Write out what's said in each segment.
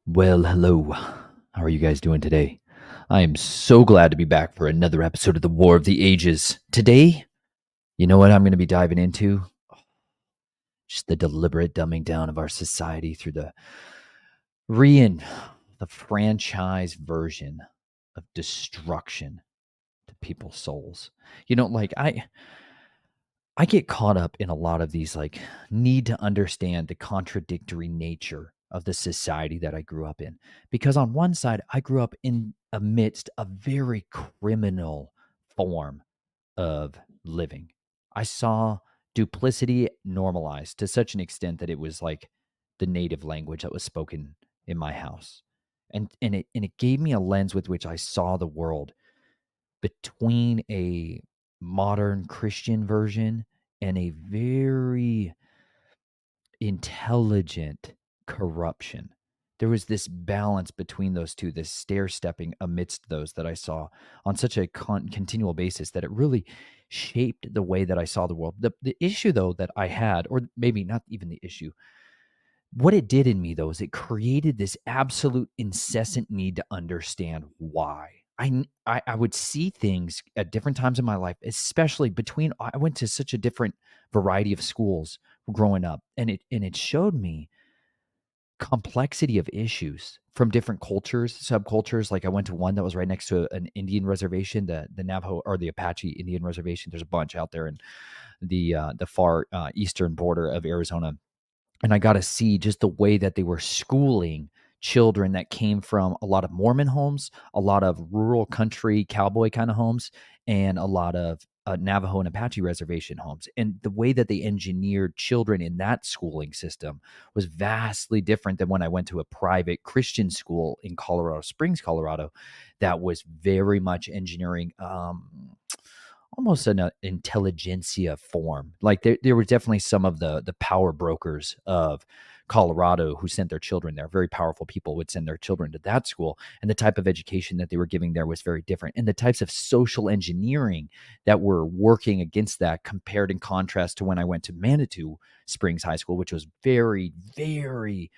Well, hello. How are you guys doing today? I am so glad to be back for another episode of the War of the Ages. Today, you know what I'm going to be diving into? Just the deliberate dumbing down of our society through re the franchise version of destruction to people's souls. I get caught up in a lot of these need to understand the contradictory nature of the society that I grew up in. Because on one side, I grew up in amidst a very criminal form of living. I saw duplicity normalized to such an extent that it was like the native language that was spoken in my house. And it gave me a lens with which I saw the world between a modern Christian version and a very intelligent corruption. There was this balance between those two, this stair stepping amidst those that I saw on such a continual basis that it really shaped the way that I saw the world. The issue, though, that I had, or maybe not even the issue, what it did in me, though, is it created this absolute incessant need to understand why. I would see things at different times in my life, especially between. I went to such a different variety of schools growing up, and it showed me complexity of issues from different cultures, subcultures. Like I went to one that was right next to an Indian reservation, the Navajo or the Apache Indian reservation. There's a bunch out there in the far eastern border of Arizona, and I got to see just the way that they were schooling children that came from a lot of Mormon homes, a lot of rural country cowboy kind of homes, and a lot of Navajo and Apache reservation homes. And the way that they engineered children in that schooling system was vastly different than when I went to a private Christian school in Colorado Springs, Colorado, that was very much engineering. Almost an intelligentsia form. Like there were definitely some of the power brokers of Colorado who sent their children there. Very powerful people would send their children to that school, and the type of education that they were giving there was very different. And the types of social engineering that were working against that, compared in contrast to when I went to Manitou Springs High School, which was very, very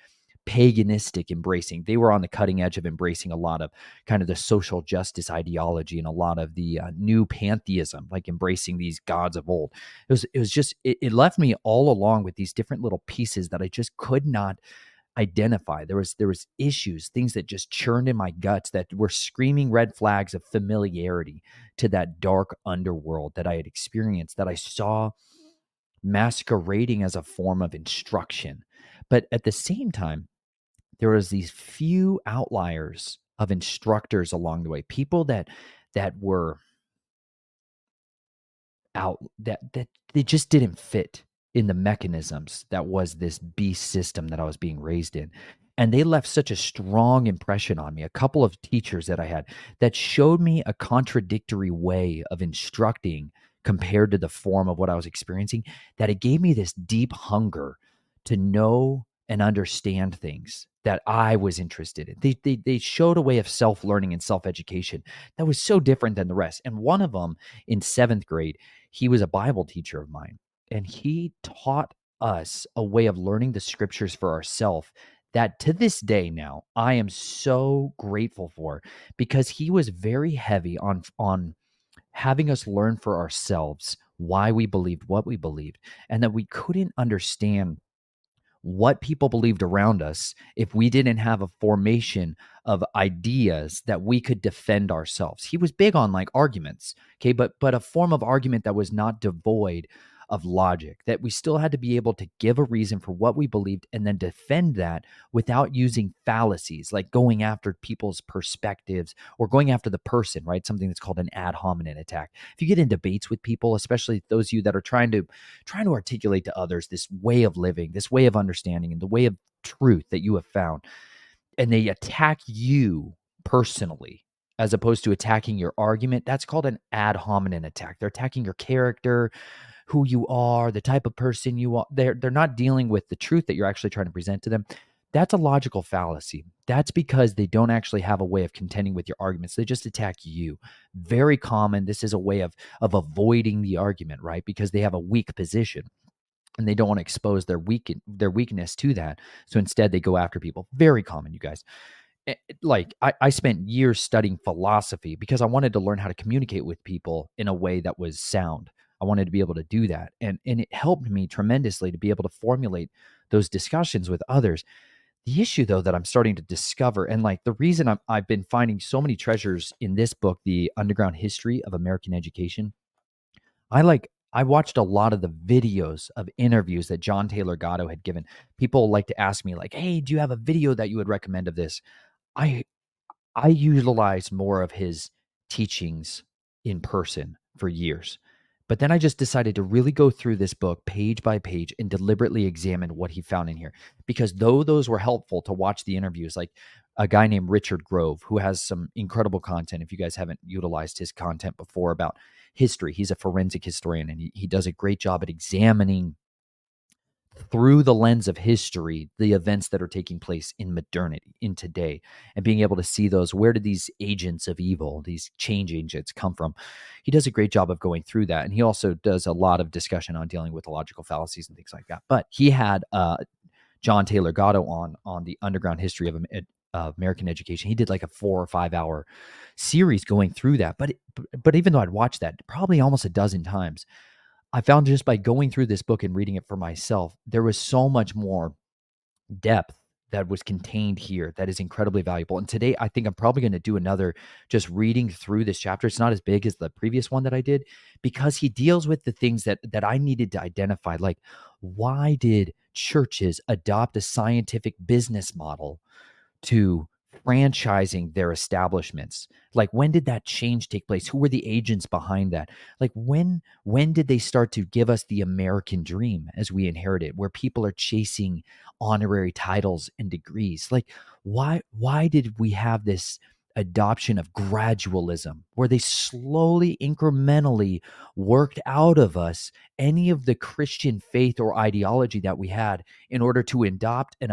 paganistic embracing. They were on the cutting edge of embracing a lot of kind of the social justice ideology and a lot of the new pantheism, like embracing these gods of old. It was just it left me all along with these different little pieces that I just could not identify. There was issues, things that just churned in my guts that were screaming red flags of familiarity to that dark underworld that I had experienced, that I saw masquerading as a form of instruction. But at the same time, there was these few outliers of instructors along the way, people that were out that they just didn't fit in the mechanisms that was this beast system that I was being raised in. And they left such a strong impression on me. A couple of teachers that I had that showed me a contradictory way of instructing compared to the form of what I was experiencing, that it gave me this deep hunger to know and understand things that I was interested in. They showed a way of self-learning and self-education that was so different than the rest. And one of them in seventh grade, he was a Bible teacher of mine, and he taught us a way of learning the scriptures for ourselves that to this day now I am so grateful for, because he was very heavy on having us learn for ourselves why we believed what we believed, and that we couldn't understand what people believed around us if we didn't have a formation of ideas that we could defend ourselves. He was big on like arguments, okay, but a form of argument that was not devoid of logic, that we still had to be able to give a reason for what we believed and then defend that without using fallacies, like going after people's perspectives or going after the person, right? Something that's called an ad hominem attack. If you get in debates with people, especially those of you that are trying to articulate to others this way of living, this way of understanding, and the way of truth that you have found, and they attack you personally as opposed to attacking your argument, that's called an ad hominem attack. They're attacking your character, who you are, the type of person you are. They're not dealing with the truth that you're actually trying to present to them. That's a logical fallacy. That's because they don't actually have a way of contending with your arguments. They just attack you. Very common. This is a way of avoiding the argument, right? Because they have a weak position. and they don't want to expose their weakness to that. So instead, they go after people. Very common, you guys. Like I spent years studying philosophy because I wanted to learn how to communicate with people in a way that was sound. I wanted to be able to do that, and it helped me tremendously to be able to formulate those discussions with others. The issue, though, that I'm starting to discover, and like the reason I've been finding so many treasures in this book, The Underground History of American Education, I watched a lot of the videos of interviews that John Taylor Gatto had given. People like to ask me, like, "Hey, do you have a video that you would recommend of this?" I I utilized more of his teachings in person for years. But then I just decided to really go through this book page by page and deliberately examine what he found in here. Because though those were helpful to watch the interviews, like a guy named Richard Grove, who has some incredible content. If you guys haven't utilized his content before about history, he's a forensic historian and he does a great job at examining through the lens of history the events that are taking place in modernity, in today, and being able to see those. Where did these agents of evil, these change agents, come from? He does a great job of going through that, and he also does a lot of discussion on dealing with logical fallacies and things like that. But he had John Taylor Gatto on the underground history of American education. He did like a 4 or 5 hour series going through that. But even though I'd watched that probably almost a dozen times, I found just by going through this book and reading it for myself, there was so much more depth that was contained here that is incredibly valuable. And today, I think I'm probably going to do another just reading through this chapter. It's not as big as the previous one that I did because he deals with the things that I needed to identify. Like, why did churches adopt a scientific business model to franchising their establishments? Like, when did that change take place? Who were the agents behind that? Like, when did they start to give us the American dream as we inherited, where people are chasing honorary titles and degrees? Like, why did we have this adoption of gradualism where they slowly, incrementally worked out of us any of the Christian faith or ideology that we had in order to adopt and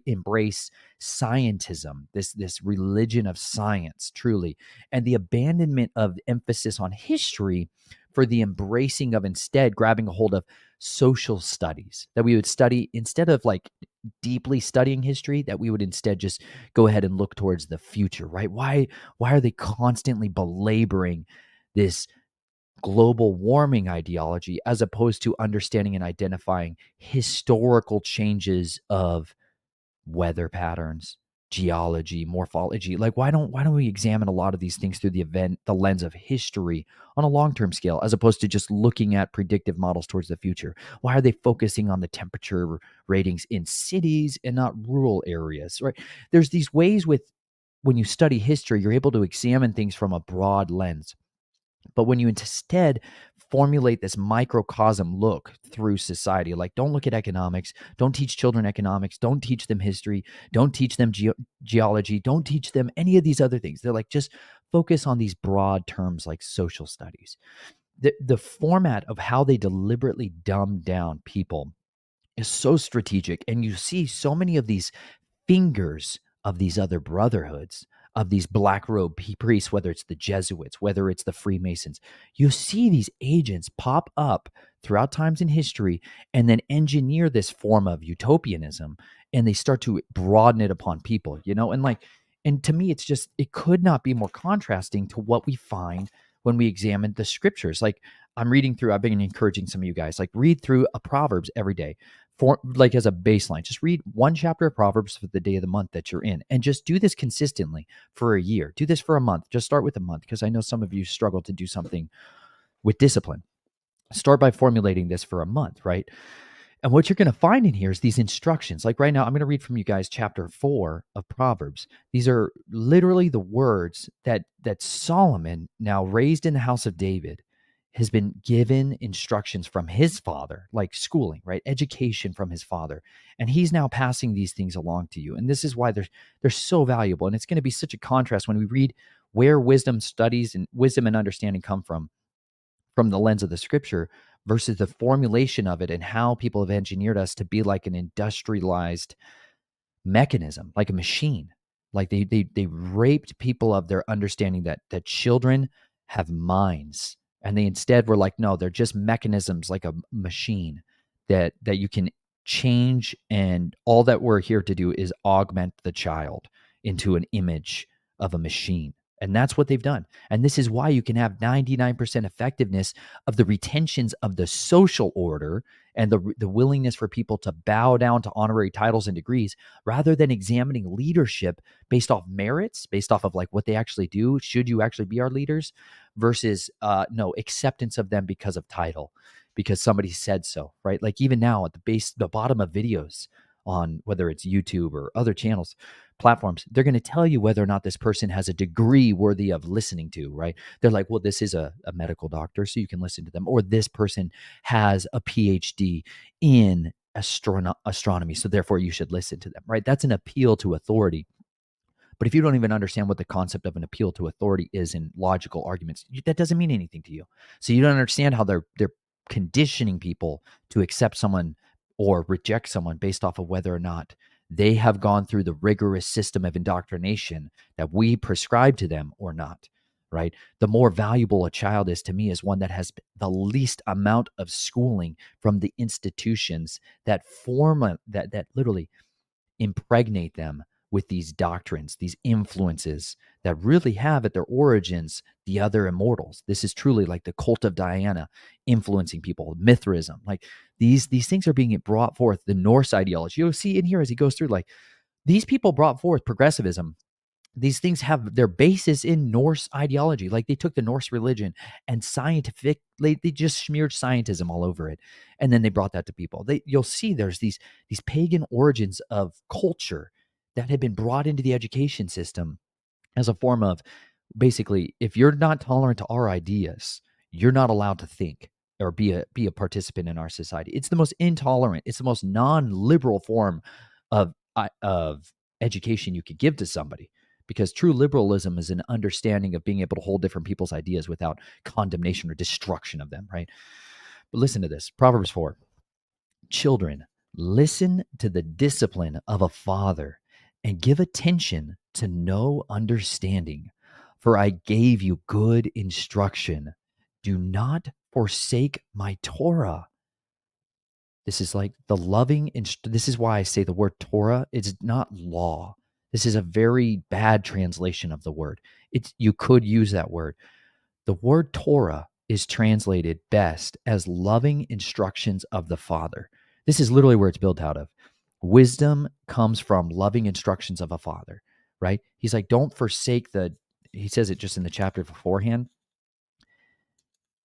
embrace scientism, this religion of science, truly, and the abandonment of emphasis on history for the embracing of instead grabbing a hold of social studies, that we would study instead of like deeply studying history, that we would instead just go ahead and look towards the future, right? Why are they constantly belaboring this global warming ideology as opposed to understanding and identifying historical changes of weather patterns, geology, morphology? Like, why don't we examine a lot of these things through the lens of history on a long-term scale, as opposed to just looking at predictive models towards the future? Why are they focusing on the temperature ratings in cities and not rural areas, right? There's these ways with when you study history, you're able to examine things from a broad lens. But when you instead formulate this microcosm look through society, like, don't look at economics, don't teach children economics, don't teach them history, don't teach them geology, don't teach them any of these other things. They're like, just focus on these broad terms like social studies. The format of how they deliberately dumb down people is so strategic. And you see so many of these fingers of these other brotherhoods, of these black robe priests, whether it's the Jesuits, whether it's the Freemasons. You see these agents pop up throughout times in history and then engineer this form of utopianism, and they start to broaden it upon people, and like, and to me, it's just, it could not be more contrasting to what we find when we examine the scriptures. Like, I've been encouraging some of you guys, like, read through a Proverbs every day, for like as a baseline. Just read one chapter of Proverbs for the day of the month that you're in, and just do this consistently for a year. Do this for a month. Just start with a month, because I know some of you struggle to do something with discipline. Start by formulating this for a month, right? And what you're going to find in here is these instructions. Like right now, I'm going to read from you guys chapter 4 of Proverbs. These are literally the words that Solomon, now raised in the house of David, has been given instructions from his father, like schooling, right? Education from his father. And he's now passing these things along to you. And this is why they're so valuable. And it's going to be such a contrast when we read where wisdom studies and wisdom and understanding come from the lens of the scripture versus the formulation of it and how people have engineered us to be like an industrialized mechanism, like a machine. Like they raped people of their understanding that children have minds, and they instead were like, no, they're just mechanisms, like a machine that you can change, and all that we're here to do is augment the child into an image of a machine. And that's what they've done. And this is why you can have 99% effectiveness of the retentions of the social order and the willingness for people to bow down to honorary titles and degrees, rather than examining leadership based off merits, based off of like what they actually do. Should you actually be our leaders? Versus no, acceptance of them because of title, because somebody said so, right? Like even now at the bottom of videos on whether it's YouTube or other channels, platforms, they're going to tell you whether or not this person has a degree worthy of listening to, right? They're like, well, this is a medical doctor, so you can listen to them. Or this person has a PhD in astronomy, so therefore you should listen to them, right? That's an appeal to authority. But if you don't even understand what the concept of an appeal to authority is in logical arguments, that doesn't mean anything to you. So you don't understand how they're conditioning people to accept someone or reject someone based off of whether or not they have gone through the rigorous system of indoctrination that we prescribe to them or not, right? The more valuable a child is to me is one that has the least amount of schooling from the institutions that that literally impregnate them with these doctrines, these influences that really have at their origins the other immortals. This is truly like the cult of Diana influencing people, Mithraism. Like these things are being brought forth, the Norse ideology. You'll see in here as he goes through, like these people brought forth progressivism. These things have their basis in Norse ideology. Like they took the Norse religion and they just smeared scientism all over it. And then they brought that to people. You'll see there's these pagan origins of culture that had been brought into the education system as a form of, basically, if you're not tolerant to our ideas, you're not allowed to think or be a participant in our society. It's the most intolerant, it's the most non-liberal form of education you could give to somebody, because true liberalism is an understanding of being able to hold different people's ideas without condemnation or destruction of them, right? But listen to this. Proverbs 4. Children, listen to the discipline of a father and give attention to no understanding. For I gave you good instruction. Do not forsake my Torah. This is like the loving. This is why I say the word Torah. It's not law. This is a very bad translation of the word. You could use that word. The word Torah is translated best as loving instructions of the Father. This is literally where it's built out of. Wisdom comes from loving instructions of a father, right? He's like, don't forsake he says it just in the chapter beforehand.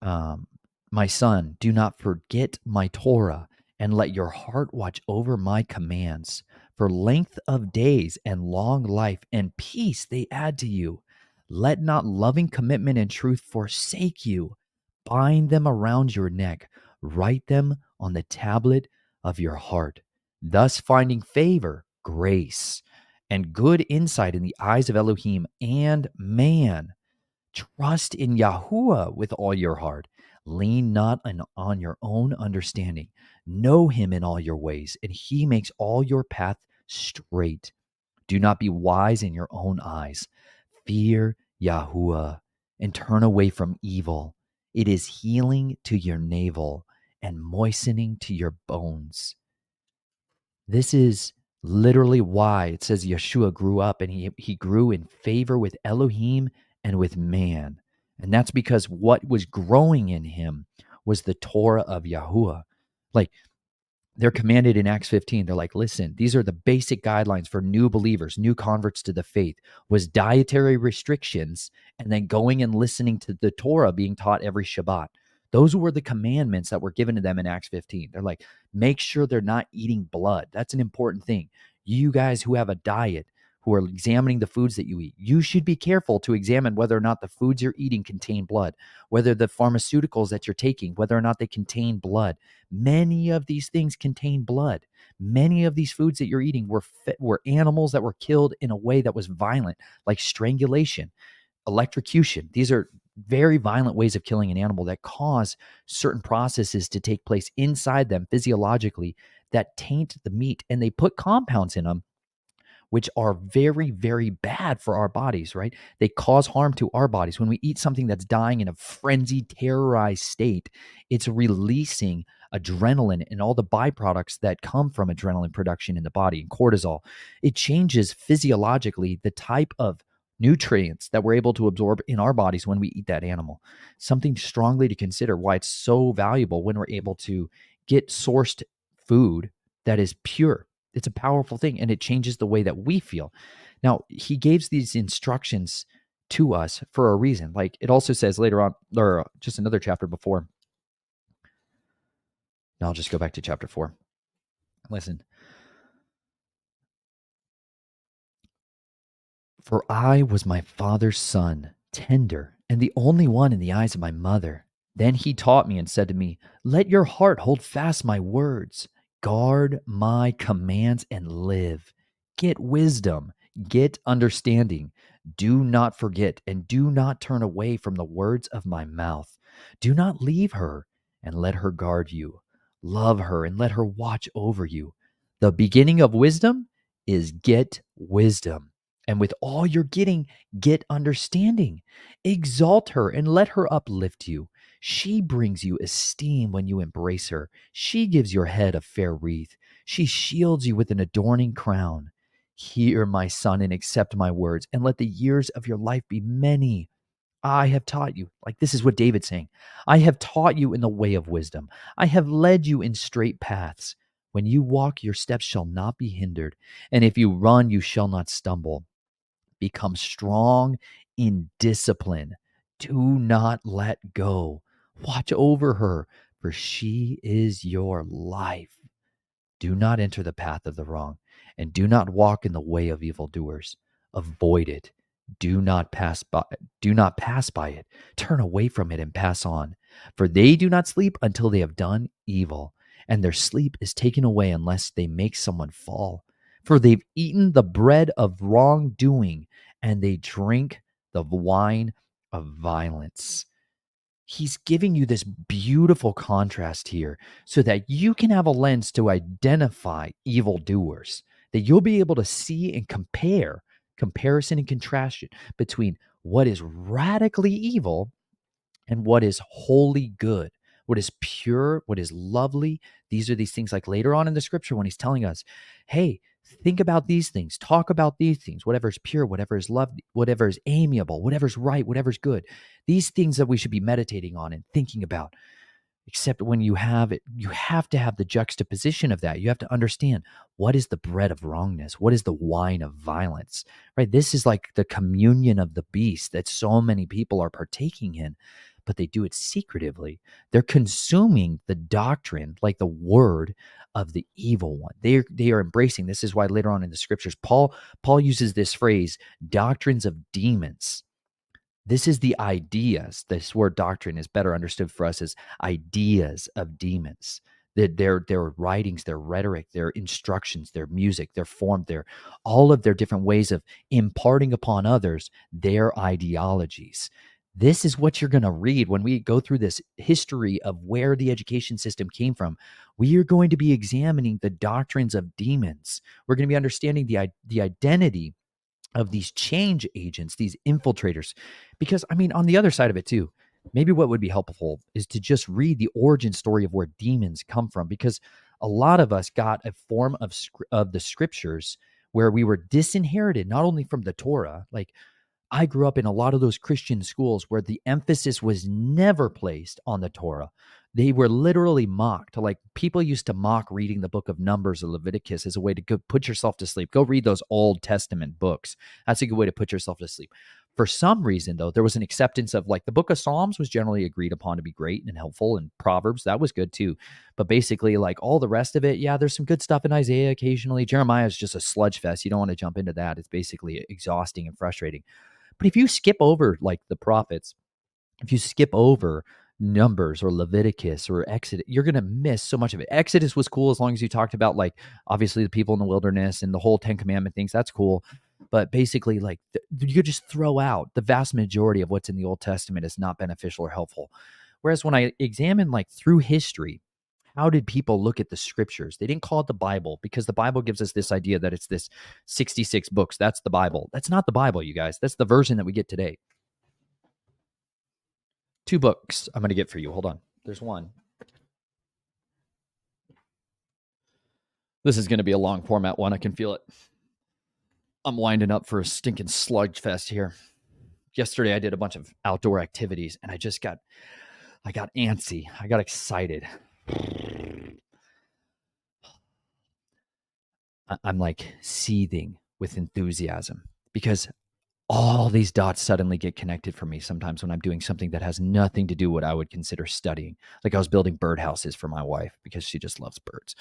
um, My son, do not forget my Torah, and let your heart watch over my commands. For length of days and long life and peace they add to you. Let not loving commitment and truth forsake you. Bind them around your neck, write them on the tablet of your heart, thus finding favor, grace, and good insight in the eyes of Elohim and man. Trust in Yahuwah with all your heart. Lean not on your own understanding. Know him in all your ways, and he makes all your path straight. Do not be wise in your own eyes. Fear Yahuwah and turn away from evil. It is healing to your navel and moistening to your bones. This is literally why it says Yeshua grew up, and he grew in favor with Elohim and with man. And that's because what was growing in him was the Torah of Yahuwah. Like they're commanded in Acts 15. They're like, listen, these are the basic guidelines for new believers, new converts to the faith, was dietary restrictions and then going and listening to the Torah being taught every Shabbat. Those were the commandments that were given to them in Acts 15. They're like, make sure they're not eating blood. That's an important thing. You guys who have a diet, who are examining the foods that you eat, you should be careful to examine whether or not the foods you're eating contain blood, whether the pharmaceuticals that you're taking, whether or not they contain blood. Many of these things contain blood. Many of these foods that you're eating were animals that were killed in a way that was violent, like strangulation, electrocution. These are very violent ways of killing an animal that cause certain processes to take place inside them physiologically that taint the meat. And they put compounds in them which are very, very bad for our bodies, right? They cause harm to our bodies. When we eat something that's dying in a frenzied, terrorized state, it's releasing adrenaline and all the byproducts that come from adrenaline production in the body and cortisol. It changes physiologically the type of nutrients that we're able to absorb in our bodies when we eat that animal. Something strongly to consider why it's so valuable when we're able to get sourced food that is pure. It's a powerful thing and it changes the way that we feel. Now, he gives these instructions to us for a reason. Like it also says later on, or just another chapter before. Now I'll just go back to chapter 4. Listen. For I was my father's son, tender, and the only one in the eyes of my mother. Then he taught me and said to me, let your heart hold fast my words, guard my commands and live. Get wisdom, get understanding. Do not forget and do not turn away from the words of my mouth. Do not leave her and let her guard you. Love her and let her watch over you. The beginning of wisdom is get wisdom. And with all you're getting, get understanding. Exalt her and let her uplift you. She brings you esteem when you embrace her. She gives your head a fair wreath. She shields you with an adorning crown. Hear, my son, and accept my words, and let the years of your life be many. I have taught you. Like this is what David's saying. I have taught you in the way of wisdom. I have led you in straight paths. When you walk, your steps shall not be hindered. And if you run, you shall not stumble. Become strong in discipline. Do not let go. Watch over her, for she is your life. Do not enter the path of the wrong, and do not walk in the way of evildoers. Avoid it. Do not pass by it. Turn away from it and pass on. For they do not sleep until they have done evil, and their sleep is taken away unless they make someone fall. For they've eaten the bread of wrongdoing, and they drink the wine of violence. He's giving you this beautiful contrast here so that you can have a lens to identify evildoers, that you'll be able to see and comparison and contrast between what is radically evil and what is wholly good, what is pure, what is lovely. These are these things like later on in the scripture when he's telling us, hey, think about these things, talk about these things, whatever is pure, whatever is lovely, whatever is amiable, whatever is right, whatever is good. These things that we should be meditating on and thinking about. Except when you have it, you have to have the juxtaposition of that. You have to understand what is the bread of wrongness? What is the wine of violence? Right? This is like the communion of the beast that so many people are partaking in, but they do it secretively. They're consuming the doctrine, like the word of the evil one. They are embracing. This is why later on in the scriptures, Paul uses this phrase, doctrines of demons. This is the ideas. This word doctrine is better understood for us as ideas of demons. Their writings, their rhetoric, their instructions, their music, their form, their all of their different ways of imparting upon others their ideologies. This is what you're going to read when we go through this history of where the education system came from. We are going to be examining the doctrines of demons. We're going to be understanding the identity of these change agents, these infiltrators. Because, I mean, on the other side of it, too, maybe what would be helpful is to just read the origin story of where demons come from. Because a lot of us got a form of the scriptures where we were disinherited, not only from the Torah, like I grew up in a lot of those Christian schools where the emphasis was never placed on the Torah. They were literally mocked. Like people used to mock reading the book of Numbers or Leviticus as a way to go put yourself to sleep. Go read those Old Testament books. That's a good way to put yourself to sleep. For some reason, though, there was an acceptance of like the book of Psalms was generally agreed upon to be great and helpful, and Proverbs, that was good too. But basically, like all the rest of it, yeah, there's some good stuff in Isaiah occasionally. Jeremiah is just a sludge fest. You don't want to jump into that. It's basically exhausting and frustrating. But if you skip over like the prophets, if you skip over Numbers or Leviticus or Exodus, you're going to miss so much of it. Exodus was cool as long as you talked about like obviously the people in the wilderness and the whole 10 commandment things. That's cool. But basically like you could just throw out the vast majority of what's in the Old Testament is not beneficial or helpful. Whereas when I examine like through history, how did people look at the scriptures? They didn't call it the Bible because the Bible gives us this idea that it's this 66 books. That's the Bible. That's not the Bible, you guys. That's the version that we get today. 2 books I'm going to get for you. Hold on. There's one. This is going to be a long format one. I can feel it. I'm winding up for a stinking sludge fest here. Yesterday I did a bunch of outdoor activities and I got antsy. I got excited. I'm like seething with enthusiasm because all these dots suddenly get connected for me sometimes when I'm doing something that has nothing to do with what I would consider studying. Like I was building birdhouses for my wife because she just loves birds.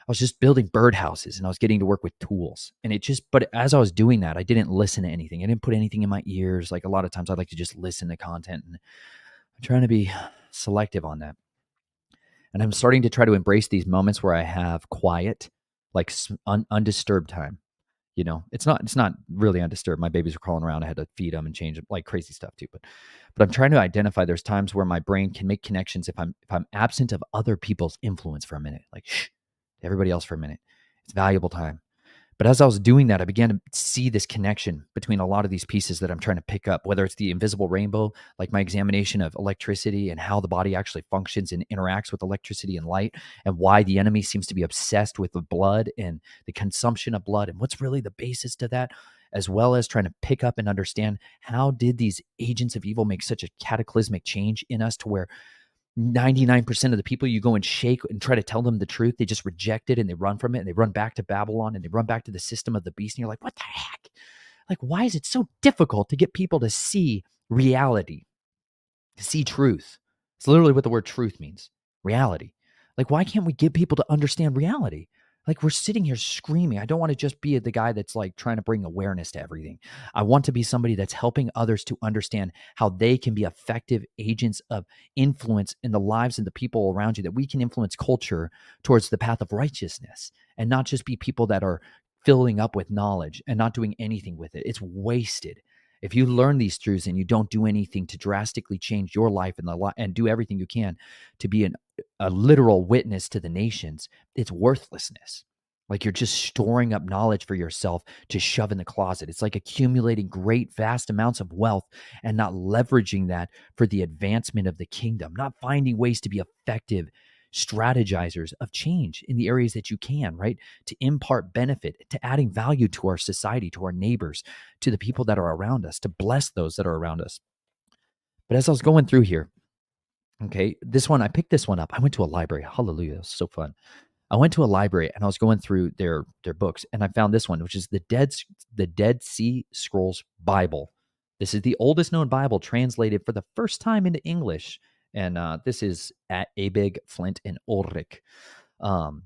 I was just building birdhouses and I was getting to work with tools. And but as I was doing that, I didn't listen to anything. I didn't put anything in my ears. Like a lot of times I'd like to just listen to content, and I'm trying to be selective on that. And I'm starting to try to embrace these moments where I have quiet, like undisturbed time. You know, it's not really undisturbed. My babies are crawling around. I had to feed them and change them, like crazy stuff too. But I'm trying to identify there's times where my brain can make connections if I'm absent of other people's influence for a minute. Like shh, everybody else for a minute. It's valuable time. But as I was doing that, I began to see this connection between a lot of these pieces that I'm trying to pick up, whether it's the invisible rainbow, like my examination of electricity and how the body actually functions and interacts with electricity and light, and why the enemy seems to be obsessed with the blood and the consumption of blood, and what's really the basis to that, as well as trying to pick up and understand how did these agents of evil make such a cataclysmic change in us to where 99% of the people you go and shake and try to tell them the truth, they just reject it and they run from it and they run back to Babylon and they run back to the system of the beast. And you're like, what the heck? Like, why is it so difficult to get people to see reality, to see truth? It's literally what the word truth means, reality. Like, why can't we get people to understand reality? Like, we're sitting here screaming. I don't want to just be the guy that's like trying to bring awareness to everything. I want to be somebody that's helping others to understand how they can be effective agents of influence in the lives and the people around you, that we can influence culture towards the path of righteousness and not just be people that are filling up with knowledge and not doing anything with it. It's wasted. If you learn these truths and you don't do anything to drastically change your life and do everything you can to be a literal witness to the nations, it's worthlessness. Like you're just storing up knowledge for yourself to shove in the closet. It's like accumulating great, vast amounts of wealth and not leveraging that for the advancement of the kingdom, not finding ways to be effective strategizers of change in the areas that you can, right? To impart benefit, to adding value to our society, to our neighbors, to the people that are around us, to bless those that are around us. But as I was going through here, okay, I picked this one up. I went to a library. Hallelujah. It was so fun. I went to a library and I was going through their books, and I found this one, which is the Dead Sea Scrolls Bible. This is the oldest known Bible translated for the first time into English, and this is at Abig, Flint, and Ulrich. Um,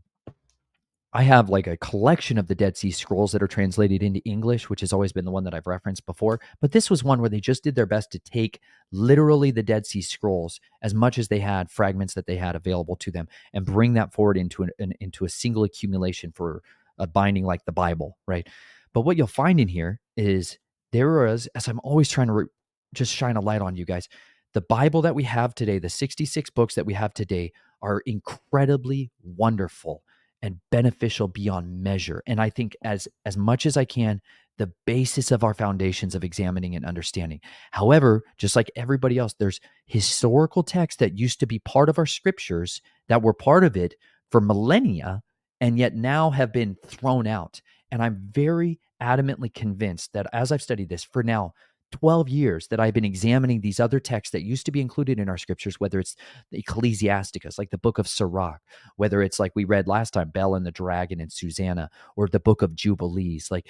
I have like a collection of the Dead Sea Scrolls that are translated into English, which has always been the one that I've referenced before. But this was one where they just did their best to take literally the Dead Sea Scrolls, as much as they had fragments that they had available to them, and bring that forward into into a single accumulation for a binding like the Bible, right? But what you'll find in here is there is, as I'm always trying to just shine a light on you guys, the Bible that we have today, the 66 books that we have today, are incredibly wonderful and beneficial beyond measure. And I think as much as I can, the basis of our foundations of examining and understanding. However, just like everybody else, there's historical texts that used to be part of our scriptures that were part of it for millennia and yet now have been thrown out. And I'm very adamantly convinced that as I've studied this for now 12 years, that I've been examining these other texts that used to be included in our scriptures, whether it's the Ecclesiasticus, like the book of Sirach, whether it's like we read last time, Bel and the Dragon and Susanna, or the book of Jubilees. Like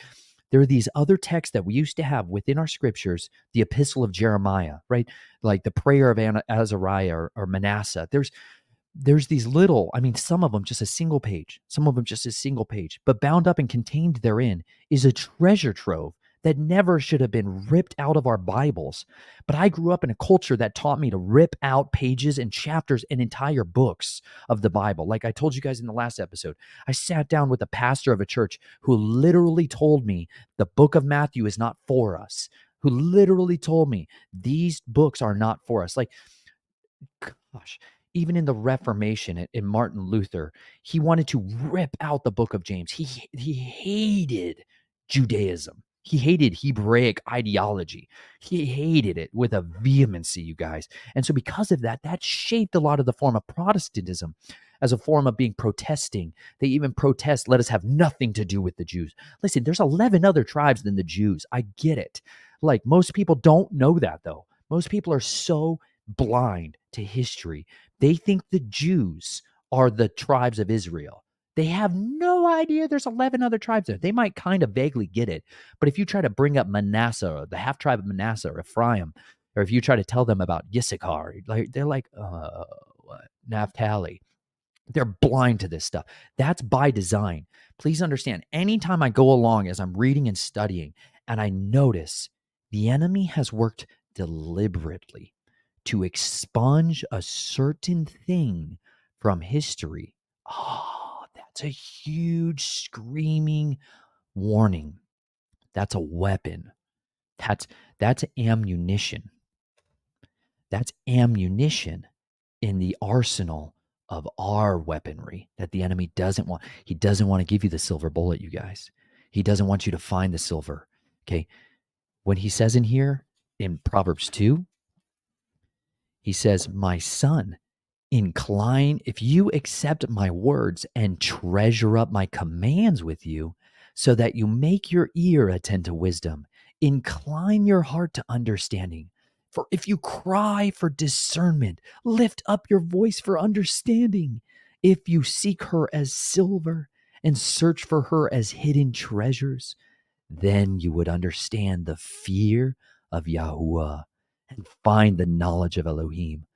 there are these other texts that we used to have within our scriptures, the epistle of Jeremiah, right? Like the prayer of Azariah or Manasseh. There's these little, I mean, some of them just a single page, some of them just a single page, but bound up and contained therein is a treasure trove that never should have been ripped out of our Bibles. But I grew up in a culture that taught me to rip out pages and chapters and entire books of the Bible. Like I told you guys in the last episode, I sat down with a pastor of a church who literally told me the book of Matthew is not for us, who literally told me these books are not for us. Like, gosh, even in the Reformation in Martin Luther, he wanted to rip out the book of James. He hated Judaism. He hated Hebraic ideology. He hated it with a vehemency, you guys. And so because of that, that shaped a lot of the form of Protestantism as a form of being protesting. They even protest, let us have nothing to do with the Jews. Listen, there's 11 other tribes than the Jews. I get it. Like, most people don't know that, though. Most people are so blind to history. They think the Jews are the tribes of Israel. They have no idea there's 11 other tribes there. They might kind of vaguely get it. But if you try to bring up Manasseh, or the half tribe of Manasseh, or Ephraim, or if you try to tell them about Issachar, like, they're like, what? Naphtali. They're blind to this stuff. That's by design. Please understand, anytime I go along as I'm reading and studying and I notice the enemy has worked deliberately to expunge a certain thing from history, oh, that's a huge screaming warning. That's a weapon. That's ammunition. That's ammunition in the arsenal of our weaponry that the enemy doesn't want. He doesn't want to give you the silver bullet, you guys. He doesn't want you to find the silver. Okay. When he says in here in Proverbs 2, he says, my son, incline, if you accept my words and treasure up my commands with you, so that you make your ear attend to wisdom, incline your heart to understanding. For if you cry for discernment, lift up your voice for understanding. If you seek her as silver and search for her as hidden treasures, then you would understand the fear of Yahuwah and find the knowledge of Elohim.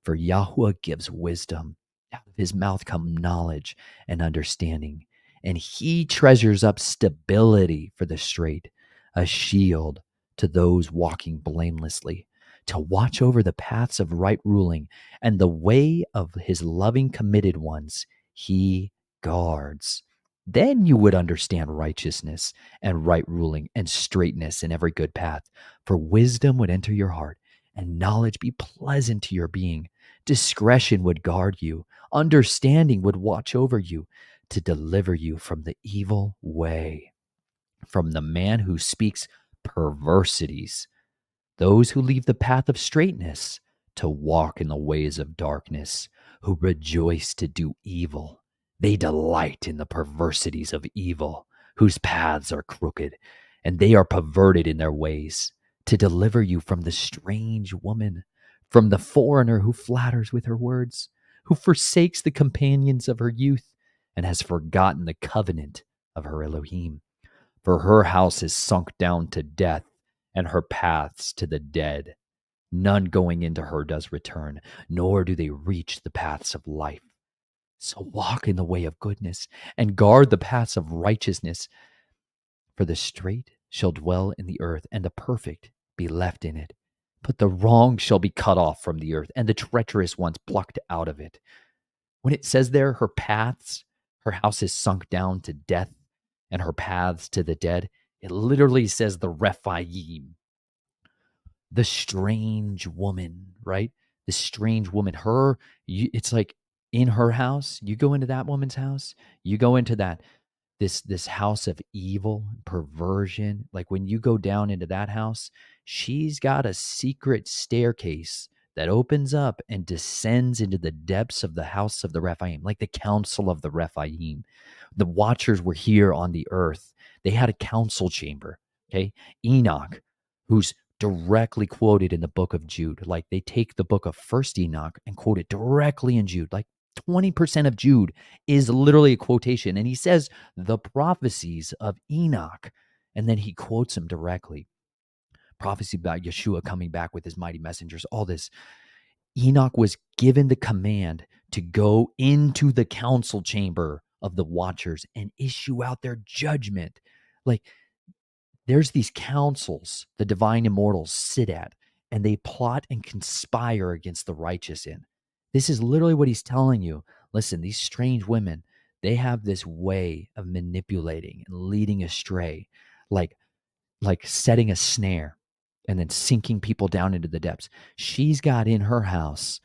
For Yahuwah gives wisdom. Out of his mouth come knowledge and understanding. And he treasures up stability for the straight, a shield to those walking blamelessly, to watch over the paths of right ruling, and the way of his loving committed ones he guards. Then you would understand righteousness and right ruling and straightness in every good path. For wisdom would enter your heart, and knowledge be pleasant to your being. Discretion would guard you, understanding would watch over you, to deliver you from the evil way, from the man who speaks perversities, those who leave the path of straightness to walk in the ways of darkness, who rejoice to do evil. They delight in the perversities of evil, whose paths are crooked, and they are perverted in their ways, to deliver you from the strange woman, from the foreigner who flatters with her words, who forsakes the companions of her youth, and has forgotten the covenant of her Elohim. For her house is sunk down to death, and her paths to the dead. None going into her does return, nor do they reach the paths of life. So walk in the way of goodness, and guard the paths of righteousness. For the straight shall dwell in the earth, and the perfect be left in it. But the wrong shall be cut off from the earth, and the treacherous ones plucked out of it. When it says there, her paths, her house is sunk down to death, and her paths to the dead, it literally says the Rephaim, the strange woman, right? The strange woman. It's like in her house. You go into that woman's house. You go into this house of evil, perversion. Like when you go down into that house, she's got a secret staircase that opens up and descends into the depths of the house of the Rephaim, like the Council of the Rephaim. The watchers were here on the earth. They had a council chamber. Okay. Enoch, who's directly quoted in the book of Jude. Like they take the book of First Enoch and quote it directly in Jude. Like 20% of Jude is literally a quotation. And he says the prophecies of Enoch. And then he quotes them directly. Prophecy about Yeshua coming back with his mighty messengers, all this. Enoch was given the command to go into the council chamber of the watchers and issue out their judgment. Like there's these councils the divine immortals sit at, and they plot and conspire against the righteous in. This is literally what he's telling you. Listen, these strange women, they have this way of manipulating and leading astray, like setting a snare and then sinking people down into the depths. She's got in her house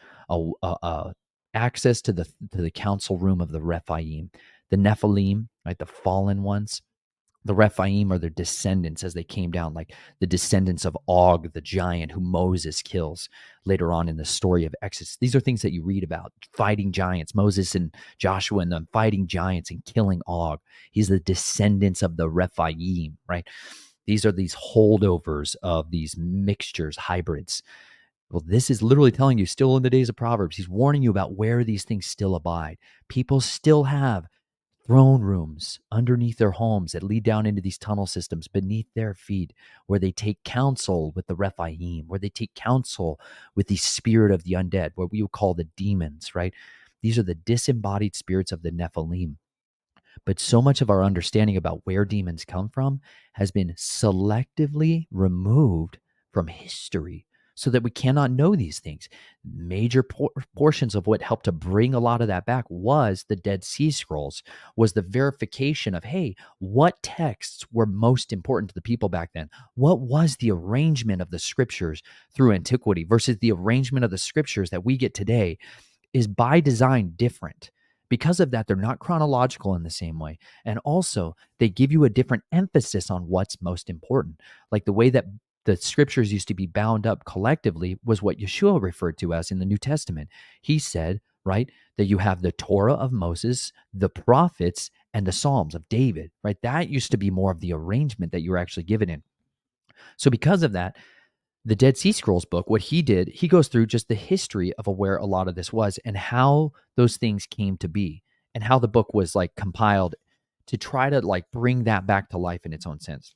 access to the council room of the Rephaim, the Nephilim, right, the fallen ones. The Rephaim are their descendants as they came down, like the descendants of Og, the giant who Moses kills later on in the story of Exodus. These are things that you read about, fighting giants, Moses and Joshua and them fighting giants and killing Og. He's the descendants of the Rephaim, right? These are these holdovers of these mixtures, hybrids. Well, this is literally telling you still in the days of Proverbs. He's warning you about where these things still abide. People still have throne rooms underneath their homes that lead down into these tunnel systems beneath their feet, where they take counsel with the Rephaim, where they take counsel with the spirit of the undead, what we would call the demons, right? These are the disembodied spirits of the Nephilim. But so much of our understanding about where demons come from has been selectively removed from history so that we cannot know these things. Major portions of what helped to bring a lot of that back was the Dead Sea Scrolls, was the verification of, hey, what texts were most important to the people back then? What was the arrangement of the scriptures through antiquity versus the arrangement of the scriptures that we get today is by design different. Because of that, they're not chronological in the same way. And also, they give you a different emphasis on what's most important. Like the way that the scriptures used to be bound up collectively was what Yeshua referred to as in the New Testament. He said, right, that you have the Torah of Moses, the prophets, and the Psalms of David, right? That used to be more of the arrangement that you were actually given in. So, because of that, the Dead Sea Scrolls book, what he did, he goes through just the history of where a lot of this was and how those things came to be and how the book was like compiled to try to like bring that back to life in its own sense.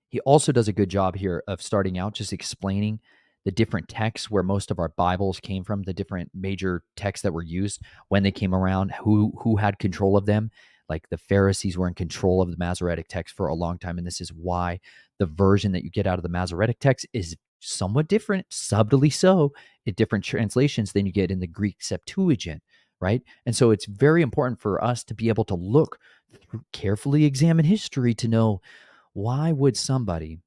He also does a good job here of starting out just explaining the different texts where most of our Bibles came from, the different major texts that were used when they came around, who had control of them. Like the Pharisees were in control of the Masoretic text for a long time, and this is why the version that you get out of the Masoretic text is somewhat different, subtly so, in different translations than you get in the Greek Septuagint, right? And so it's very important for us to be able to look, carefully examine history to know, why would somebody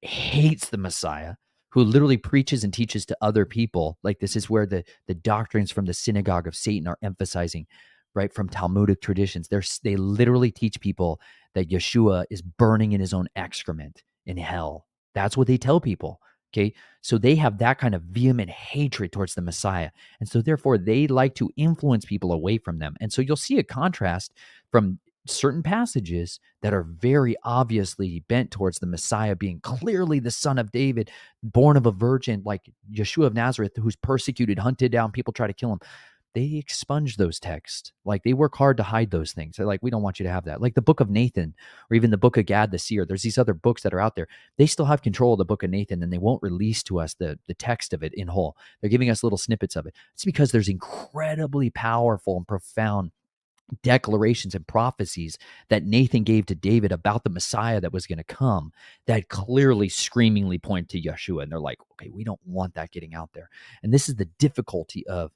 hates the Messiah, who literally preaches and teaches to other people, like this is where the doctrines from the synagogue of Satan are emphasizing, right? From Talmudic traditions, they literally teach people that Yeshua is burning in his own excrement in hell. That's what they tell people. Okay. So they have that kind of vehement hatred towards the Messiah. And so therefore they like to influence people away from them. And so you'll see a contrast from certain passages that are very obviously bent towards the Messiah being clearly the son of David, born of a virgin, like Yeshua of Nazareth, who's persecuted, hunted down, people try to kill him. They expunge those texts. Like they work hard to hide those things. They're like, we don't want you to have that. Like the book of Nathan or even the book of Gad the seer. There's these other books that are out there. They still have control of the book of Nathan and they won't release to us the text of it in whole. They're giving us little snippets of it. It's because there's incredibly powerful and profound declarations and prophecies that Nathan gave to David about the Messiah that was going to come that clearly screamingly point to Yeshua. And they're like, okay, we don't want that getting out there. And this is the difficulty of,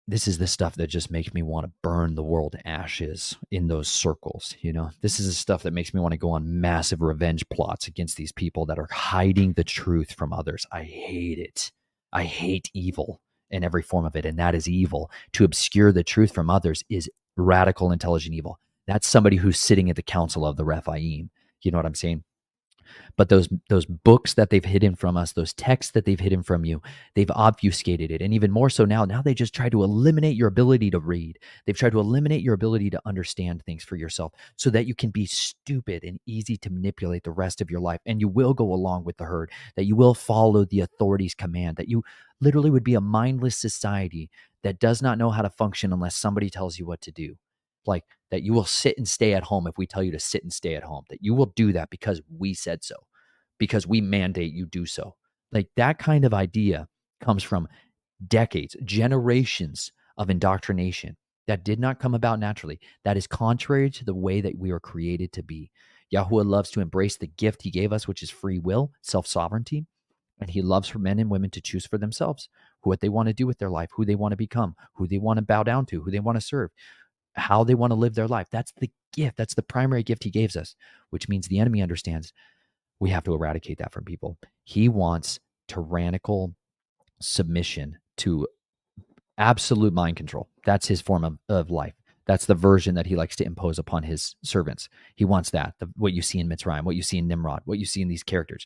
this is the stuff that just makes me want to burn the world to ashes in those circles. This is the stuff that makes me want to go on massive revenge plots against these people that are hiding the truth from others. I hate it. I hate evil in every form of it. And that is evil. To obscure the truth from others is radical, intelligent evil. That's somebody who's sitting at the Council of the Rephaim. You know what I'm saying? But those books that they've hidden from us, those texts that they've hidden from you, they've obfuscated it. And even more so now they just try to eliminate your ability to read. They've tried to eliminate your ability to understand things for yourself so that you can be stupid and easy to manipulate the rest of your life. And you will go along with the herd, that you will follow the authorities' command, that you literally would be a mindless society that does not know how to function unless somebody tells you what to do. Like that you will sit and stay at home if we tell you to sit and stay at home, that you will do that because we said so, because we mandate you do so. Like that kind of idea comes from decades, generations of indoctrination that did not come about naturally. That is contrary to the way that we are created to be. Yahuwah loves to embrace the gift he gave us, which is free will, self-sovereignty. And he loves for men and women to choose for themselves what they want to do with their life, who they want to become, who they want to bow down to, who they want to serve, how they want to live their life. That's the gift. That's the primary gift he gave us, which means the enemy understands we have to eradicate that from people. He wants tyrannical submission to absolute mind control. That's his form of life. That's the version that he likes to impose upon his servants. He wants that, what you see in Mitzrayim, what you see in Nimrod, what you see in these characters.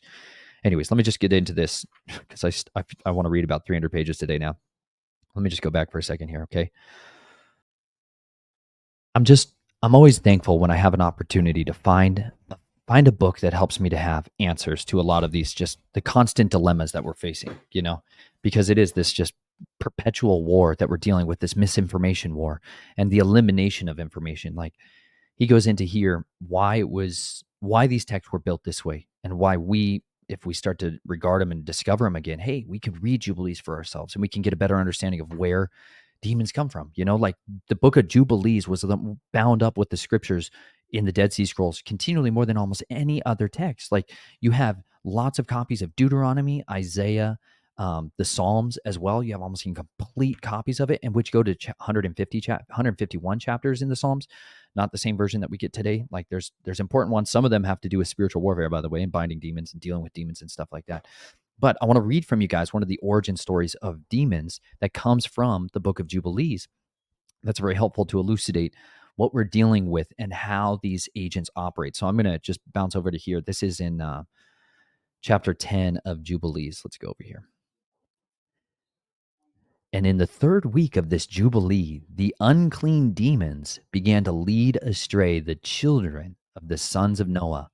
Anyways, let me just get into this because I want to read about 300 pages today now. Let me just go back for a second here, okay? I'm always thankful when I have an opportunity to find a book that helps me to have answers to a lot of these, just the constant dilemmas that we're facing, because it is this just perpetual war that we're dealing with, this misinformation war and the elimination of information. Like, he goes into here why these texts were built this way, and why if we start to regard them and discover them again, hey, we can read Jubilees for ourselves and we can get a better understanding of where demons come from. Like the book of Jubilees was bound up with the scriptures in the Dead Sea Scrolls continually more than almost any other text. Like, you have lots of copies of Deuteronomy, Isaiah, the Psalms as well. You have almost complete copies of it, and which go to 151 chapters in the Psalms. Not the same version that we get today. Like, there's important ones. Some of them have to do with spiritual warfare, by the way, and binding demons and dealing with demons and stuff like that. But I want to read from you guys one of the origin stories of demons that comes from the book of Jubilees. That's very helpful to elucidate what we're dealing with and how these agents operate. So I'm going to just bounce over to here. This is in chapter 10 of Jubilees. Let's go over here. And in the third week of this Jubilee, the unclean demons began to lead astray the children of the sons of Noah,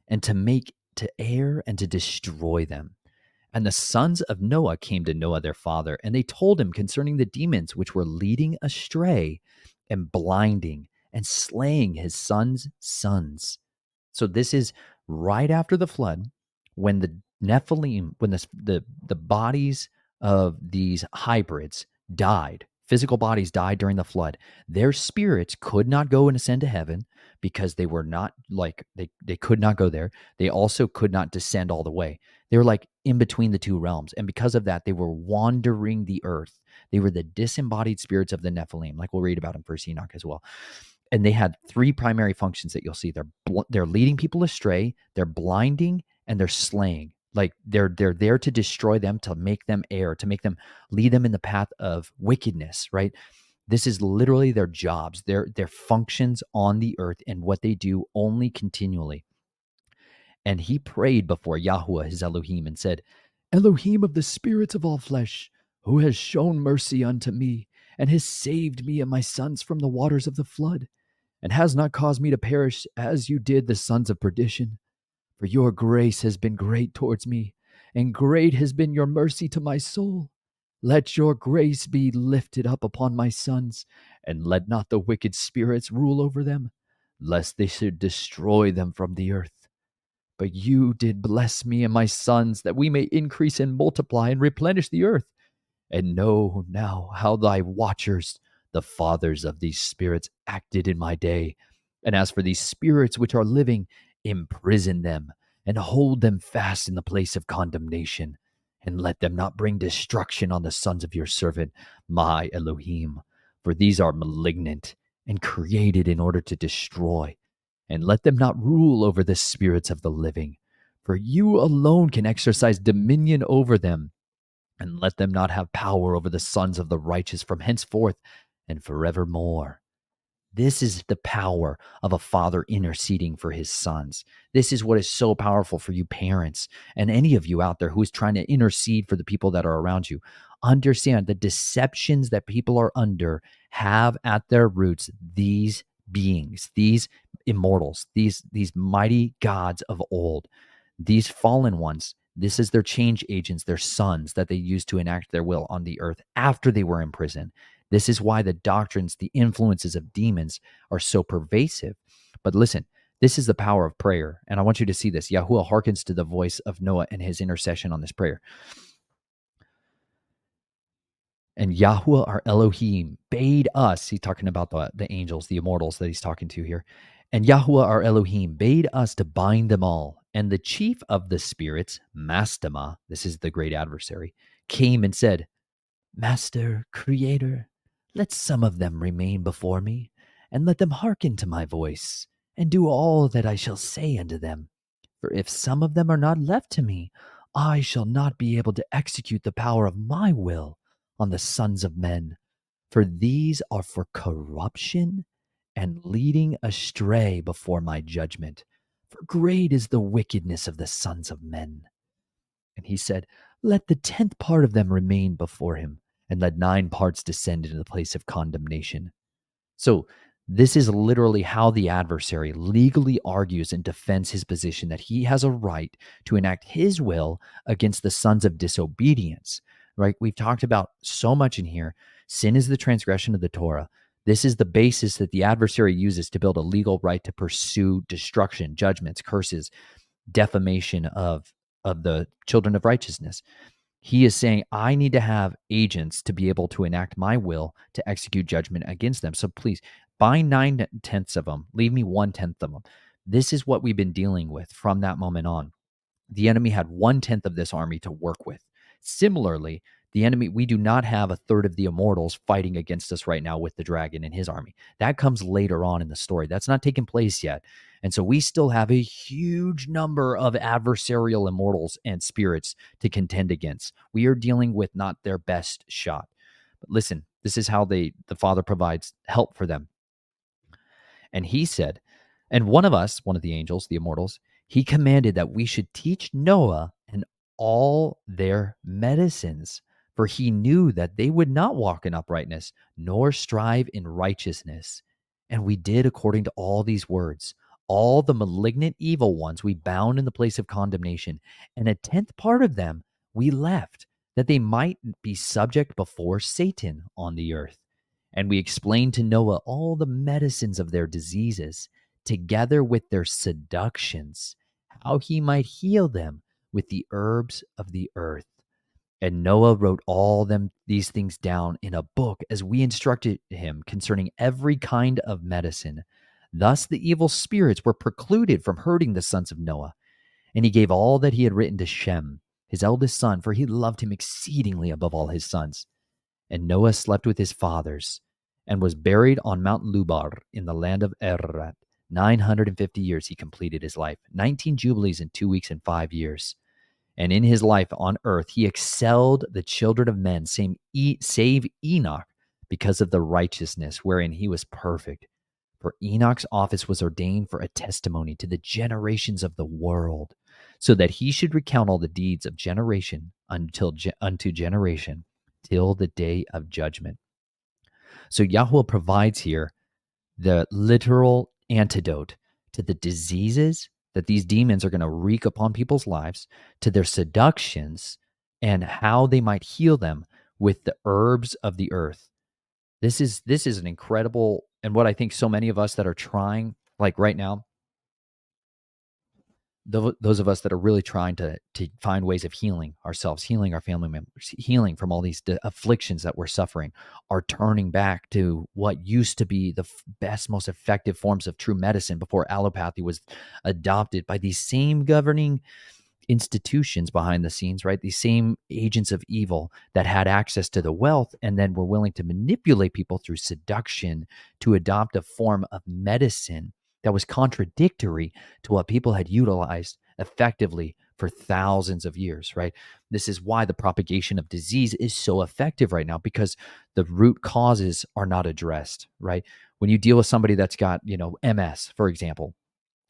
and to err and to destroy them. And the sons of Noah came to Noah their father, and they told him concerning the demons which were leading astray and blinding and slaying his sons' sons. So this is right after the flood, when the Nephilim, when the bodies of these hybrids died, physical bodies died during the flood. Their spirits could not go and ascend to heaven because they were not they could not go there. They also could not descend all the way. They were like in between the two realms. And because of that, they were wandering the earth. They were the disembodied spirits of the Nephilim, like we'll read about in First Enoch as well. And they had three primary functions that you'll see. They're leading people astray, they're blinding, and they're slaying. Like, they're there to destroy them, to make them err, to make them lead them in the path of wickedness, right? This is literally their jobs, their functions on the earth, and what they do only continually. And he prayed before Yahuwah, his Elohim, and said, Elohim of the spirits of all flesh, who has shown mercy unto me, and has saved me and my sons from the waters of the flood, and has not caused me to perish as you did the sons of perdition. For your grace has been great towards me, and great has been your mercy to my soul. Let your grace be lifted up upon my sons, and let not the wicked spirits rule over them, lest they should destroy them from the earth. But you did bless me and my sons, that we may increase and multiply and replenish the earth. And know now how thy watchers, the fathers of these spirits, acted in my day. And as for these spirits which are living, imprison them and hold them fast in the place of condemnation, and let them not bring destruction on the sons of your servant, my Elohim. For these are malignant and created in order to destroy. And let them not rule over the spirits of the living, for you alone can exercise dominion over them. And let them not have power over the sons of the righteous from henceforth and forevermore. This is the power of a father interceding for his sons. This is what is so powerful for you parents and any of you out there who is trying to intercede for the people that are around you. Understand the deceptions that people are under have at their roots these beings, these immortals, these mighty gods of old, these fallen ones. This is their change agents, their sons that they use to enact their will on the earth after they were in prison. This is why the doctrines, the influences of demons are so pervasive. But listen, this is the power of prayer. And I want you to see this. Yahuwah hearkens to the voice of Noah and his intercession on this prayer. And Yahuwah, our Elohim, bade us, he's talking about the angels, the immortals that he's talking to here. And Yahuwah, our Elohim, bade us to bind them all. And the chief of the spirits, Mastema, this is the great adversary, came and said, Master, Creator, let some of them remain before me, and let them hearken to my voice, and do all that I shall say unto them. For if some of them are not left to me, I shall not be able to execute the power of my will on the sons of men, for these are for corruption and leading astray before my judgment. For great is the wickedness of the sons of men. And he said, let the 10th part of them remain before him, and let 9 parts descend into the place of condemnation. So, this is literally how the adversary legally argues and defends his position that he has a right to enact his will against the sons of disobedience, right? We've talked about so much in here. Sin is the transgression of the Torah. This is the basis that the adversary uses to build a legal right to pursue destruction, judgments, curses, defamation of the children of righteousness. He is saying, I need to have agents to be able to enact my will to execute judgment against them. So please, bind 9/10 of them, leave me 1/10 of them. This is what we've been dealing with from that moment on. The enemy had 1/10 of this army to work with. Similarly, the enemy, we do not have a third of the immortals fighting against us right now with the dragon and his army. That comes later on in the story. That's not taken place yet. And so we still have a huge number of adversarial immortals and spirits to contend against. We are dealing with not their best shot. But listen, this is how the Father provides help for them. And he said, and one of us, one of the angels, the immortals, he commanded that we should teach Noah and all their medicines, for he knew that they would not walk in uprightness, nor strive in righteousness. And we did according to all these words. All the malignant evil ones we bound in the place of condemnation, and a 10th part of them we left, that they might be subject before Satan on the earth. And we explained to Noah all the medicines of their diseases, together with their seductions, how he might heal them with the herbs of the earth. And Noah wrote all these things down in a book as we instructed him concerning every kind of medicine. Thus the evil spirits were precluded from hurting the sons of Noah. And he gave all that he had written to Shem, his eldest son, for he loved him exceedingly above all his sons. And Noah slept with his fathers and was buried on Mount Lubar in the land of Ararat. 950 years he completed his life, 19 jubilees in 2 weeks and 5 years. And in his life on earth, he excelled the children of men, save Enoch, because of the righteousness wherein he was perfect. For Enoch's office was ordained for a testimony to the generations of the world, so that he should recount all the deeds of generation unto generation, till the day of judgment. So Yahweh provides here the literal antidote to the diseases that these demons are going to wreak upon people's lives, to their seductions, and how they might heal them with the herbs of the earth. This is an incredible, and what I think so many of us that are trying, like right now, those of us that are really trying to find ways of healing ourselves, healing our family members, healing from all these afflictions that we're suffering, are turning back to what used to be the best, most effective forms of true medicine before allopathy was adopted by these same governing institutions behind the scenes, right? These same agents of evil that had access to the wealth and then were willing to manipulate people through seduction to adopt a form of medicine that was contradictory to what people had utilized effectively for thousands of years, right? This is why the propagation of disease is so effective right now, because the root causes are not addressed, right? When you deal with somebody that's got, MS, for example,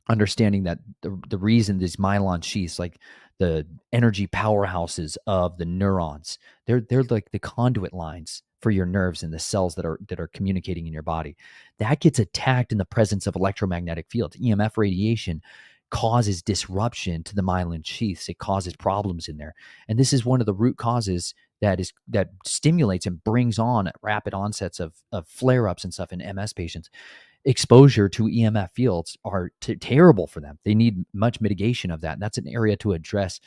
understanding that the reason these myelin sheaths, like the energy powerhouses of the neurons, they're like the conduit lines for your nerves and the cells that are communicating in your body. That gets attacked in the presence of electromagnetic fields. EMF radiation causes disruption to the myelin sheaths. It causes problems in there. And this is one of the root causes that stimulates and brings on rapid onsets of flare-ups and stuff in MS patients. Exposure to EMF fields are terrible for them. They need much mitigation of that. And that's an area to address.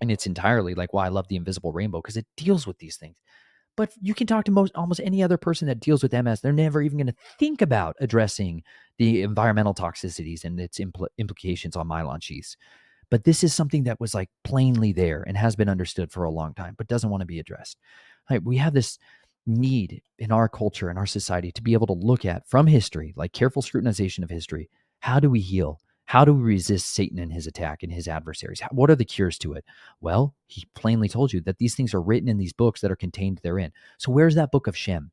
And it's entirely like why I love the invisible rainbow, because it deals with these things. But you can talk to almost any other person that deals with MS. They're never even going to think about addressing the environmental toxicities and its implications on myelin sheaths. But this is something that was like plainly there and has been understood for a long time, but doesn't want to be addressed. Like, we have this need in our culture and our society to be able to look at from history, like careful scrutinization of history. How do we heal? How do we resist Satan and his attack and his adversaries? What are the cures to it? Well, he plainly told you that these things are written in these books that are contained therein. So where's that book of Shem?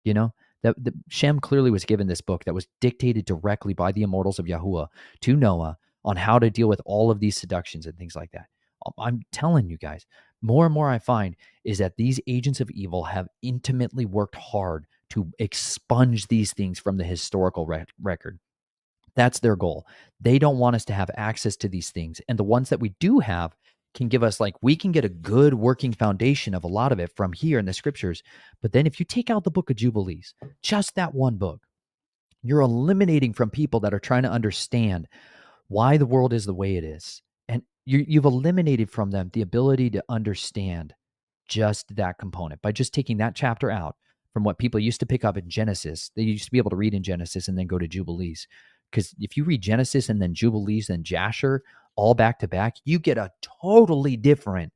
You know, that Shem clearly was given this book that was dictated directly by the immortals of Yahuwah to Noah on how to deal with all of these seductions and things like that. I'm telling you guys, more and more I find is that these agents of evil have intimately worked hard to expunge these things from the historical record. That's their goal. They don't want us to have access to these things. And the ones that we do have can give us, like, we can get a good working foundation of a lot of it from here in the scriptures. But then if you take out the book of Jubilees, just that one book, you're eliminating from people that are trying to understand why the world is the way it is. And you've eliminated from them the ability to understand just that component by just taking that chapter out from what people used to pick up in Genesis. They used to be able to read in Genesis and then go to Jubilees. Because if you read Genesis and then Jubilees and Jasher all back to back, you get a totally different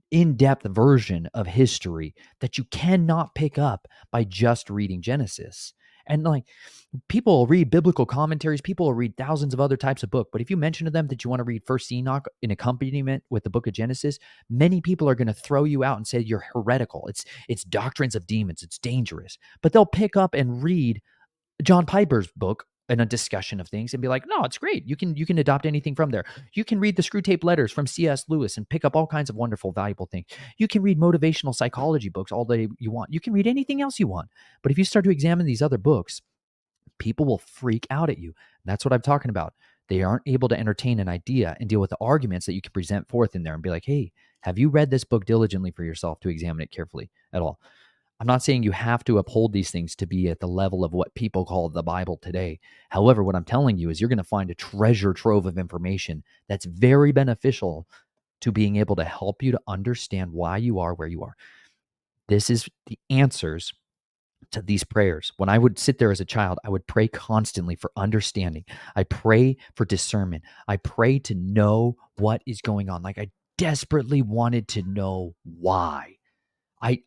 in-depth version of history that you cannot pick up by just reading Genesis. And like, people will read biblical commentaries, people will read thousands of other types of book, but if you mention to them that you want to read First Enoch in accompaniment with the book of Genesis, many people are going to throw you out and say you're heretical. It's doctrines of demons, it's dangerous. But they'll pick up and read John Piper's book and a discussion of things and be like, no, it's great. You can adopt anything from there. You can read the Screw Tape Letters from C.S. Lewis and pick up all kinds of wonderful, valuable things. You can read motivational psychology books all day you want. You can read anything else you want. But if you start to examine these other books, people will freak out at you. That's what I'm talking about. They aren't able to entertain an idea and deal with the arguments that you can present forth in there and be like, hey, have you read this book diligently for yourself to examine it carefully at all? I'm not saying you have to uphold these things to be at the level of what people call the Bible today. However, what I'm telling you is you're going to find a treasure trove of information that's very beneficial to being able to help you to understand why you are where you are. This is the answers to these prayers. When I would sit there as a child, I would pray constantly for understanding. I pray for discernment. I pray to know what is going on. Like, I desperately wanted to know why.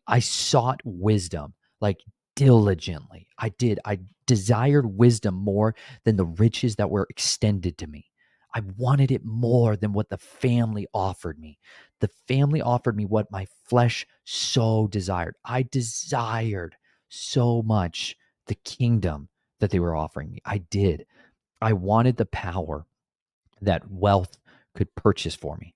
I sought wisdom, like, diligently. I did. I desired wisdom more than the riches that were extended to me. I wanted it more than what the family offered me. The family offered me what my flesh so desired. I desired so much the kingdom that they were offering me. I did. I wanted the power that wealth could purchase for me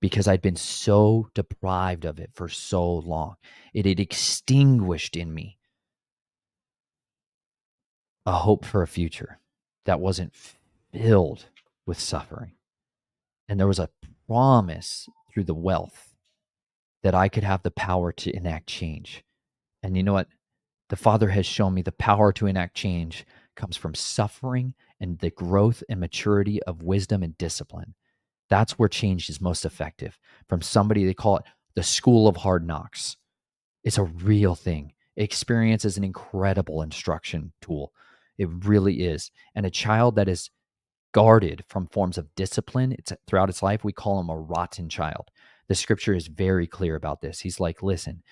because I'd been so deprived of it for so long. It had extinguished in me a hope for a future that wasn't filled with suffering. And there was a promise through the wealth that I could have the power to enact change. And you know what? The Father has shown me the power to enact change comes from suffering and the growth and maturity of wisdom and discipline. That's where change is most effective. From somebody, they call it the school of hard knocks. It's a real thing. Experience is an incredible instruction tool. It really is. And a child that is guarded from forms of discipline throughout its life, we call them a rotten child. The scripture is very clear about this. He's like, listen,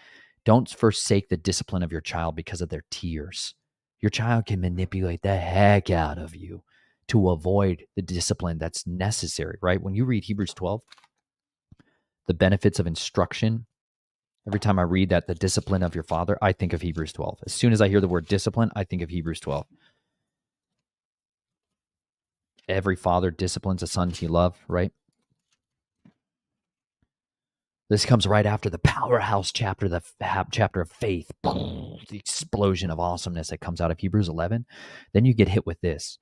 don't forsake the discipline of your child because of their tears. Your child can manipulate the heck out of you to avoid the discipline that's necessary, right? When you read Hebrews 12, the benefits of instruction, every time I read that, the discipline of your father, I think of Hebrews 12. As soon as I hear the word discipline, I think of Hebrews 12. Every father disciplines a son he loves, right? This comes right after the powerhouse chapter, the chapter of faith, the explosion of awesomeness that comes out of Hebrews 11. Then you get hit with this.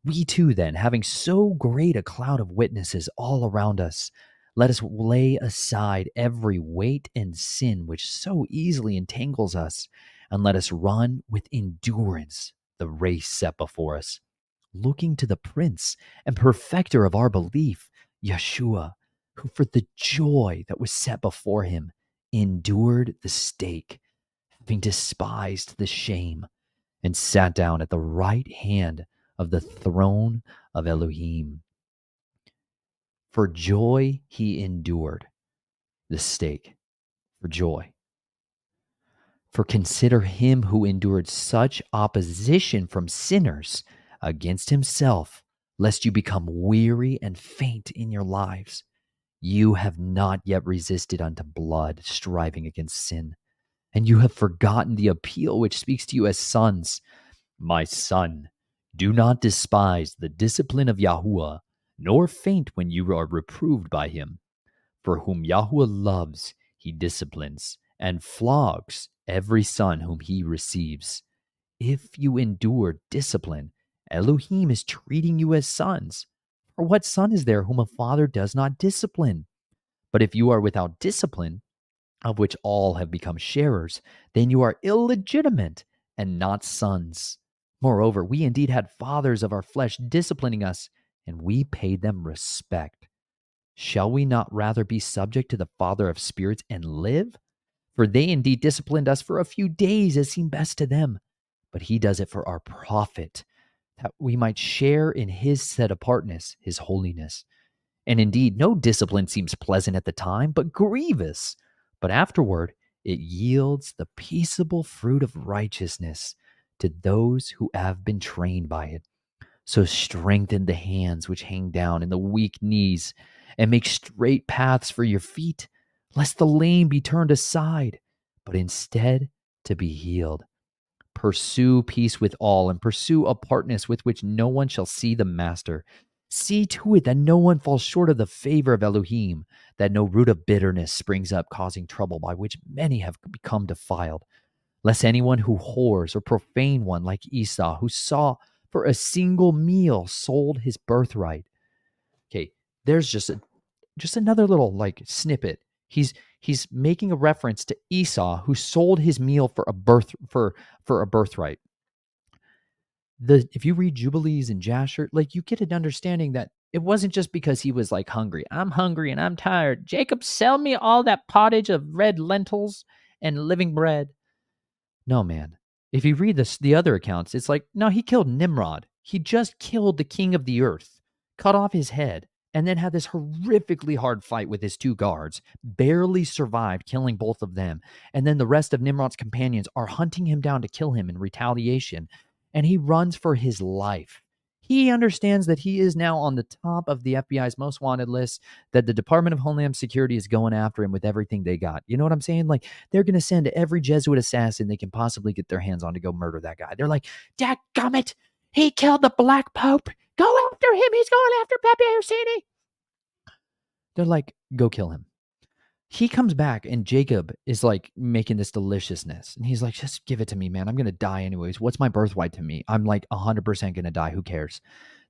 We too, then, having so great a cloud of witnesses all around us, let us lay aside every weight and sin which so easily entangles us, and let us run with endurance the race set before us, looking to the Prince and Perfecter of our belief, Yeshua, who for the joy that was set before him endured the stake, having despised the shame, and sat down at the right hand of the throne of Elohim. For joy he endured the stake, for joy. For consider him who endured such opposition from sinners against himself, lest you become weary and faint in your lives. You have not yet resisted unto blood, striving against sin, and you have forgotten the appeal which speaks to you as sons. My son, do not despise the discipline of Yahuwah, nor faint when you are reproved by him. For whom Yahuwah loves, he disciplines, and flogs every son whom he receives. If you endure discipline, Elohim is treating you as sons. For what son is there whom a father does not discipline? But if you are without discipline, of which all have become sharers, then you are illegitimate and not sons. Moreover, we indeed had fathers of our flesh disciplining us, and we paid them respect. Shall we not rather be subject to the Father of spirits and live? For they indeed disciplined us for a few days as seemed best to them, but he does it for our profit, that we might share in his set apartness, his holiness. And indeed, no discipline seems pleasant at the time, but grievous. But afterward, it yields the peaceable fruit of righteousness to those who have been trained by it. So strengthen the hands which hang down and the weak knees, and make straight paths for your feet, lest the lame be turned aside, but instead to be healed. Pursue peace with all, and pursue apartness with which no one shall see the master. See to it that no one falls short of the favor of Elohim, that no root of bitterness springs up, causing trouble, by which many have become defiled. Lest anyone who whores or profane one like Esau, who saw for a single meal sold his birthright. Okay, there's just another little like snippet. He's making a reference to Esau, who sold his meal for a birthright. If you read Jubilees and Jasher, like you get an understanding that it wasn't just because he was like hungry. I'm hungry and I'm tired. Jacob, sell me all that pottage of red lentils and living bread. No, man. If you read the other accounts, it's like, no, he killed Nimrod. He just killed the king of the earth, cut off his head, and then had this horrifically hard fight with his two guards, barely survived, killing both of them. And then the rest of Nimrod's companions are hunting him down to kill him in retaliation, and he runs for his life. He understands that he is now on the top of the FBI's most wanted list, that the Department of Homeland Security is going after him with everything they got. You know what I'm saying? Like, they're going to send every Jesuit assassin they can possibly get their hands on to go murder that guy. They're like, dadgummit, he killed the Black Pope. Go after him. He's going after Pepe Orsini. They're like, go kill him. He comes back and Jacob is like making this deliciousness. And he's like, just give it to me, man. I'm going to die anyways. What's my birthright to me? I'm like 100% going to die. Who cares?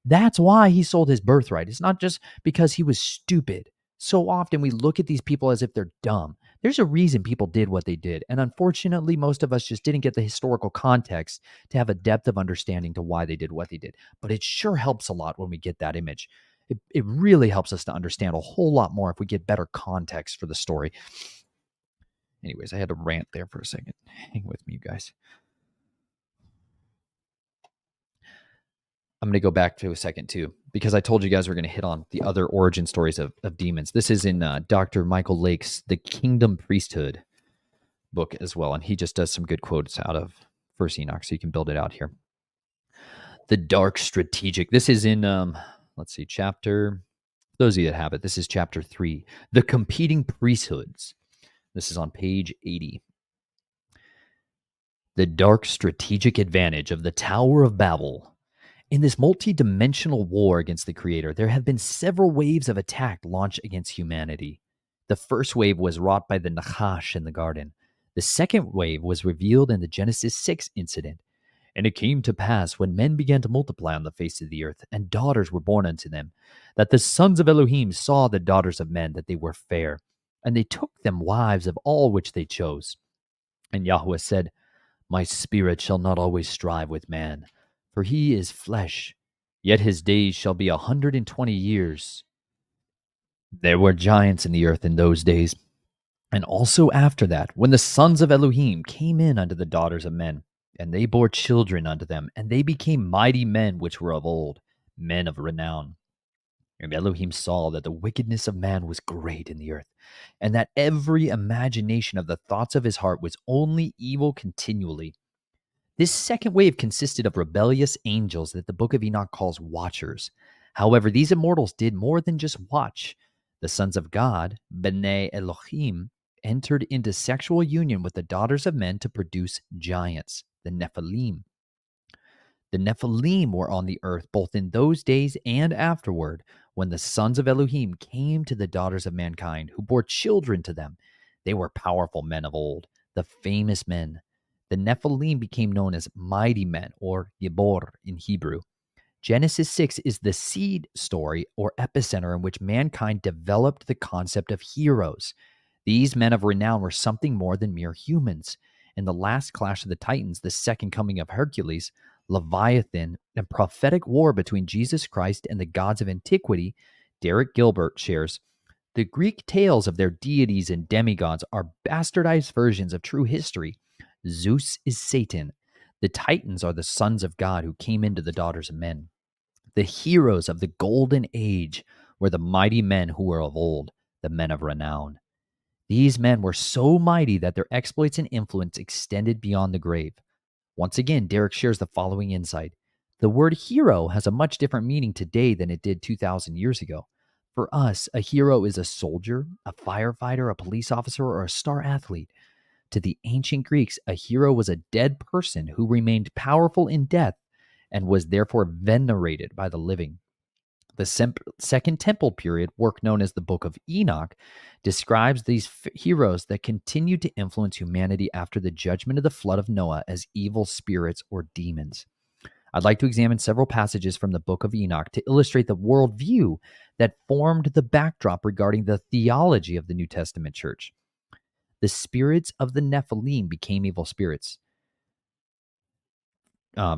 That's why he sold his birthright. It's not just because he was stupid. So often we look at these people as if they're dumb. There's a reason people did what they did. And unfortunately, most of us just didn't get the historical context to have a depth of understanding to why they did what they did. But it sure helps a lot when we get that image. It really helps us to understand a whole lot more if we get better context for the story. Anyways, I had to rant there for a second. Hang with me, you guys. I'm going to go back to a second too, because I told you guys we're going to hit on the other origin stories of demons. This is in Dr. Michael Lake's The Kingdom Priesthood book as well. And he just does some good quotes out of First Enoch, so you can build it out here. The Dark Strategic. This is in, let's see, chapter, those of you that have it, this is chapter 3, The Competing Priesthoods. This is on page 80. The Dark Strategic Advantage of the Tower of Babel. In this multi-dimensional war against the Creator, there have been several waves of attack launched against humanity. The first wave was wrought by the Nachash in the garden. The second wave was revealed in the Genesis 6 incident. And it came to pass, when men began to multiply on the face of the earth, and daughters were born unto them, that the sons of Elohim saw the daughters of men, that they were fair, and they took them wives of all which they chose. And Yahweh said, My spirit shall not always strive with man, for he is flesh, yet his days shall be 120 years. There were giants in the earth in those days, and also after that, when the sons of Elohim came in unto the daughters of men, and they bore children unto them, and they became mighty men which were of old, men of renown. And Elohim saw that the wickedness of man was great in the earth, and that every imagination of the thoughts of his heart was only evil continually. This second wave consisted of rebellious angels that the book of Enoch calls watchers. However, these immortals did more than just watch. The sons of God, B'nai Elohim, entered into sexual union with the daughters of men to produce giants, the Nephilim. The Nephilim were on the earth both in those days and afterward, when the sons of Elohim came to the daughters of mankind, who bore children to them. They were powerful men of old, the famous men. The Nephilim became known as mighty men, or Gibor in Hebrew. Genesis 6 is the seed story or epicenter in which mankind developed the concept of heroes. These men of renown were something more than mere humans. In the last clash of the Titans, the second coming of Hercules, Leviathan, and prophetic war between Jesus Christ and the gods of antiquity, Derek Gilbert shares, the Greek tales of their deities and demigods are bastardized versions of true history. Zeus is Satan. The Titans are the sons of God who came into the daughters of men. The heroes of the golden age were the mighty men who were of old, the men of renown. These men were so mighty that their exploits and influence extended beyond the grave. Once again, Derek shares the following insight. The word hero has a much different meaning today than it did 2,000 years ago. For us, a hero is a soldier, a firefighter, a police officer, or a star athlete. To the ancient Greeks, a hero was a dead person who remained powerful in death and was therefore venerated by the living. The Second Temple period, work known as the Book of Enoch, describes these heroes that continued to influence humanity after the judgment of the flood of Noah as evil spirits or demons. I'd like to examine several passages from the Book of Enoch to illustrate the worldview that formed the backdrop regarding the theology of the New Testament church. The spirits of the Nephilim became evil spirits.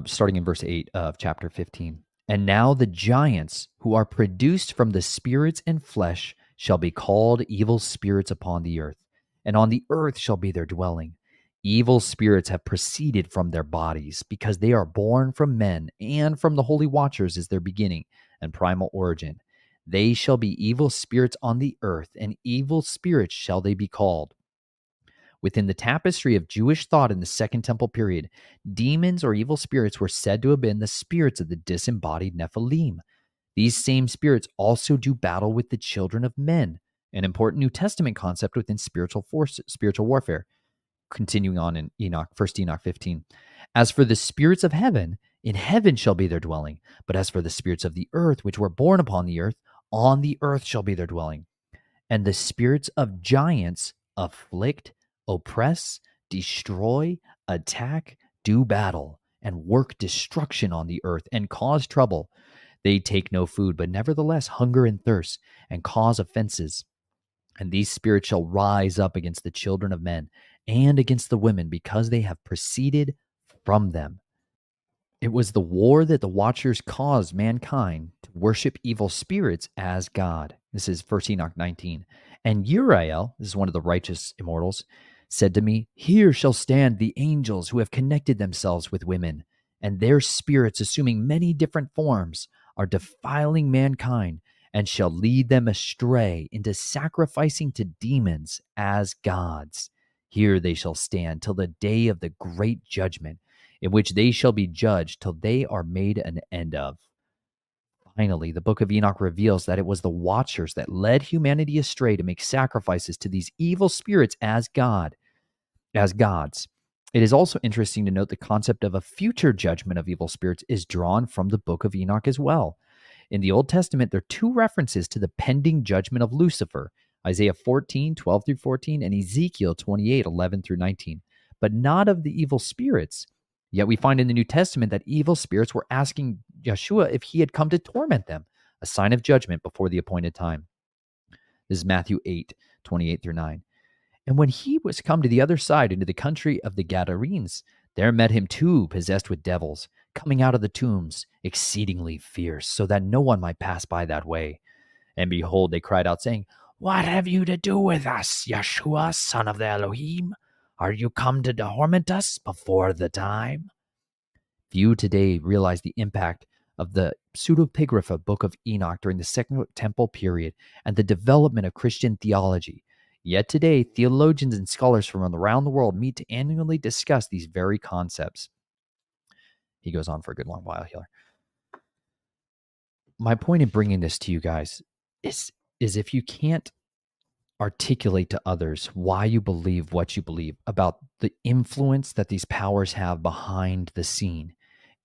Starting in verse 8 of chapter 15. And now the giants who are produced from the spirits and flesh shall be called evil spirits upon the earth, and on the earth shall be their dwelling. Evil spirits have proceeded from their bodies, because they are born from men, and from the holy watchers is their beginning and primal origin. They shall be evil spirits on the earth, and evil spirits shall they be called. Within the tapestry of Jewish thought in the Second Temple period, demons or evil spirits were said to have been the spirits of the disembodied Nephilim. These same spirits also do battle with the children of men, an important New Testament concept within spiritual warfare. Continuing on in Enoch, 1 Enoch 15. As for the spirits of heaven, in heaven shall be their dwelling. But as for the spirits of the earth, which were born upon the earth shall be their dwelling. And the spirits of giants afflict, oppress, destroy, attack, do battle, and work destruction on the earth and cause trouble. They take no food, but nevertheless hunger and thirst, and cause offenses. And these spirits shall rise up against the children of men and against the women, because they have proceeded from them. It was the war that the Watchers caused mankind to worship evil spirits as God. This is 1 Enoch 19. And Uriel, this is one of the righteous immortals, said to me, Here shall stand the angels who have connected themselves with women, and their spirits, assuming many different forms, are defiling mankind, and shall lead them astray into sacrificing to demons as gods. Here they shall stand till the day of the great judgment, in which they shall be judged till they are made an end of. Finally, the book of Enoch reveals that it was the Watchers that led humanity astray to make sacrifices to these evil spirits as gods. It is also interesting to note the concept of a future judgment of evil spirits is drawn from the book of Enoch as well. In the Old Testament, there are two references to the pending judgment of Lucifer, Isaiah 14, 12 through 14, and Ezekiel 28, 11 through 19, but not of the evil spirits. Yet we find in the New Testament that evil spirits were asking Yeshua if he had come to torment them, a sign of judgment before the appointed time. This is Matthew 8, 28 through 9. And when he was come to the other side into the country of the Gadarenes, there met him two possessed with devils, coming out of the tombs, exceedingly fierce, so that no one might pass by that way. And behold, they cried out, saying, What have you to do with us, Yeshua, son of the Elohim? Are you come to torment us before the time? Few today realize the impact of the pseudepigrapha Book of Enoch during the Second Temple period and the development of Christian theology. Yet today, theologians and scholars from around the world meet to annually discuss these very concepts. He goes on for a good long while here. my point in bringing this to you guys is if you can't articulate to others why you believe what you believe about the influence that these powers have behind the scene,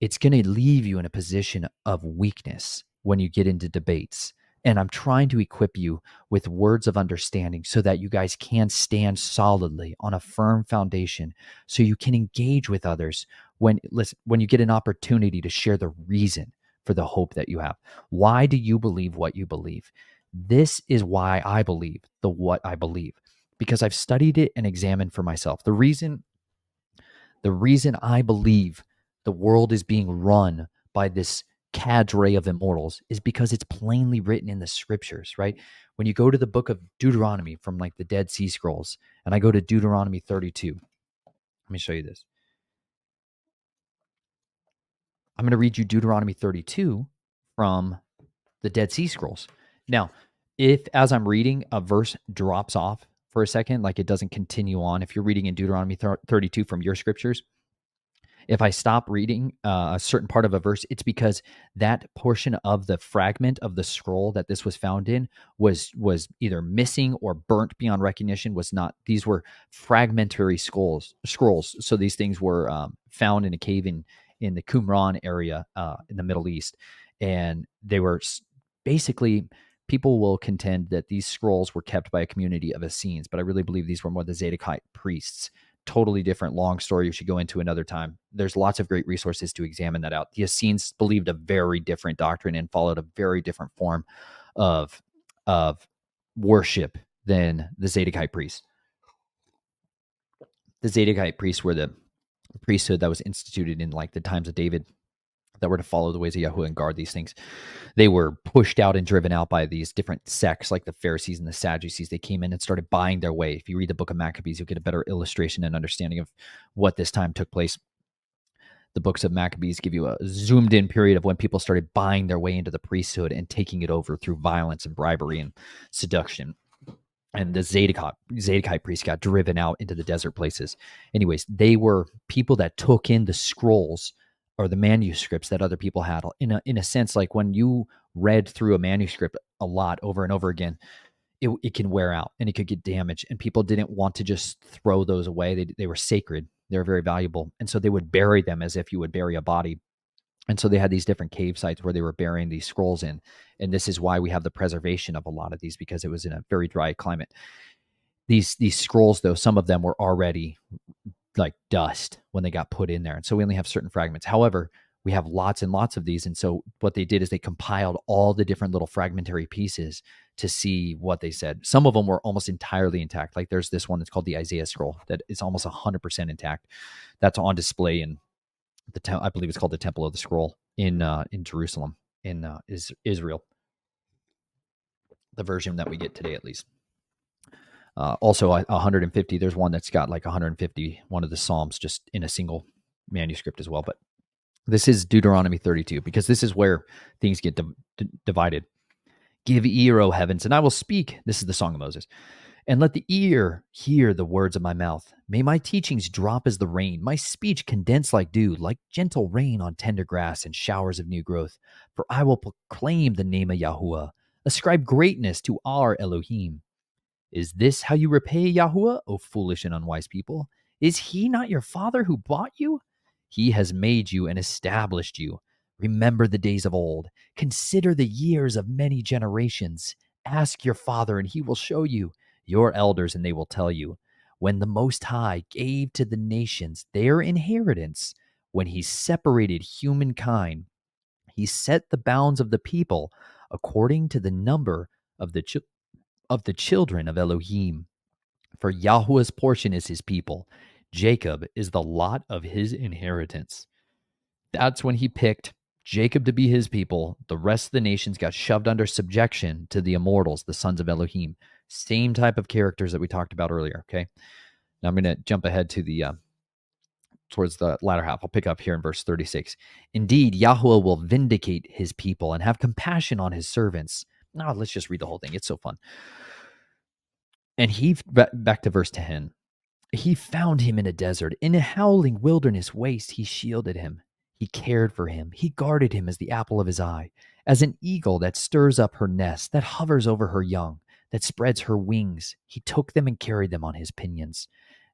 it's going to leave you in a position of weakness when you get into debates. And I'm trying to equip you with words of understanding so that you guys can stand solidly on a firm foundation so you can engage with others when you get an opportunity to share the reason for the hope that you have. Why do you believe what you believe? This is why I believe what I believe, because I've studied it and examined for myself. The reason I believe the world is being run by this cadre of immortals is because it's plainly written in the scriptures, right? When you go to the book of Deuteronomy from like the Dead Sea Scrolls, and I go to Deuteronomy 32, let me show you this. I'm going to read you Deuteronomy 32 from the Dead Sea Scrolls. Now, if as I'm reading, a verse drops off for a second, like it doesn't continue on, if you're reading in Deuteronomy 32 from your scriptures, if I stop reading a certain part of a verse, it's because that portion of the fragment of the scroll that this was found in was either missing or burnt beyond recognition. Was not. These were fragmentary scrolls. So these things were found in a cave in the Qumran area in the Middle East, and they were basically. People will contend that these scrolls were kept by a community of Essenes, but I really believe these were more the Zadokite priests. Totally different, long story you should go into another time. There's lots of great resources to examine that out. The Essenes believed a very different doctrine and followed a very different form of worship than the Zadokite priests. The Zadokite priests were the priesthood that was instituted in like the times of David that were to follow the ways of Yahweh and guard these things. They were pushed out and driven out by these different sects like the Pharisees and the Sadducees. They came in and started buying their way. If you read the book of Maccabees, you'll get a better illustration and understanding of what this time took place. The books of Maccabees give you a zoomed in period of when people started buying their way into the priesthood and taking it over through violence and bribery and seduction. And the Zadokite priests got driven out into the desert places. Anyways, they were people that took in the scrolls or the manuscripts that other people had. In a sense, like when you read through a manuscript a lot over and over again, it can wear out and it could get damaged. And people didn't want to just throw those away. They were sacred. They were very valuable. And so they would bury them as if you would bury a body. And so they had these different cave sites where they were burying these scrolls in. And this is why we have the preservation of a lot of these, because it was in a very dry climate. These scrolls, though, some of them were already like dust when they got put in there. And so we only have certain fragments. However, we have lots and lots of these. And so what they did is they compiled all the different little fragmentary pieces to see what they said. Some of them were almost entirely intact. Like there's this one that's called the Isaiah scroll that is almost 100% intact. That's on display in I believe it's called the Temple of the Scroll in Jerusalem, in Israel. The version that we get today, at least. Also, 150. There's one that's got like 150, one of the Psalms, just in a single manuscript as well. But this is Deuteronomy 32, because this is where things get divided. Give ear, O heavens, and I will speak. This is the Song of Moses. And let the ear hear the words of my mouth. May my teachings drop as the rain, my speech condense like dew, like gentle rain on tender grass and showers of new growth. For I will proclaim the name of Yahuwah, ascribe greatness to our Elohim. Is this how you repay Yahuwah, O foolish and unwise people? Is he not your father who bought you? He has made you and established you. Remember the days of old. Consider the years of many generations. Ask your father, and he will show you, your elders, and they will tell you. When the Most High gave to the nations their inheritance, when he separated humankind, he set the bounds of the people according to the number of the children of Elohim. For Yahweh's portion is his people. Jacob is the lot of his inheritance. That's when he picked Jacob to be his people. The rest of the nations got shoved under subjection to the immortals, the sons of Elohim. Same type of characters that we talked about earlier, okay? Now I'm going to jump ahead to towards the latter half. I'll pick up here in verse 36. Indeed, Yahweh will vindicate his people and have compassion on his servants. Now, let's just read the whole thing. It's so fun. And back to verse 10. He found him in a desert. In a howling wilderness waste, he shielded him. He cared for him. He guarded him as the apple of his eye. As an eagle that stirs up her nest, that hovers over her young, that spreads her wings, he took them and carried them on his pinions.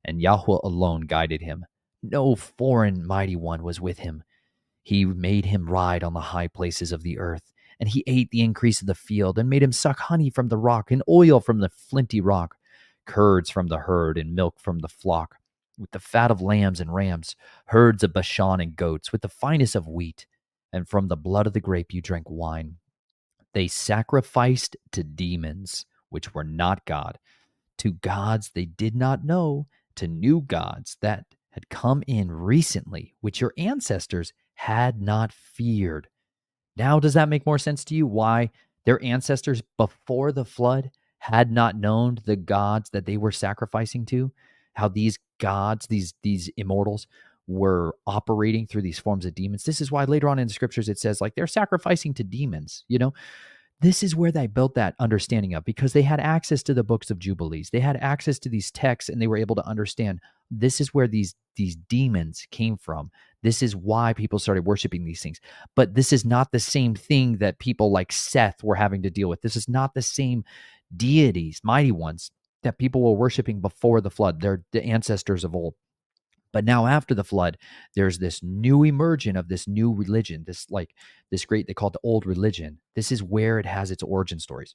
And Yahweh alone guided him. No foreign mighty one was with him. He made him ride on the high places of the earth, and he ate the increase of the field, and made him suck honey from the rock, and oil from the flinty rock, curds from the herd, and milk from the flock, with the fat of lambs and rams, herds of Bashan and goats, with the finest of wheat, and from the blood of the grape you drank wine. They sacrificed to demons, which were not God, to gods they did not know, to new gods that had come in recently, which your ancestors had not feared. Now, does that make more sense to you? Why their ancestors before the flood had not known the gods that they were sacrificing to? How these gods, these immortals, were operating through these forms of demons. This is why later on in the scriptures it says, like, they're sacrificing to demons, this is where they built that understanding up, because they had access to the books of Jubilees. They had access to these texts, and they were able to understand this is where these demons came from. This is why people started worshiping these things. But this is not the same thing that people like Seth were having to deal with. This is not the same deities, mighty ones, that people were worshiping before the flood. They're the ancestors of old. But now after the flood, there's this new emergence of this new religion, this great, they call it the old religion. This is where it has its origin stories.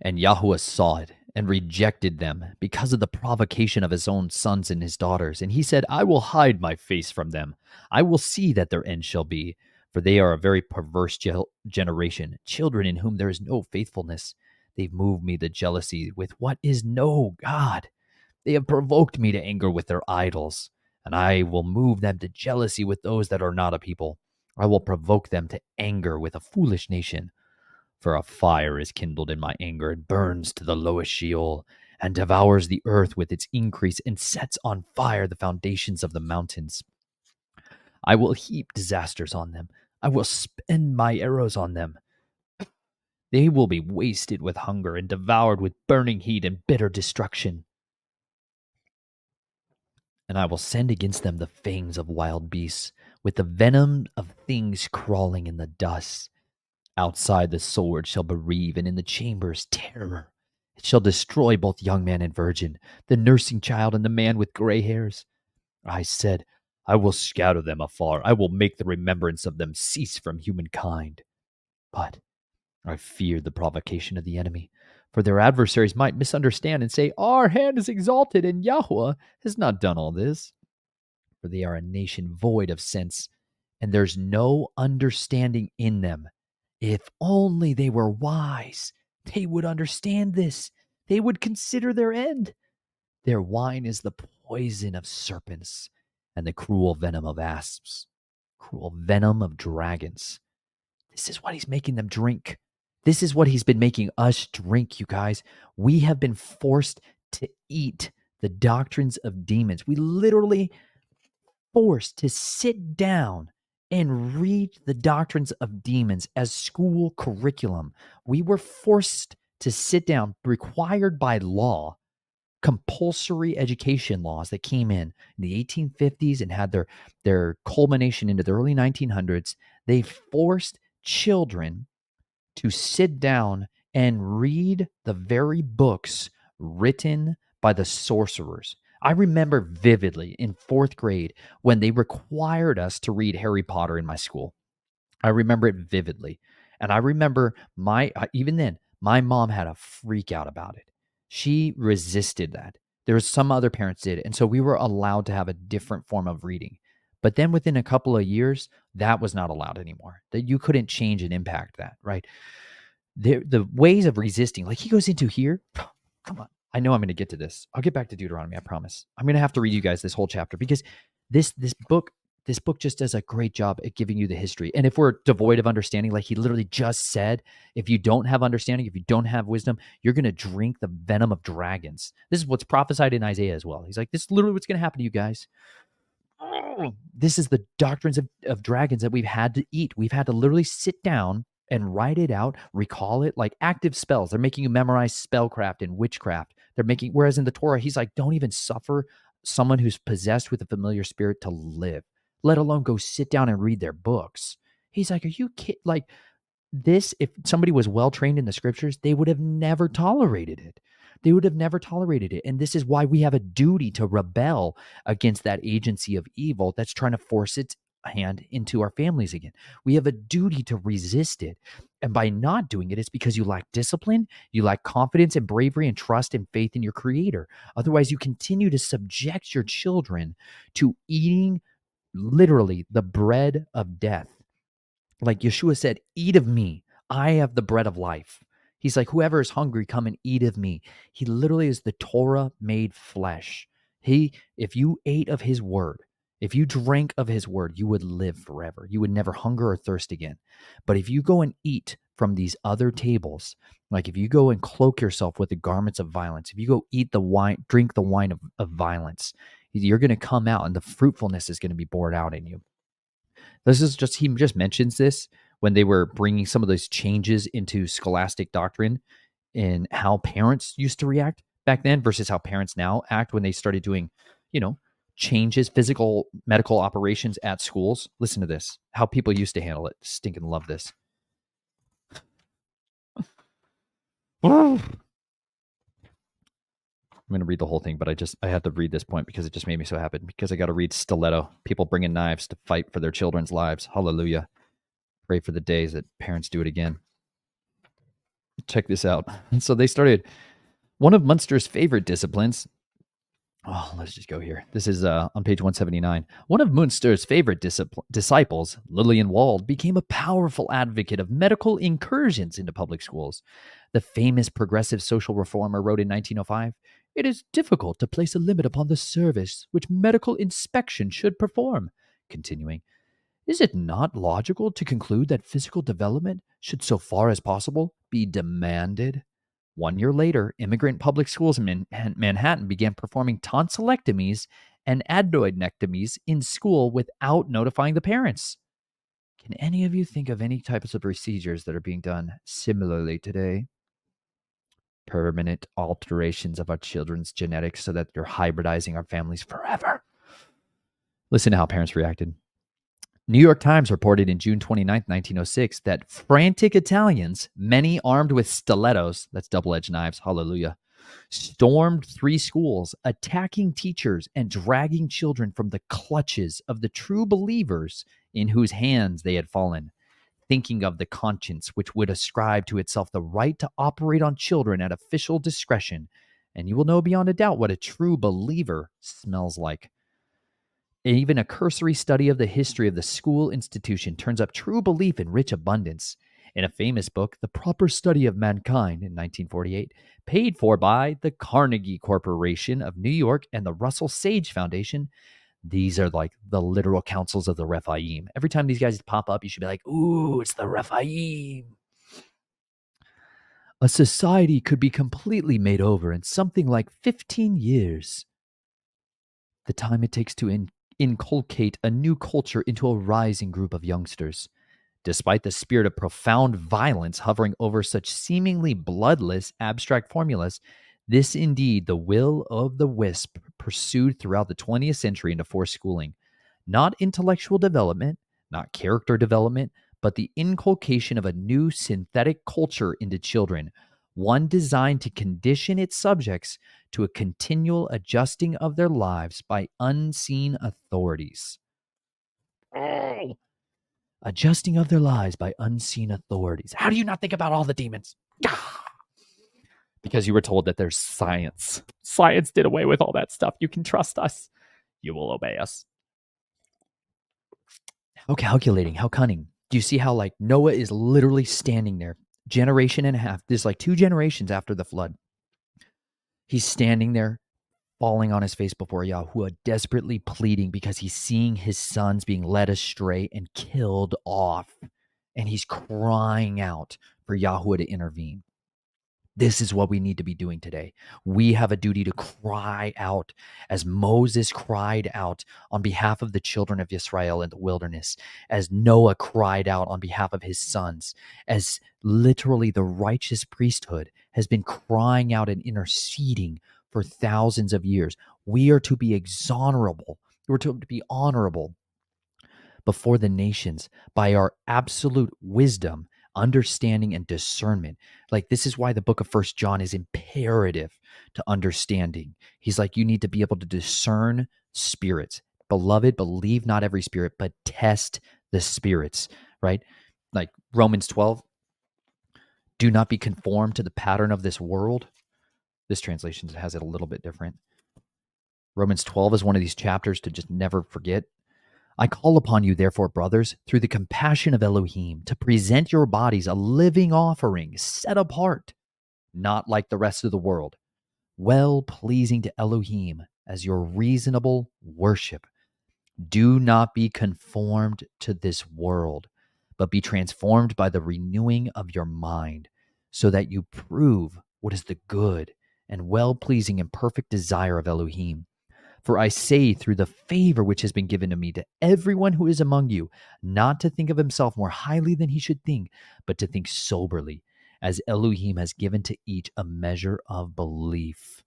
And Yahweh saw it and rejected them because of the provocation of his own sons and his daughters. And he said, I will hide my face from them. I will see that their end shall be, for they are a very perverse generation, children in whom there is no faithfulness. They've moved me to jealousy with what is no God. They have provoked me to anger with their idols, and I will move them to jealousy with those that are not a people. I will provoke them to anger with a foolish nation. For a fire is kindled in my anger, and burns to the lowest Sheol, and devours the earth with its increase, and sets on fire the foundations of the mountains. I will heap disasters on them. I will spend my arrows on them. They will be wasted with hunger, and devoured with burning heat and bitter destruction. And I will send against them the fangs of wild beasts, with the venom of things crawling in the dust. Outside the sword shall bereave, and in the chambers terror. It shall destroy both young man and virgin, the nursing child and the man with gray hairs. I said, I will scatter them afar. I will make the remembrance of them cease from humankind. But I feared the provocation of the enemy, for their adversaries might misunderstand and say, our hand is exalted, and Yahweh has not done all this. For they are a nation void of sense, and there's no understanding in them. If only they were wise, they would understand this. They would consider their end. Their wine is the poison of serpents and the cruel venom of asps, cruel venom of dragons. This is what he's making them drink. This is what he's been making us drink, you guys. We have been forced to eat the doctrines of demons. We literally forced to sit down and read the doctrines of demons as school curriculum. We were forced to sit down, required by law, compulsory education laws that came in the 1850s and had their culmination into the early 1900s. They forced children to sit down and read the very books written by the sorcerers. I remember vividly in fourth grade when they required us to read Harry Potter in my school. I remember it vividly. And I remember even then, my mom had a freak out about it. She resisted that. There was some other parents did. And so we were allowed to have a different form of reading. But then within a couple of years, that was not allowed anymore. That you couldn't change and impact that, right? The ways of resisting, like he goes into here. Come on. I know I'm going to get to this. I'll get back to Deuteronomy, I promise. I'm going to have to read you guys this whole chapter because this book just does a great job at giving you the history. And if we're devoid of understanding, like he literally just said, if you don't have understanding, if you don't have wisdom, you're going to drink the venom of dragons. This is what's prophesied in Isaiah as well. He's like, this is literally what's going to happen to you guys. This is the doctrines of dragons that we've had to eat. We've had to literally sit down and write it out, recall it, like active spells. They're making you memorize spellcraft and witchcraft. They're making, whereas in the Torah, he's like, don't even suffer someone who's possessed with a familiar spirit to live, let alone go sit down and read their books. He's like, are you kidding? Like, this, if somebody was well trained in the scriptures, they would have never tolerated it. They would have never tolerated it. And this is why we have a duty to rebel against that agency of evil that's trying to force its hand into our families again. We have a duty to resist it. And by not doing it, it's because you lack discipline, you lack confidence and bravery and trust and faith in your creator. Otherwise, you continue to subject your children to eating literally the bread of death. Like Yeshua said, eat of me. I have the bread of life. He's like, whoever is hungry, come and eat of me. He literally is the Torah made flesh. If you ate of his word, if you drank of his word, you would live forever. You would never hunger or thirst again. But if you go and eat from these other tables, like if you go and cloak yourself with the garments of violence, if you go eat the wine, drink the wine of violence, you're going to come out and the fruitfulness is going to be poured out in you. He just mentions this when they were bringing some of those changes into scholastic doctrine and how parents used to react back then versus how parents now act when they started doing, changes, physical medical operations at schools. Listen to this, how people used to handle it. Stinking love this. I'm going to read the whole thing, but I had to read this point because it just made me so happy because I got to read Stiletto. People bringing knives to fight for their children's lives. Hallelujah. Pray for the days that parents do it again. Check this out. So they started one of Munster's favorite disciplines. Oh, let's just go here. This is on page 179. One of Munster's favorite disciples, Lillian Wald, became a powerful advocate of medical incursions into public schools. The famous progressive social reformer wrote in 1905, "It is difficult to place a limit upon the service which medical inspection should perform." Continuing, "Is it not logical to conclude that physical development should, so far as possible, be demanded?" 1 year later, immigrant public schools in Manhattan began performing tonsillectomies and adenoidectomies in school without notifying the parents. Can any of you think of any types of procedures that are being done similarly today? Permanent alterations of our children's genetics so that they're hybridizing our families forever. Listen to how parents reacted. New York Times reported in June 29, 1906, that frantic Italians, many armed with stilettos, that's double-edged knives, hallelujah, stormed 3 schools, attacking teachers and dragging children from the clutches of the true believers in whose hands they had fallen, thinking of the conscience which would ascribe to itself the right to operate on children at official discretion. And you will know beyond a doubt what a true believer smells like. Even a cursory study of the history of the school institution turns up true belief in rich abundance. In a famous book, The Proper Study of Mankind, in 1948, paid for by the Carnegie Corporation of New York and the Russell Sage Foundation, these are like the literal councils of the Rephaim. Every time these guys pop up, you should be like, ooh, it's the Rephaim. A society could be completely made over in something like 15 years. The time it takes to inculcate a new culture into a rising group of youngsters. Despite the spirit of profound violence hovering over such seemingly bloodless abstract formulas, this indeed the will of the wisp pursued throughout the 20th century into forced schooling. Not intellectual development, not character development, but the inculcation of a new synthetic culture into children, one designed to condition its subjects to a continual adjusting of their lives by unseen authorities. Oh. Adjusting of their lives by unseen authorities. How do you not think about all the demons? Because you were told that there's science. Science did away with all that stuff. You can trust us. You will obey us. How calculating, how cunning. Do you see how like Noah is literally standing there, generation and a half. There's like 2 generations after the flood. He's standing there, falling on his face before Yahuwah, desperately pleading because he's seeing his sons being led astray and killed off. And he's crying out for Yahuwah to intervene. This is what we need to be doing today. We have a duty to cry out as Moses cried out on behalf of the children of Israel in the wilderness, as Noah cried out on behalf of his sons, as literally the righteous priesthood has been crying out and interceding for thousands of years. We are to be exonerable. We're to be honorable before the nations by our absolute wisdom, understanding, and discernment. Like, this is why the book of First John is imperative to understanding. He's like, you need to be able to discern spirits. Beloved, believe not every spirit, but test the spirits, right? Like Romans 12, do not be conformed to the pattern of this world. This translation has it a little bit different. Romans 12 is one of these chapters to just never forget. I call upon you, therefore, brothers, through the compassion of Elohim, to present your bodies a living offering, set apart, not like the rest of the world, well pleasing to Elohim as your reasonable worship. Do not be conformed to this world, but be transformed by the renewing of your mind, so that you prove what is the good and well pleasing and perfect desire of Elohim. For I say, through the favor which has been given to me, to everyone who is among you, not to think of himself more highly than he should think, but to think soberly, as Elohim has given to each a measure of belief.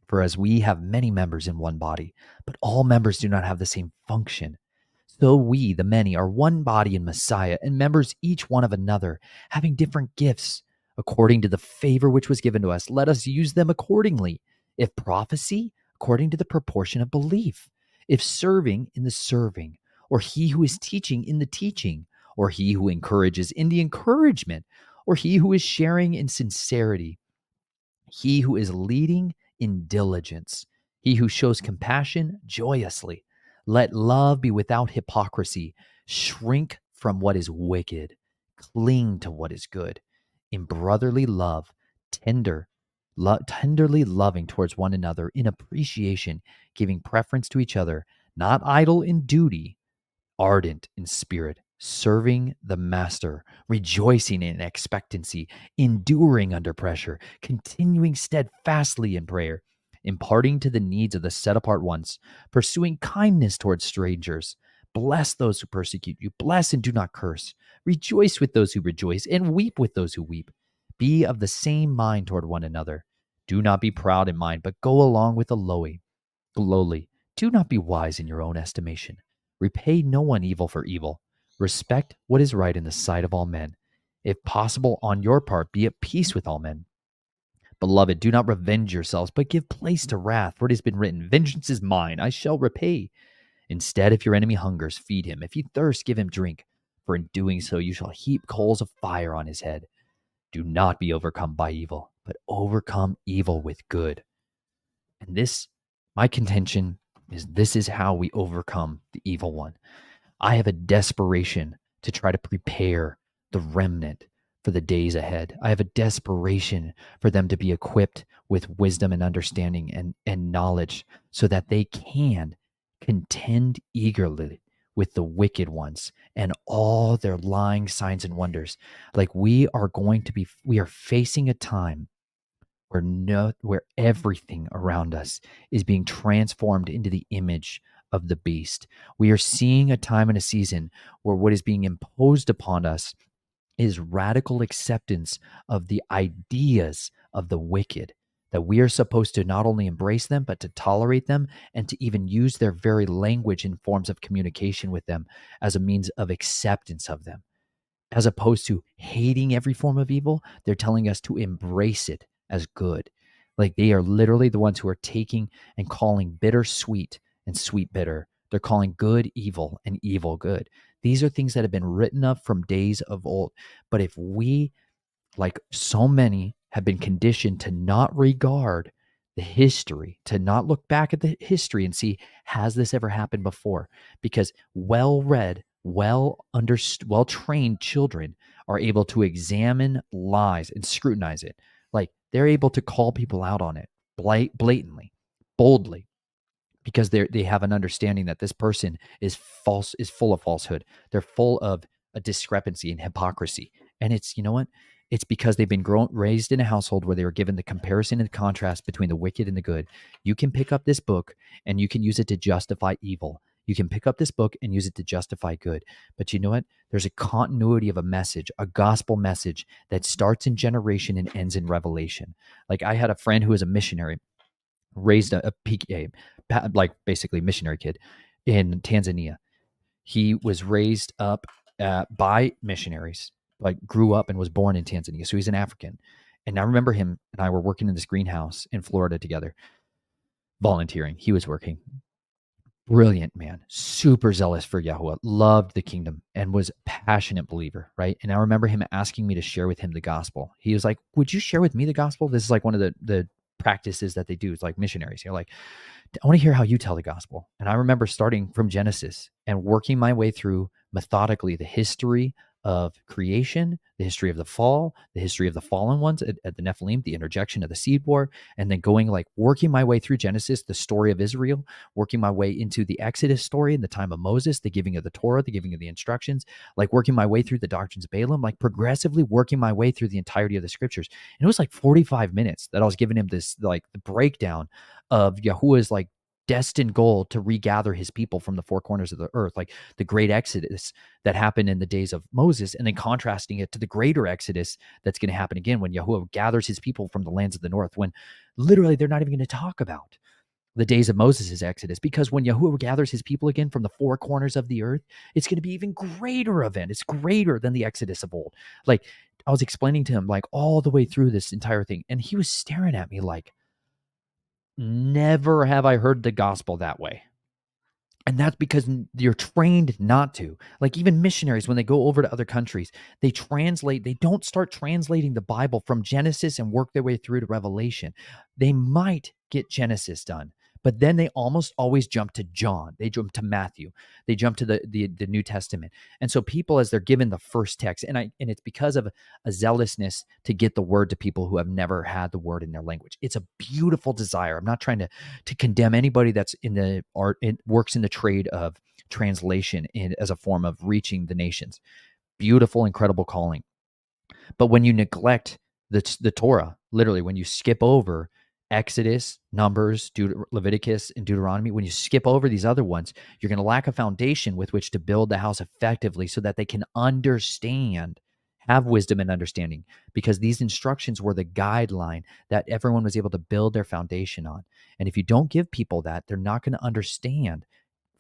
For as we have many members in one body, but all members do not have the same function, so we, the many, are one body in Messiah, and members each one of another, having different gifts, according to the favor which was given to us. Let us use them accordingly. If prophecy, according to the proportion of belief. If serving, in the serving. Or he who is teaching, in the teaching. Or he who encourages, in the encouragement. Or he who is sharing, in sincerity. He who is leading, in diligence. He who shows compassion, joyously. Let love be without hypocrisy. Shrink from what is wicked. Cling to what is good. In brotherly love, tenderly loving towards one another, in appreciation, giving preference to each other, not idle in duty, ardent in spirit, serving the master, rejoicing in expectancy, enduring under pressure, continuing steadfastly in prayer, imparting to the needs of the set apart ones, pursuing kindness towards strangers. Bless those who persecute you, bless and do not curse. Rejoice with those who rejoice, and weep with those who weep. Be of the same mind toward one another. Do not be proud in mind, but go along with the lowly. Do not be wise in your own estimation. Repay no one evil for evil. Respect what is right in the sight of all men. If possible, on your part, be at peace with all men. Beloved, do not revenge yourselves, but give place to wrath, for it has been written, vengeance is mine, I shall repay. Instead, if your enemy hungers, feed him. If he thirsts, give him drink, for in doing so you shall heap coals of fire on his head. Do not be overcome by evil, but overcome evil with good. And this, my contention is, this is how we overcome the evil one. I have a desperation to try to prepare the remnant for the days ahead. I have a desperation for them to be equipped with wisdom and understanding and knowledge, so that they can contend eagerly with the wicked ones and all their lying signs and wonders. Like, we are facing a time where everything around us is being transformed into the image of the beast. We are seeing a time and a season where what is being imposed upon us is radical acceptance of the ideas of the wicked, that we are supposed to not only embrace them, but to tolerate them, and to even use their very language in forms of communication with them as a means of acceptance of them. As opposed to hating every form of evil, they're telling us to embrace it as good. Like, they are literally the ones who are taking and calling bitter sweet and sweet bitter. They're calling good evil and evil good. These are things that have been written of from days of old. But if we, like so many, have been conditioned to not regard the history, to not look back at the history and see, has this ever happened before? Because well-read, well-understood, well-trained children are able to examine lies and scrutinize it. Like, they're able to call people out on it blatantly, boldly, because they have an understanding that this person is false, is full of falsehood. They're full of a discrepancy and hypocrisy. And it's, you know what? It's because they've been raised in a household where they were given the comparison and the contrast between the wicked and the good. You can pick up this book and you can use it to justify evil. You can pick up this book and use it to justify good. But you know what? There's a continuity of a message, a gospel message that starts in generation and ends in revelation. Like, I had a friend who was a missionary, raised a PK, like basically missionary kid in Tanzania. He was raised up by missionaries, like grew up and was born in Tanzania. So he's an African. And I remember him and I were working in this greenhouse in Florida together, volunteering. He was working. Brilliant man, super zealous for Yahuwah, loved the kingdom and was a passionate believer, right? And I remember him asking me to share with him the gospel. He was like, "Would you share with me the gospel?" This is like one of the practices that they do. It's like missionaries. You're like, "I want to hear how you tell the gospel." And I remember starting from Genesis and working my way through methodically the history of creation, the history of the fall, the history of the fallen ones at the Nephilim, the interjection of the seed war, and then going like working my way through Genesis, the story of Israel, working my way into the Exodus story in the time of Moses, the giving of the Torah, the giving of the instructions, like working my way through the doctrines of Balaam, like progressively working my way through the entirety of the scriptures. And it was like 45 minutes that I was giving him this, like the breakdown of Yahuwah's like destined goal to regather his people from the four corners of the earth, like the great exodus that happened in the days of Moses, and then contrasting it to the greater exodus that's going to happen again when Yahuwah gathers his people from the lands of the north, when literally they're not even going to talk about the days of Moses' exodus, because when Yahuwah gathers his people again from the four corners of the earth, it's going to be even greater event. It's greater than the exodus of old. Like I was explaining to him like all the way through this entire thing, and he was staring at me like, never have I heard the gospel that way. And that's because you're trained not to. Like even missionaries, when they go over to other countries, they don't start translating the Bible from Genesis and work their way through to Revelation. They might get Genesis done, but then they almost always jump to John. They jump to Matthew. They jump to the New Testament. And so people, as they're given the first text, and it's because of a zealousness to get the word to people who have never had the word in their language. It's a beautiful desire. I'm not trying to condemn anybody that's in the art, it works in the trade of translation as a form of reaching the nations. Beautiful, incredible calling. But when you neglect the Torah, literally, when you skip over Exodus, Numbers, Leviticus, and Deuteronomy, when you skip over these other ones, you're going to lack a foundation with which to build the house effectively so that they can understand, have wisdom and understanding, because these instructions were the guideline that everyone was able to build their foundation on. And if you don't give people that, they're not going to understand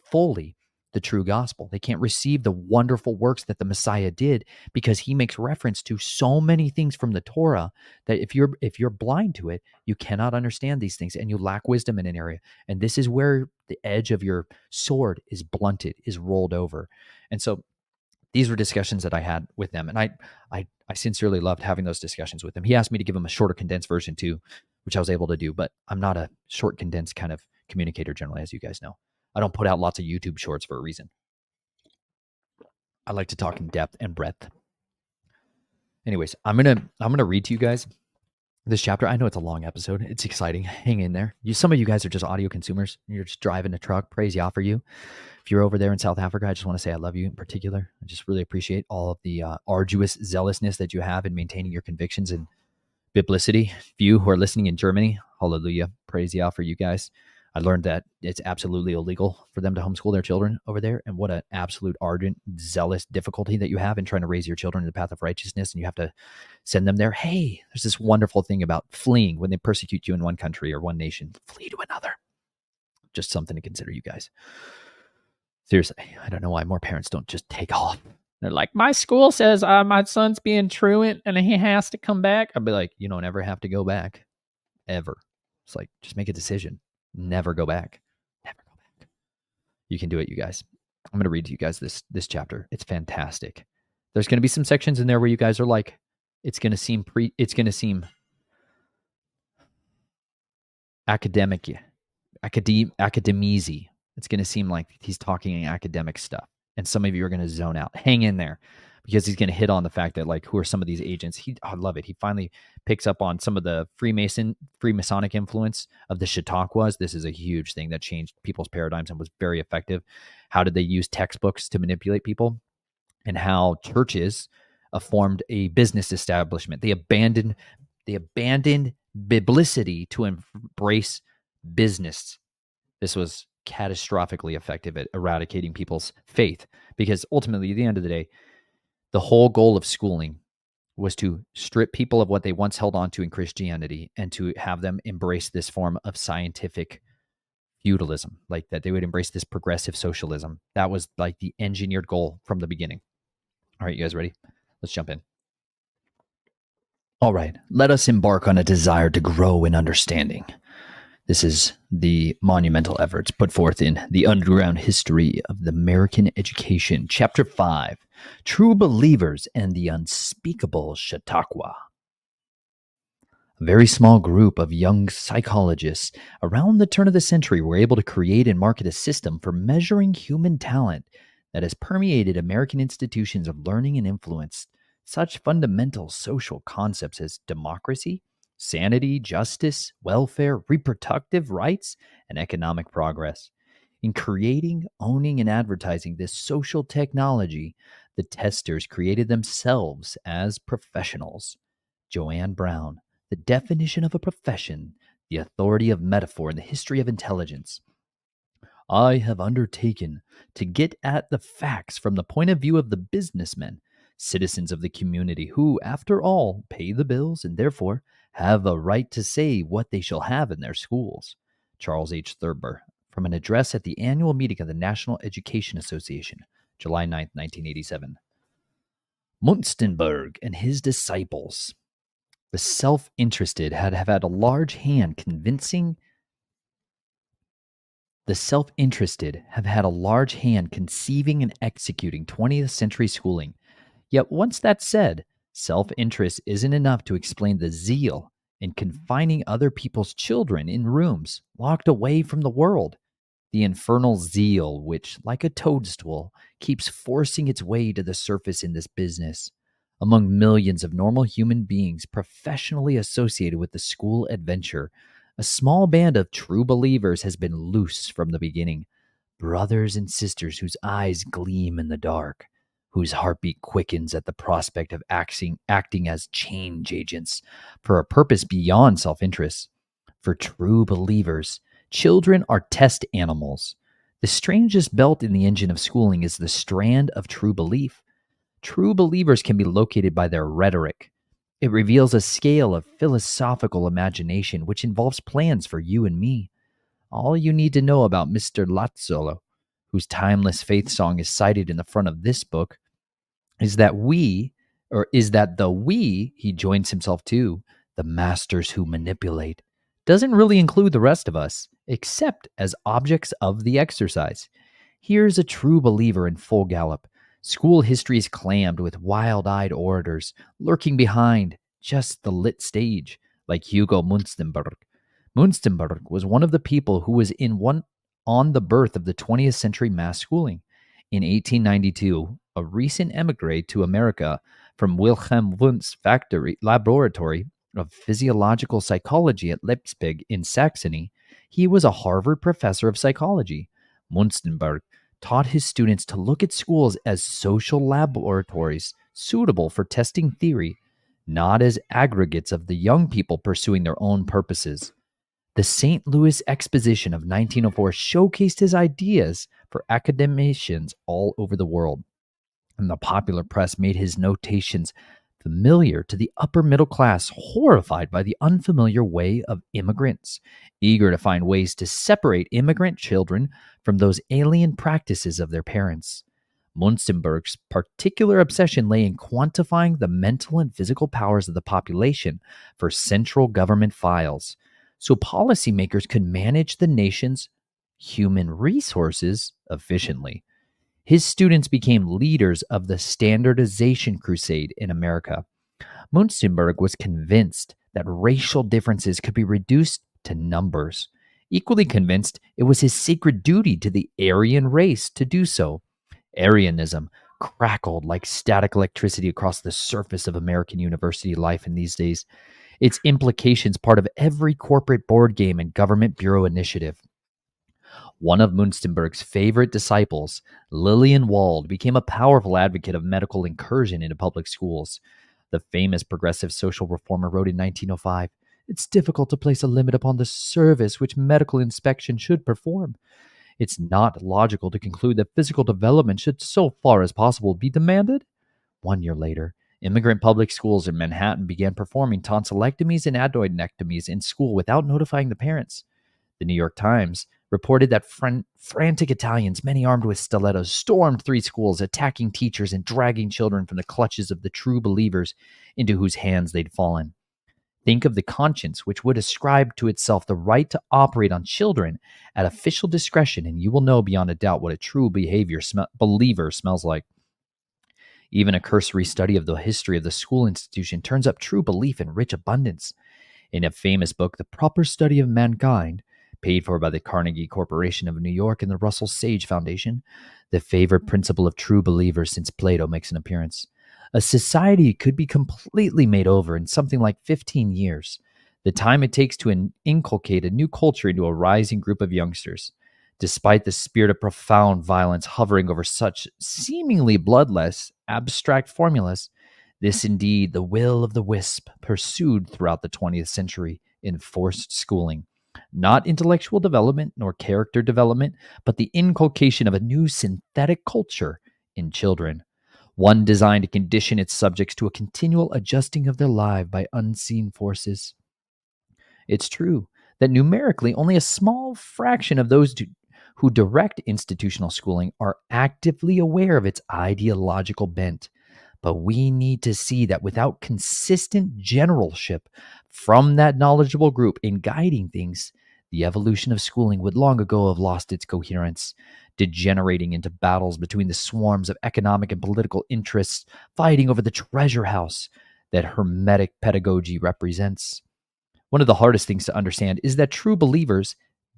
fully the true gospel. They can't receive the wonderful works that the Messiah did, because he makes reference to so many things from the Torah that if you're blind to it, you cannot understand these things and you lack wisdom in an area. And this is where the edge of your sword is blunted, is rolled over. And so these were discussions that I had with them, and I sincerely loved having those discussions with him. He asked me to give him a shorter, condensed version too, which I was able to do. But I'm not a short, condensed kind of communicator generally, as you guys know. I don't put out lots of YouTube shorts for a reason. I like to talk in depth and breadth. Anyways, I'm gonna read to you guys this chapter. I know it's a long episode. It's exciting. Hang in there. Some of you guys are just audio consumers. You're just driving a truck. Praise Yah for you. If you're over there in South Africa, I just want to say I love you in particular. I just really appreciate all of the arduous zealousness that you have in maintaining your convictions and biblicity. If you who are listening in Germany, hallelujah, praise Yah for you guys. I learned that it's absolutely illegal for them to homeschool their children over there. And what an absolute ardent, zealous difficulty that you have in trying to raise your children in the path of righteousness. And you have to send them there. Hey, there's this wonderful thing about fleeing when they persecute you in one country or one nation. Flee to another. Just something to consider, you guys. Seriously, I don't know why more parents don't just take off. They're like, my school says my son's being truant and he has to come back. I'd be like, you don't ever have to go back. Ever. It's like, just make a decision. Never go back. Never go back. You can do it, you guys. I'm going to read to you guys this chapter. It's fantastic. There's going to be some sections in there where you guys are like, it's going to seem academizy. It's going to seem like he's talking academic stuff. And some of you are going to zone out. Hang in there, because he's going to hit on the fact that, like, who are some of these agents? I love it. He finally picks up on some of the Freemasonic influence of the Chautauquas. This is a huge thing that changed people's paradigms and was very effective. How did they use textbooks to manipulate people? And how churches formed a business establishment. They abandoned biblicity to embrace business. This was catastrophically effective at eradicating people's faith, because ultimately, at the end of the day, the whole goal of schooling was to strip people of what they once held on to in Christianity and to have them embrace this form of scientific feudalism, like that they would embrace this progressive socialism. That was like the engineered goal from the beginning. All right, you guys ready? Let's jump in. All right, let us embark on a desire to grow in understanding. This is the monumental efforts put forth in The Underground History of the American Education, Chapter 5, True Believers and the Unspeakable Chautauqua. A very small group of young psychologists around the turn of the century were able to create and market a system for measuring human talent that has permeated American institutions of learning and influenced such fundamental social concepts as democracy, sanity, justice, welfare, reproductive rights, and economic progress. In creating, owning, and advertising this social technology, the testers created themselves as professionals. Joanne Brown, The Definition of a Profession, the Authority of Metaphor in the History of Intelligence. I have undertaken to get at the facts from the point of view of the businessmen, citizens of the community who, after all, pay the bills and therefore have a right to say what they shall have in their schools. Charles H. Thurber, from an address at the annual meeting of the National Education Association, July 9th, 1987. Munstenberg and his disciples. The self-interested have had a large hand conceiving and executing 20th century schooling. Yet once that's said, self-interest isn't enough to explain the zeal in confining other people's children in rooms locked away from the world. The infernal zeal which, like a toadstool, keeps forcing its way to the surface in this business. Among millions of normal human beings professionally associated with the school adventure, a small band of true believers has been loose from the beginning. Brothers and sisters whose eyes gleam in the dark, whose heartbeat quickens at the prospect of acting as change agents for a purpose beyond self-interest. For true believers, children are test animals. The strangest belt in the engine of schooling is the strand of true belief. True believers can be located by their rhetoric. It reveals a scale of philosophical imagination which involves plans for you and me. All you need to know about Mr. Lazzolo, whose timeless faith song is cited in the front of this book, is that the we he joins himself to, the masters who manipulate, doesn't really include the rest of us, except as objects of the exercise. Here's a true believer in full gallop. School history is clammed with wild-eyed orators lurking behind just the lit stage, like Hugo Munstenberg. Munstenberg was one of the people who was on the birth of the 20th century mass schooling. In 1892, a recent emigre to America from Wilhelm Wundt's laboratory of physiological psychology at Leipzig in Saxony, he was a Harvard professor of psychology. Munstenberg taught his students to look at schools as social laboratories suitable for testing theory, not as aggregates of the young people pursuing their own purposes. The St. Louis Exposition of 1904 showcased his ideas for academicians all over the world, and the popular press made his notations familiar to the upper middle class, horrified by the unfamiliar way of immigrants, eager to find ways to separate immigrant children from those alien practices of their parents. Munstenberg's particular obsession lay in quantifying the mental and physical powers of the population for central government files, so policymakers could manage the nation's human resources efficiently. His students became leaders of the standardization crusade in America. Munstenberg was convinced that racial differences could be reduced to numbers. Equally convinced, it was his sacred duty to the Aryan race to do so. Aryanism crackled like static electricity across the surface of American university life in these days, its implications part of every corporate board game and government bureau initiative. One of Munstenberg's favorite disciples, Lillian Wald, became a powerful advocate of medical incursion into public schools. The famous progressive social reformer wrote in 1905, "It's difficult to place a limit upon the service which medical inspection should perform. It's not logical to conclude that physical development should, so far as possible, be demanded." 1 year later, Immigrant public schools in Manhattan began performing tonsillectomies and adenoidectomies in school without notifying the parents. The New York Times reported that frantic Italians, many armed with stilettos, stormed three schools, attacking teachers and dragging children from the clutches of the true believers into whose hands they'd fallen. Think of the conscience, which would ascribe to itself the right to operate on children at official discretion, and you will know beyond a doubt what a true believer smells like. Even a cursory study of the history of the school institution turns up true belief in rich abundance. In a famous book, The Proper Study of Mankind, paid for by the Carnegie Corporation of New York and the Russell Sage Foundation, the favorite principle of true believers since Plato makes an appearance. A society could be completely made over in something like 15 years, the time it takes to inculcate a new culture into a rising group of youngsters. Despite the spirit of profound violence hovering over such seemingly bloodless, abstract formulas, this indeed the will of the wisp pursued throughout the 20th century in forced schooling. Not intellectual development nor character development, but the inculcation of a new synthetic culture in children, one designed to condition its subjects to a continual adjusting of their life by unseen forces. It's true that numerically only a small fraction of those who direct institutional schooling are actively aware of its ideological bent. But we need to see that without consistent generalship from that knowledgeable group in guiding things, the evolution of schooling would long ago have lost its coherence, degenerating into battles between the swarms of economic and political interests fighting over the treasure house that hermetic pedagogy represents. One of the hardest things to understand is that true believers,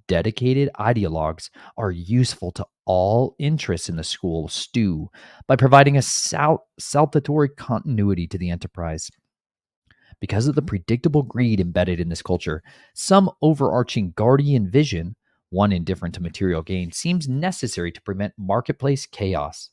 dedicated ideologues, are useful to all interests in the school stew by providing a saltatory continuity to the enterprise. Because of the predictable greed embedded in this culture, some overarching guardian vision, one indifferent to material gain, seems necessary to prevent marketplace chaos.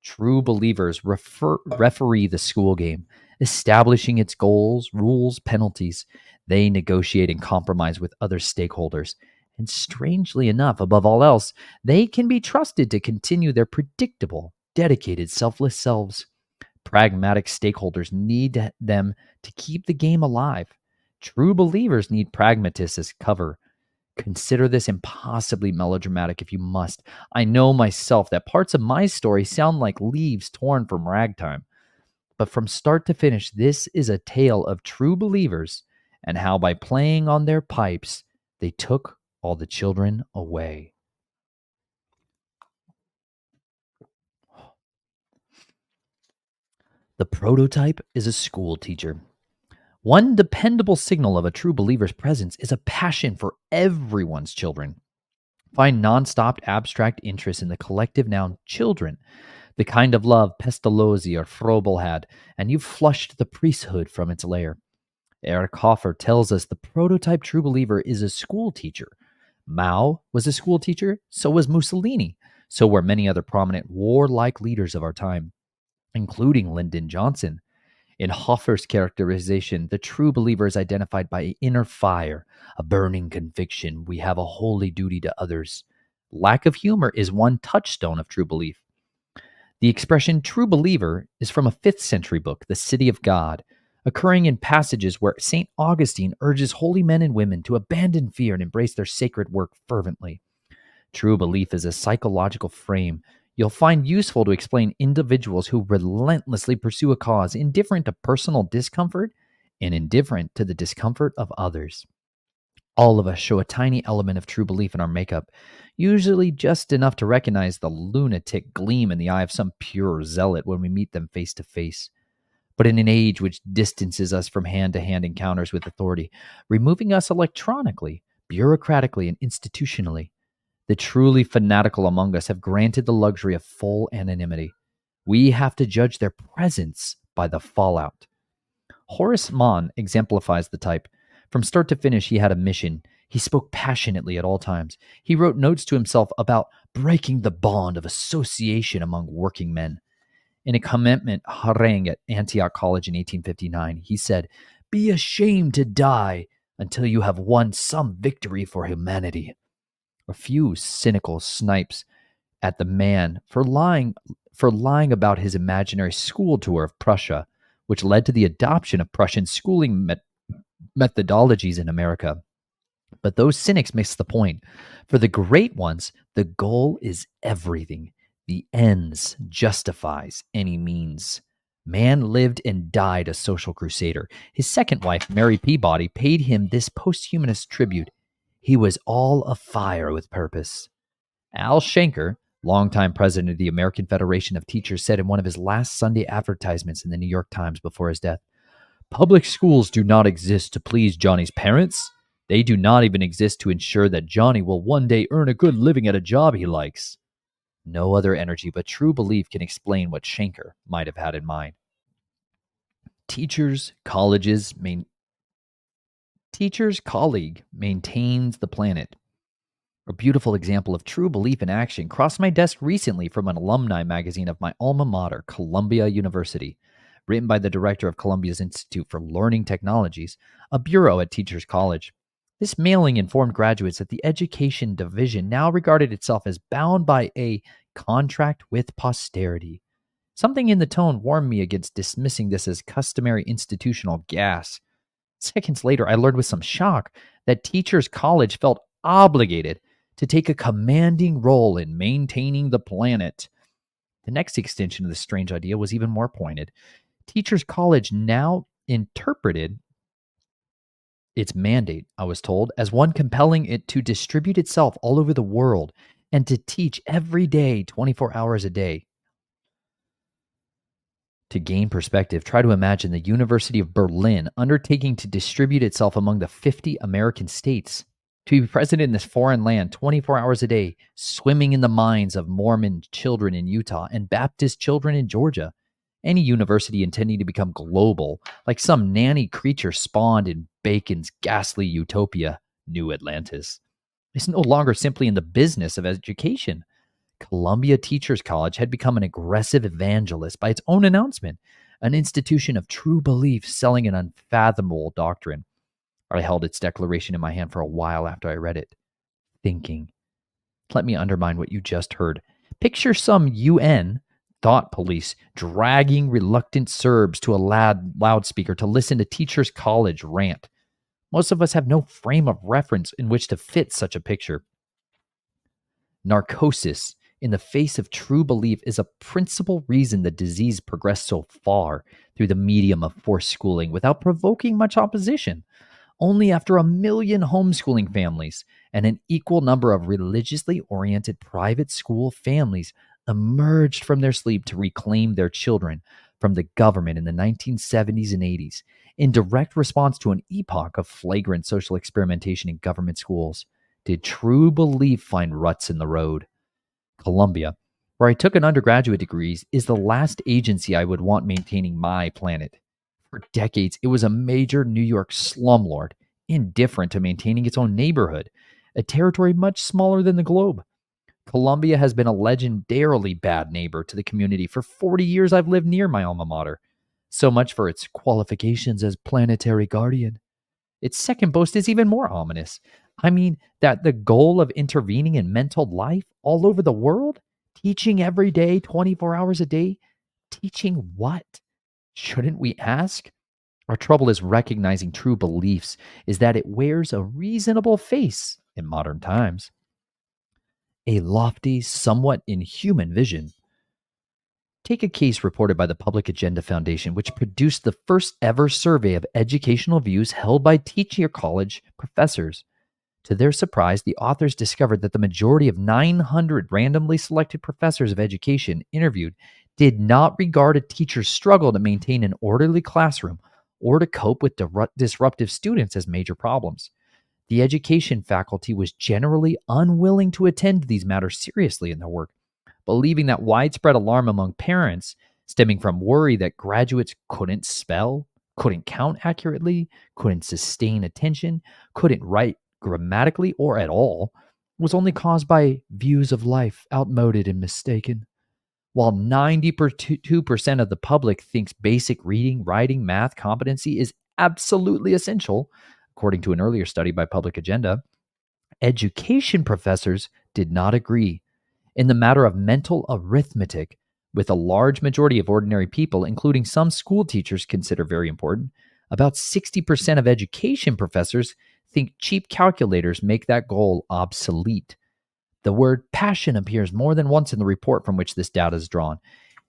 True believers referee the school game, establishing its goals, rules, penalties. They negotiate and compromise with other stakeholders. And strangely enough, above all else, they can be trusted to continue their predictable, dedicated, selfless selves. Pragmatic stakeholders need them to keep the game alive. True believers need pragmatists as cover. Consider this impossibly melodramatic if you must. I know myself that parts of my story sound like leaves torn from ragtime. But from start to finish, this is a tale of true believers and how by playing on their pipes, they took all the children away. The prototype is a school teacher. One dependable signal of a true believer's presence is a passion for everyone's children. Find nonstop abstract interest in the collective noun children, the kind of love Pestalozzi or Froebel had, and you've flushed the priesthood from its lair. Eric Hoffer tells us the prototype true believer is a school teacher. Mao was a school teacher, so was Mussolini, so were many other prominent warlike leaders of our time, including Lyndon Johnson. In Hoffer's characterization, the true believer is identified by inner fire, a burning conviction we have a holy duty to others. Lack of humor is one touchstone of true belief. The expression true believer is from a 5th century book, The City of God, occurring in passages where St. Augustine urges holy men and women to abandon fear and embrace their sacred work fervently. True belief is a psychological frame you'll find useful to explain individuals who relentlessly pursue a cause indifferent to personal discomfort and indifferent to the discomfort of others. All of us show a tiny element of true belief in our makeup, usually just enough to recognize the lunatic gleam in the eye of some pure zealot when we meet them face to face. But in an age which distances us from hand to hand encounters with authority, removing us electronically, bureaucratically, and institutionally, the truly fanatical among us have granted the luxury of full anonymity. We have to judge their presence by the fallout. Horace Mann exemplifies the type. From start to finish, he had a mission. He spoke passionately at all times. He wrote notes to himself about breaking the bond of association among working men. In a commencement harangue at Antioch College in 1859, he said, "Be ashamed to die until you have won some victory for humanity." A few cynical snipes at the man for lying about his imaginary school tour of Prussia which led to the adoption of Prussian schooling methodologies in America. But those cynics miss the point. For the great ones, the goal is everything. The ends justifies any means. Man lived and died a social crusader. His second wife, Mary Peabody, paid him this posthumous tribute. He was all afire with purpose. Al Shanker, longtime president of the American Federation of Teachers, said in one of his last Sunday advertisements in the New York Times before his death, "Public schools do not exist to please Johnny's parents. They do not even exist to ensure that Johnny will one day earn a good living at a job he likes." No other energy but true belief can explain what Shanker might have had in mind. Teachers, colleague maintains the planet. A beautiful example of true belief in action crossed my desk recently from an alumni magazine of my alma mater, Columbia University. Written by the director of Columbia's Institute for Learning Technologies, a bureau at Teachers College. This mailing informed graduates that the Education Division now regarded itself as bound by a contract with posterity. Something in the tone warned me against dismissing this as customary institutional gas. Seconds later, I learned with some shock that Teachers College felt obligated to take a commanding role in maintaining the planet. The next extension of this strange idea was even more pointed. Teachers College now interpreted its mandate, I was told, as one compelling it to distribute itself all over the world and to teach every day, 24 hours a day. To gain perspective, try to imagine the University of Berlin undertaking to distribute itself among the 50 American states. To be present in this foreign land 24 hours a day, swimming in the minds of Mormon children in Utah and Baptist children in Georgia. Any university intending to become global, like some nanny creature spawned in Bacon's ghastly utopia, New Atlantis, is no longer simply in the business of education. Columbia Teachers College had become an aggressive evangelist by its own announcement, an institution of true belief selling an unfathomable doctrine. I held its declaration in my hand for a while after I read it, thinking. Let me undermine what you just heard. Picture some UN thought police dragging reluctant Serbs to a loudspeaker to listen to Teachers College rant. Most of us have no frame of reference in which to fit such a picture. Narcosis in the face of true belief is a principal reason the disease progressed so far through the medium of forced schooling without provoking much opposition. Only after 1 million homeschooling families and an equal number of religiously oriented private school families emerged from their sleep to reclaim their children from the government in the 1970s and 80s, in direct response to an epoch of flagrant social experimentation in government schools, did true belief find ruts in the road. Columbia, where I took an undergraduate degree, is the last agency I would want maintaining my planet. For decades, it was a major New York slumlord, indifferent to maintaining its own neighborhood, a territory much smaller than the globe. Columbia has been a legendarily bad neighbor to the community for 40 years I've lived near my alma mater. So much for its qualifications as planetary guardian. Its second boast is even more ominous. I mean, that the goal of intervening in mental life all over the world, teaching every day, 24 hours a day, teaching what? Shouldn't we ask? Our trouble is recognizing true beliefs is that it wears a reasonable face in modern times. A lofty, somewhat inhuman vision. Take a case reported by the Public Agenda Foundation, which produced the first ever survey of educational views held by teaching college professors. To their surprise, the authors discovered that the majority of 900 randomly selected professors of education interviewed did not regard a teacher's struggle to maintain an orderly classroom or to cope with disruptive students as major problems. The education faculty was generally unwilling to attend to these matters seriously in their work, believing that widespread alarm among parents, stemming from worry that graduates couldn't spell, couldn't count accurately, couldn't sustain attention, couldn't write grammatically or at all, was only caused by views of life outmoded and mistaken. While 92% of the public thinks basic reading, writing, math competency is absolutely essential, according to an earlier study by Public Agenda, education professors did not agree. In the matter of mental arithmetic, with a large majority of ordinary people, including some school teachers, consider very important. About 60% of education professors think cheap calculators make that goal obsolete. The word passion appears more than once in the report from which this data is drawn.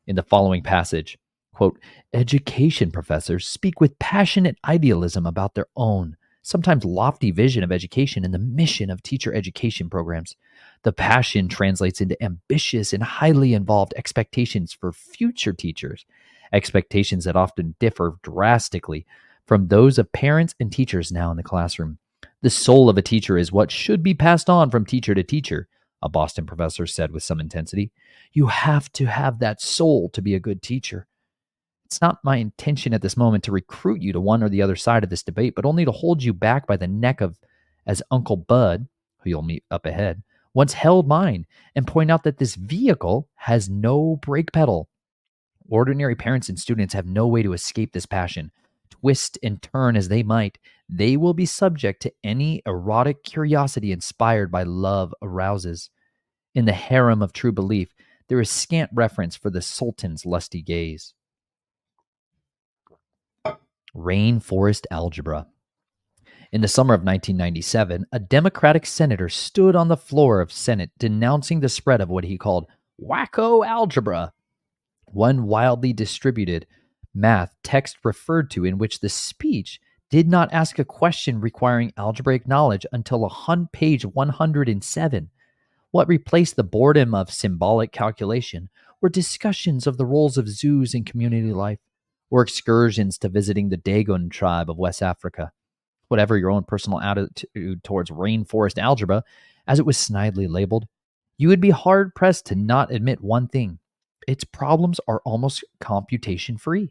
In the following passage, quote, education professors speak with passionate idealism about their own, sometimes lofty vision of education and the mission of teacher education programs. The passion translates into ambitious and highly involved expectations for future teachers, expectations that often differ drastically from those of parents and teachers now in the classroom. The soul of a teacher is what should be passed on from teacher to teacher, a Boston professor said with some intensity. You have to have that soul to be a good teacher. It's not my intention at this moment to recruit you to one or the other side of this debate, but only to hold you back by the neck of, as Uncle Bud, who you'll meet up ahead, once held mine, and point out that this vehicle has no brake pedal. Ordinary parents and students have no way to escape this passion. Twist and turn as they might, they will be subject to any erotic curiosity inspired by love arouses. In the harem of true belief, there is scant reference for the Sultan's lusty gaze. Rainforest algebra. In the summer of 1997, a Democratic senator stood on the floor of Senate denouncing the spread of what he called wacko algebra, one wildly distributed math text referred to in which the speech did not ask a question requiring algebraic knowledge until page 107. What replaced the boredom of symbolic calculation were discussions of the roles of zoos in community life, or excursions to visiting the Dagon tribe of West Africa. Whatever your own personal attitude towards rainforest algebra, as it was snidely labeled, you would be hard pressed to not admit one thing: its problems are almost computation free.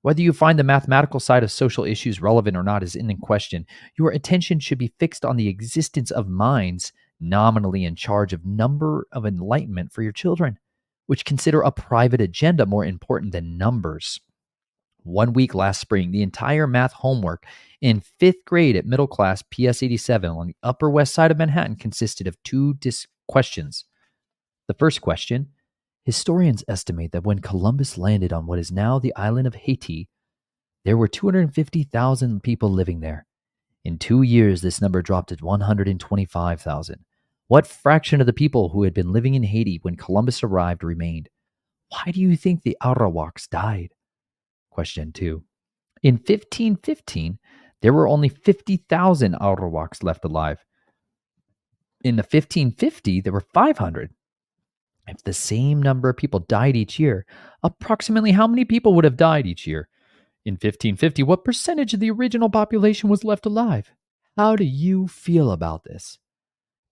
Whether you find the mathematical side of social issues relevant or not is in question. Your attention should be fixed on the existence of minds nominally in charge of number of enlightenment for your children, which consider a private agenda more important than numbers. 1 week last spring, the entire math homework in fifth grade at middle class PS 87 on the Upper West Side of Manhattan consisted of two questions. The first question: historians estimate that when Columbus landed on what is now the island of Haiti, there were 250,000 people living there. In 2 years, this number dropped to 125,000. What fraction of the people who had been living in Haiti when Columbus arrived remained? Why do you think the Arawaks died? Question 2. In 1515, there were only 50,000 Arawaks left alive. In the 1550, there were 500. If the same number of people died each year, approximately how many people would have died each year? In 1550, what percentage of the original population was left alive? How do you feel about this?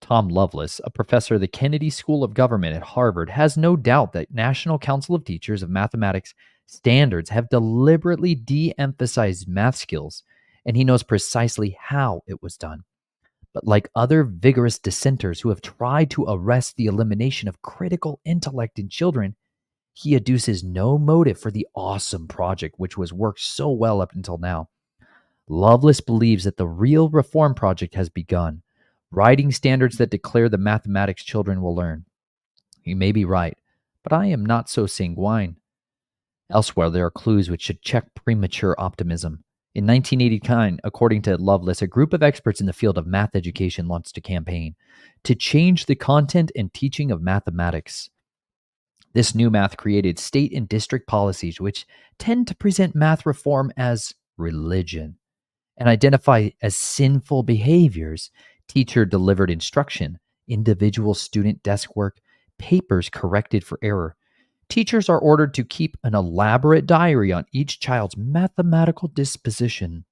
Tom Lovelace, a professor of the Kennedy School of Government at Harvard, has no doubt that National Council of Teachers of Mathematics standards have deliberately de-emphasized math skills, and he knows precisely how it was done. But like other vigorous dissenters who have tried to arrest the elimination of critical intellect in children, he adduces no motive for the awesome project which was worked so well up until now. Lovelace believes that the real reform project has begun, writing standards that declare the mathematics children will learn. He may be right, but I am not so sanguine. Elsewhere, there are clues which should check premature optimism. In 1989, according to Lovelace, a group of experts in the field of math education launched a campaign to change the content and teaching of mathematics. This new math created state and district policies which tend to present math reform as religion and identify as sinful behaviors: teacher delivered instruction, individual student desk work, papers corrected for error. Teachers are ordered to keep an elaborate diary on each child's mathematical disposition.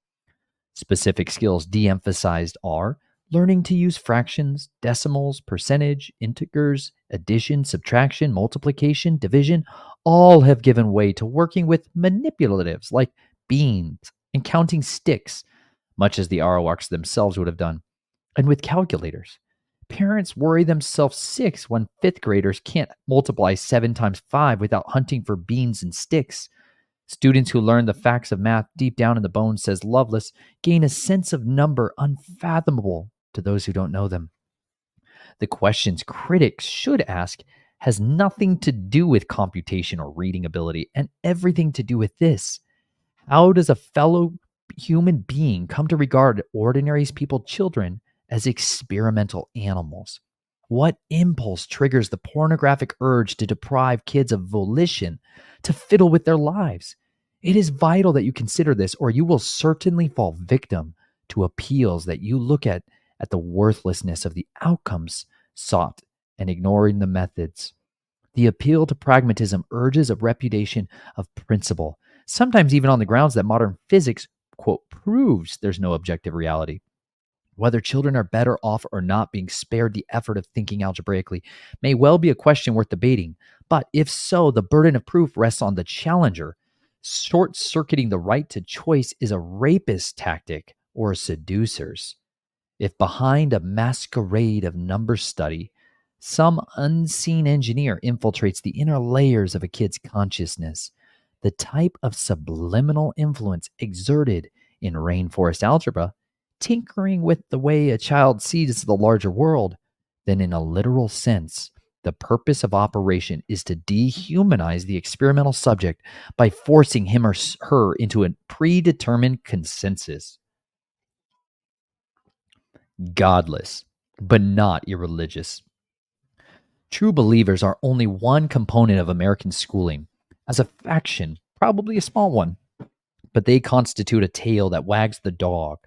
Specific skills de-emphasized are learning to use fractions, decimals, percentage, integers, addition, subtraction, multiplication, division. All have given way to working with manipulatives like beans and counting sticks, much as the Arawaks themselves would have done, and with calculators. Parents worry themselves sick when fifth graders can't multiply 7 times 5 without hunting for beans and sticks. Students who learn the facts of math deep down in the bones, says Lovelace, gain a sense of number unfathomable to those who don't know them. The questions critics should ask: has nothing to do with computation or reading ability and everything to do with this. How does a fellow human being come to regard ordinary people, children, as experimental animals? What impulse triggers the pornographic urge to deprive kids of volition to fiddle with their lives? It is vital that you consider this, or you will certainly fall victim to appeals that you look at the worthlessness of the outcomes sought and ignoring the methods. The appeal to pragmatism urges a repudiation of principle, sometimes even on the grounds that modern physics, quote, proves there's no objective reality. Whether children are better off or not being spared the effort of thinking algebraically may well be a question worth debating. But if so, the burden of proof rests on the challenger. Short circuiting the right to choice is a rapist tactic or a seducer's. If behind a masquerade of number study, some unseen engineer infiltrates the inner layers of a kid's consciousness, the type of subliminal influence exerted in rainforest algebra, tinkering with the way a child sees the larger world, then in a literal sense, the purpose of operation is to dehumanize the experimental subject by forcing him or her into a predetermined consensus. Godless, but not irreligious. True believers are only one component of American schooling. As a faction, probably a small one, but they constitute a tail that wags the dog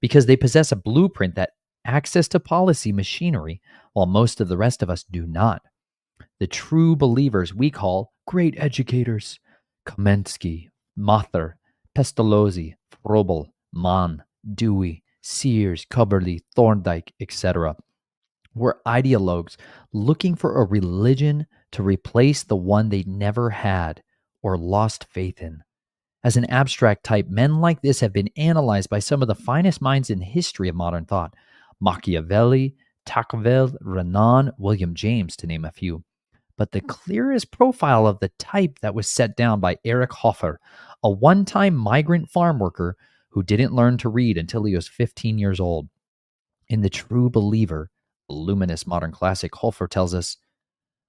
because they possess a blueprint that access to policy machinery, while most of the rest of us do not. The true believers we call great educators: Kamensky, Mather, Pestalozzi, Froebel, Mann, Dewey, Sears, Cubberley, Thorndike, etc. Were ideologues looking for a religion to replace the one they never had or lost faith in. As an abstract type, men like this have been analyzed by some of the finest minds in the history of modern thought: Machiavelli, Tocqueville, Renan, William James, to name a few. But the clearest profile of the type that was set down by Erich Hofer, a one-time migrant farm worker who didn't learn to read until he was 15 years old. In The True Believer, a luminous modern classic, Hofer tells us,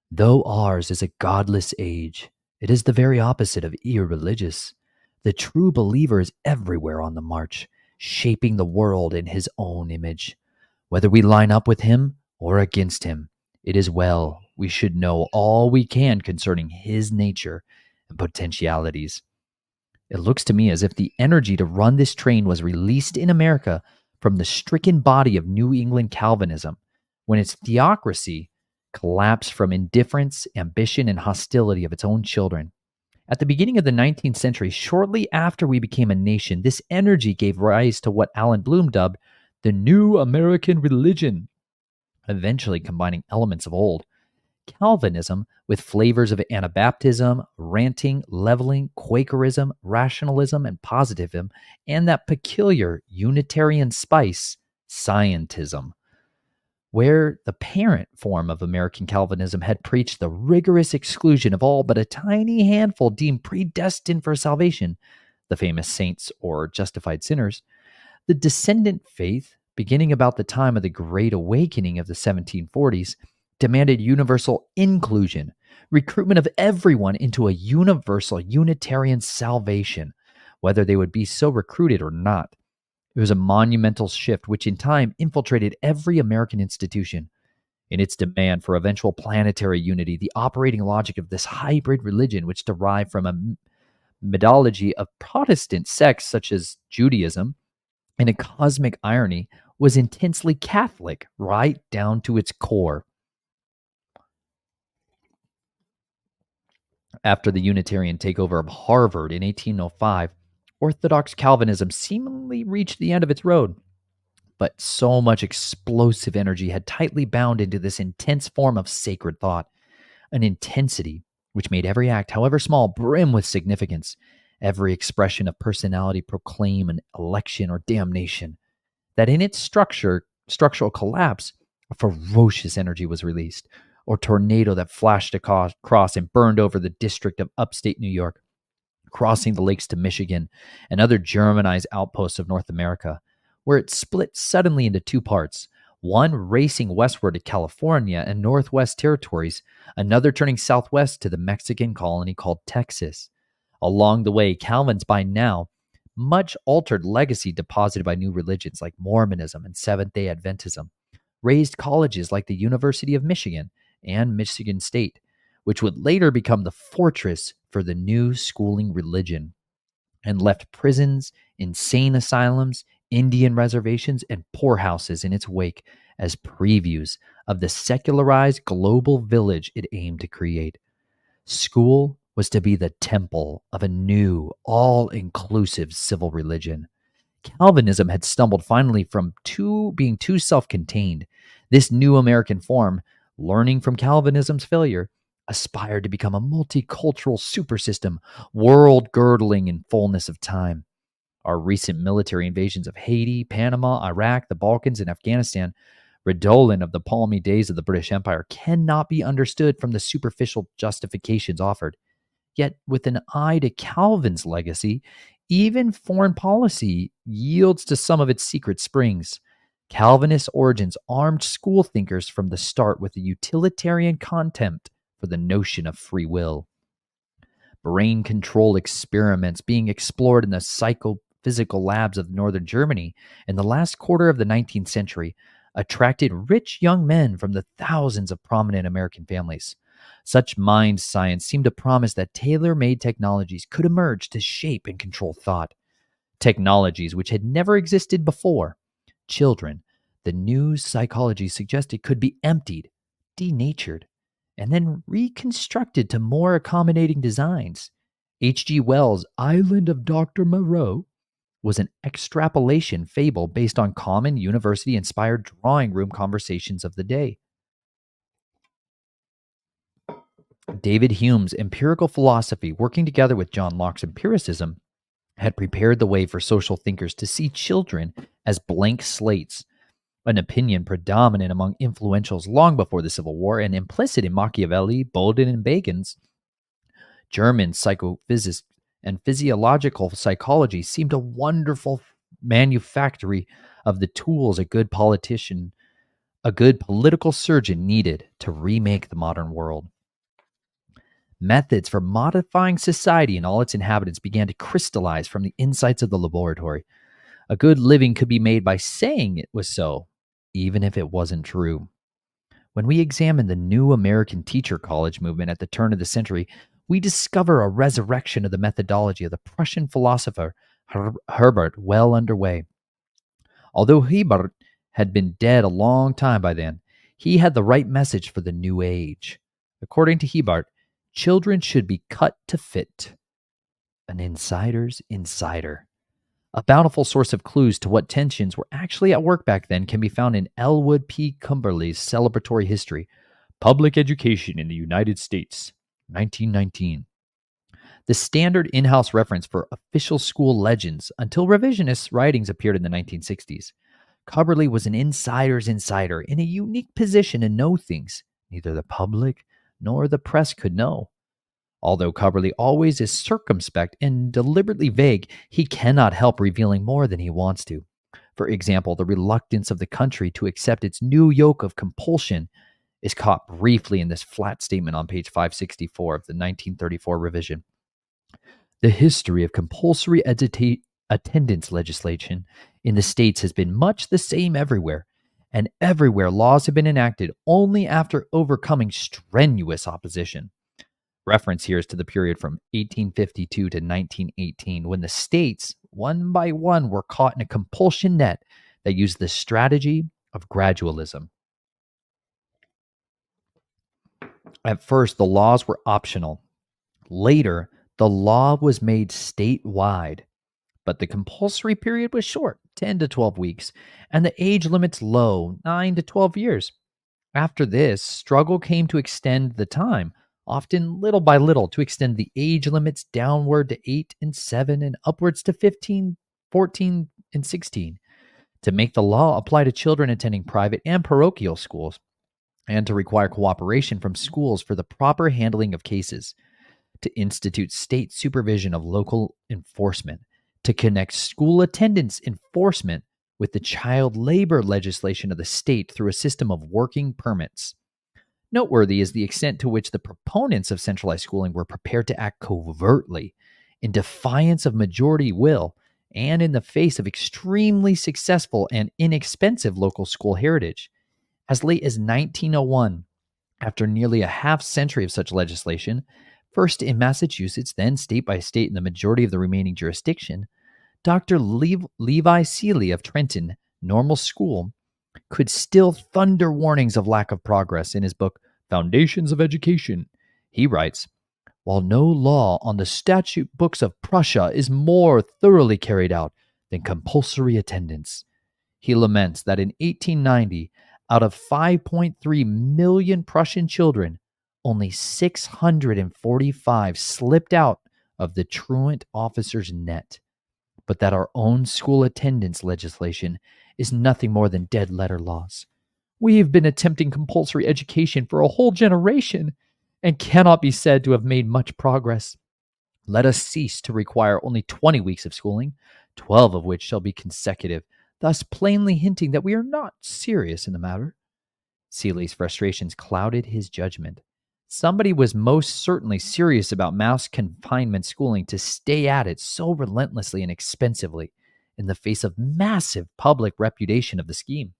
though ours is a godless age, it is the very opposite of irreligious. The true believer is everywhere on the march, shaping the world in his own image. Whether we line up with him or against him, it is well we should know all we can concerning his nature and potentialities. It looks to me as if the energy to run this train was released in America from the stricken body of New England Calvinism when its theocracy collapsed from indifference, ambition, and hostility of its own children. At the beginning of the 19th century, shortly after we became a nation, this energy gave rise to what Alan Bloom dubbed the New American Religion, eventually combining elements of old Calvinism with flavors of Anabaptism, ranting, leveling, Quakerism, rationalism, and positivism, and that peculiar Unitarian spice, scientism, where the parent form of American Calvinism had preached the rigorous exclusion of all but a tiny handful deemed predestined for salvation, the famous saints or justified sinners. The descendant faith, beginning about the time of the Great Awakening of the 1740s, demanded universal inclusion, recruitment of everyone into a universal Unitarian salvation, whether they would be so recruited or not. It was a monumental shift which in time infiltrated every American institution. In its demand for eventual planetary unity, the operating logic of this hybrid religion, which derived from a methodology of Protestant sects such as Judaism, and a cosmic irony, was intensely Catholic right down to its core. After the Unitarian takeover of Harvard in 1805, Orthodox Calvinism seemingly reached the end of its road. But so much explosive energy had tightly bound into this intense form of sacred thought, an intensity which made every act, however small, brim with significance, every expression of personality proclaim an election or damnation, that in its structural collapse, a ferocious energy was released, or tornado that flashed across and burned over the district of upstate New York, crossing the lakes to Michigan and other Germanized outposts of North America, where it split suddenly into two parts, one racing westward to California and Northwest Territories, another turning southwest to the Mexican colony called Texas. Along the way, Calvin's by now much altered legacy deposited by new religions like Mormonism and Seventh day Adventism raised colleges like the University of Michigan and Michigan State, which would later become the fortress for the new schooling religion, and left prisons, insane asylums, Indian reservations, and poorhouses in its wake as previews of the secularized global village it aimed to create. School was to be the temple of a new, all inclusive civil religion. Calvinism had stumbled finally from being too self contained. This new American form, learning from Calvinism's failure, aspired to become a multicultural supersystem, world girdling in fullness of time. Our recent military invasions of Haiti, Panama, Iraq, the Balkans, and Afghanistan, redolent of the palmy days of the British Empire, cannot be understood from the superficial justifications offered. Yet, with an eye to Calvin's legacy, even foreign policy yields to some of its secret springs. Calvinist origins armed school thinkers from the start with a utilitarian contempt for the notion of free will. Brain control experiments being explored in the psychophysical labs of northern Germany in the last quarter of the 19th century attracted rich young men from the thousands of prominent American families. Such mind science seemed to promise that tailor made technologies could emerge to shape and control thought. Technologies which had never existed before. Children, the new psychology suggested, could be emptied, denatured, and then reconstructed to more accommodating designs. H.G. Wells' Island of Dr. Moreau was an extrapolation fable based on common university inspired drawing room conversations of the day. David Hume's empirical philosophy, working together with John Locke's empiricism, had prepared the way for social thinkers to see children as blank slates, an opinion predominant among influentials long before the Civil War and implicit in Machiavelli, Bowden, and Bacon's. German psychophysics and physiological psychology seemed a wonderful manufactory of the tools a good politician, a good political surgeon needed to remake the modern world. Methods for modifying society and all its inhabitants began to crystallize from the insights of the laboratory. A good living could be made by saying it was so, even if it wasn't true. When we examine the new American teacher college movement at the turn of the century, we discover a resurrection of the methodology of the Prussian philosopher Herbert well underway. Although Hebert had been dead a long time by then, he had the right message for the new age. According to Hebert, children should be cut to fit. An insider's insider. A bountiful source of clues to what tensions were actually at work back then can be found in Elwood P. Cumberley's celebratory history, Public Education in the United States, 1919. The standard in-house reference for official school legends until revisionist writings appeared in the 1960s. Cumberley was an insider's insider in a unique position to know things neither the public nor the press could know. Although Cumberley always is circumspect and deliberately vague, he cannot help revealing more than he wants to. For example, the reluctance of the country to accept its new yoke of compulsion is caught briefly in this flat statement on page 564 of the 1934 revision. The history of compulsory attendance legislation in the states has been much the same everywhere, and everywhere laws have been enacted only after overcoming strenuous opposition. Reference here is to the period from 1852 to 1918, when the states, one by one, were caught in a compulsion net that used the strategy of gradualism. At first, the laws were optional. Later, the law was made statewide, but the compulsory period was short, 10 to 12 weeks, and the age limits low, 9 to 12 years. After this, struggle came to extend the time, often little by little, to extend the age limits downward to 8 and 7 and upwards to 15, 14, and 16, to make the law apply to children attending private and parochial schools, and to require cooperation from schools for the proper handling of cases, to institute state supervision of local enforcement, to connect school attendance enforcement with the child labor legislation of the state through a system of working permits. Noteworthy is the extent to which the proponents of centralized schooling were prepared to act covertly, in defiance of majority will, and in the face of extremely successful and inexpensive local school heritage. As late as 1901, after nearly a half century of such legislation, first in Massachusetts, then state by state in the majority of the remaining jurisdiction, Dr. Levi Seeley of Trenton Normal School could still thunder warnings of lack of progress in his book, Foundations of Education. He writes, while no law on the statute books of Prussia is more thoroughly carried out than compulsory attendance, he laments that in 1890, out of 5.3 million Prussian children, only 645 slipped out of the truant officer's net, but that our own school attendance legislation is nothing more than dead letter laws. We have been attempting compulsory education for a whole generation and cannot be said to have made much progress. Let us cease to require only 20 weeks of schooling, 12 of which shall be consecutive, thus plainly hinting that we are not serious in the matter. Seeley's frustrations clouded his judgment. Somebody was most certainly serious about mass confinement schooling to stay at it so relentlessly and expensively in the face of massive public repudiation of the scheme.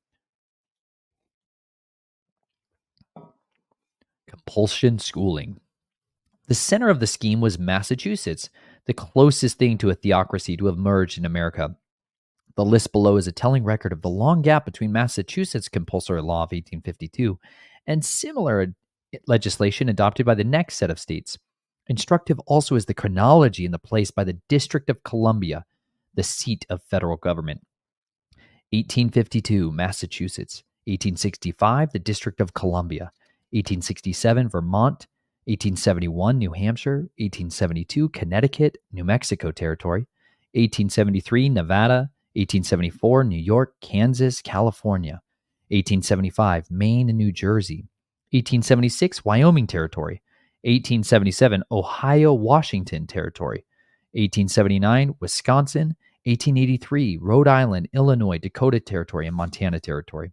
Compulsion schooling. The center of the scheme was Massachusetts, the closest thing to a theocracy to have emerged in America. The list below is a telling record of the long gap between Massachusetts' compulsory law of 1852 and similar legislation adopted by the next set of states. Instructive also is the chronology and the place by the District of Columbia, the seat of federal government. 1852, Massachusetts. 1865, the District of Columbia. 1867, Vermont. 1871, New Hampshire. 1872, Connecticut, New Mexico Territory. 1873, Nevada. 1874, New York, Kansas, California. 1875, Maine and New Jersey. 1876, Wyoming Territory. 1877, Ohio, Washington Territory. 1879, Wisconsin. 1883, Rhode Island, Illinois, Dakota Territory, and Montana Territory.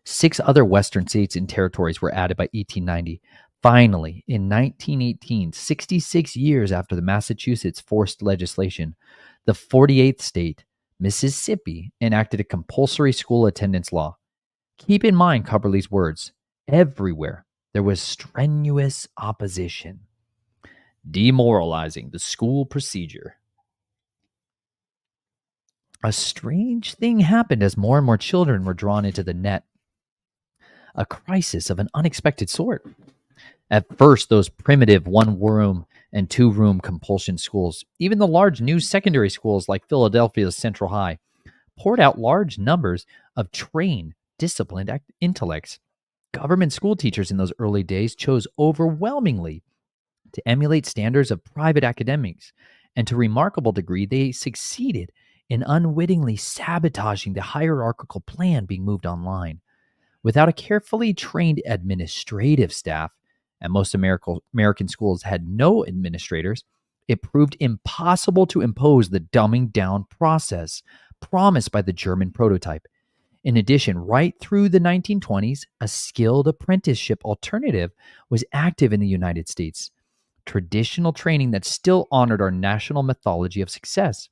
6 other Western states and territories were added by 1890. Finally, in 1918, 66 years after the Massachusetts forced legislation, the 48th state, Mississippi, enacted a compulsory school attendance law. Keep in mind Cubberley's words. Everywhere there was strenuous opposition. Demoralizing the school procedure. A strange thing happened as more and more children were drawn into the net. A crisis of an unexpected sort. At first, those primitive one-room and two-room compulsion schools, even the large new secondary schools like Philadelphia's Central High, poured out large numbers of trained, disciplined intellects. Government school teachers in those early days chose overwhelmingly to emulate standards of private academics, and to a remarkable degree, they succeeded in unwittingly sabotaging the hierarchical plan being moved online. Without a carefully trained administrative staff, and most American schools had no administrators, it proved impossible to impose the dumbing down process promised by the German prototype. In addition, right through the 1920s, a skilled apprenticeship alternative was active in the United States. Traditional training that still honored our national mythology of success.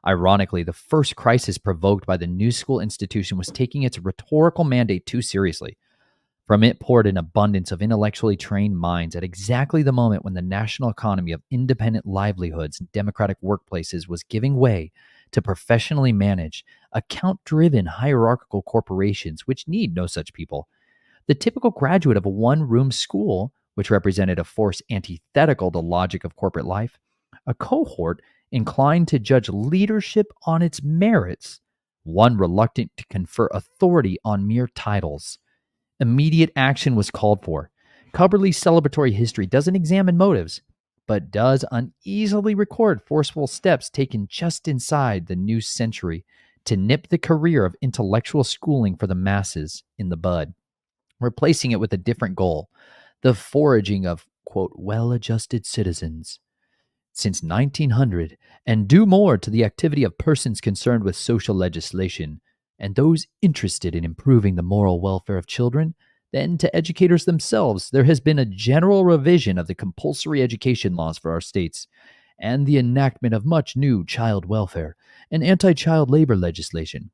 Ironically, the first crisis provoked by the new school institution was taking its rhetorical mandate too seriously. From it poured an abundance of intellectually trained minds at exactly the moment when the national economy of independent livelihoods and democratic workplaces was giving way to professionally managed, account-driven hierarchical corporations which need no such people. The typical graduate of a one-room school, which represented a force antithetical to logic of corporate life, a cohort inclined to judge leadership on its merits, one reluctant to confer authority on mere titles. Immediate action was called for. Cubberley's celebratory history doesn't examine motives, but does uneasily record forceful steps taken just inside the new century to nip the career of intellectual schooling for the masses in the bud, replacing it with a different goal, the foraging of, quote, well-adjusted citizens. since 1900 and do more to the activity of persons concerned with social legislation and those interested in improving the moral welfare of children than to educators themselves. There has been a general revision of the compulsory education laws for our states and the enactment of much new child welfare and anti child labor legislation.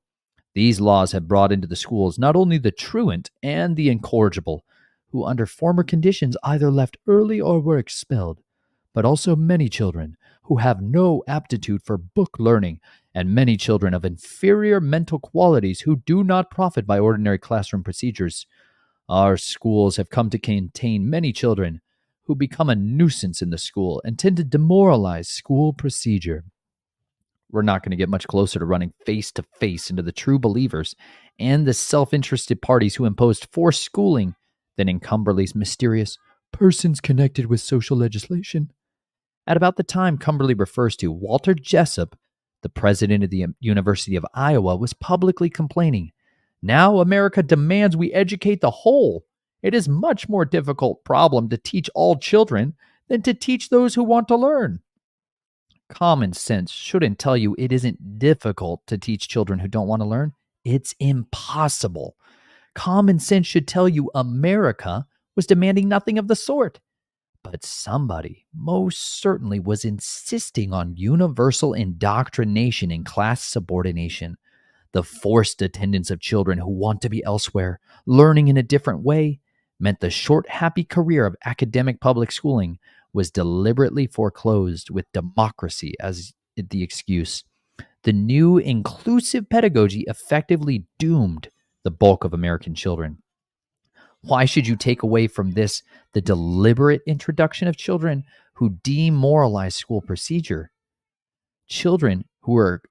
These laws have brought into the schools not only the truant and the incorrigible, who under former conditions either left early or were expelled, but also many children who have no aptitude for book learning, and many children of inferior mental qualities who do not profit by ordinary classroom procedures. Our schools have come to contain many children who become a nuisance in the school and tend to demoralize school procedure. We're not going to get much closer to running face to face into the true believers and the self interested parties who imposed forced schooling than in Cumberley's mysterious persons connected with social legislation. At about the time Cumberley refers to, Walter Jessup, the president of the University of Iowa, was publicly complaining, "Now America demands we educate the whole. It is much more difficult problem to teach all children than to teach those who want to learn." Common sense shouldn't tell you it isn't difficult to teach children who don't want to learn. It's impossible. Common sense should tell you America was demanding nothing of the sort. But somebody most certainly was insisting on universal indoctrination and class subordination. The forced attendance of children who want to be elsewhere, learning in a different way, meant the short, happy career of academic public schooling was deliberately foreclosed with democracy as the excuse. The new inclusive pedagogy effectively doomed the bulk of American children. Why should you take away from this the deliberate introduction of children who demoralize school procedure? Children who were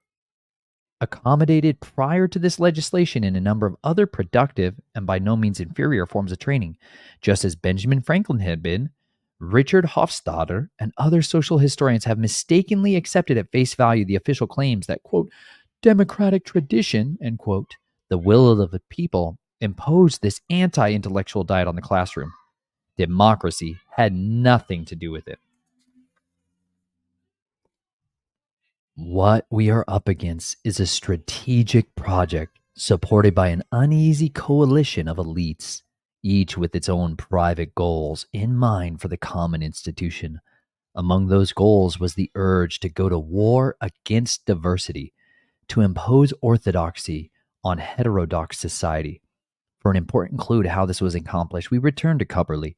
accommodated prior to this legislation in a number of other productive and by no means inferior forms of training, just as Benjamin Franklin had been. Richard Hofstadter and other social historians have mistakenly accepted at face value the official claims that, quote, democratic tradition, end quote, the will of the people, imposed this anti intellectual diet on the classroom. Democracy had nothing to do with it. What we are up against is a strategic project supported by an uneasy coalition of elites, each with its own private goals in mind for the common institution. Among those goals was the urge to go to war against diversity, to impose orthodoxy on heterodox society. For an important clue to how this was accomplished, we return to Cubberley.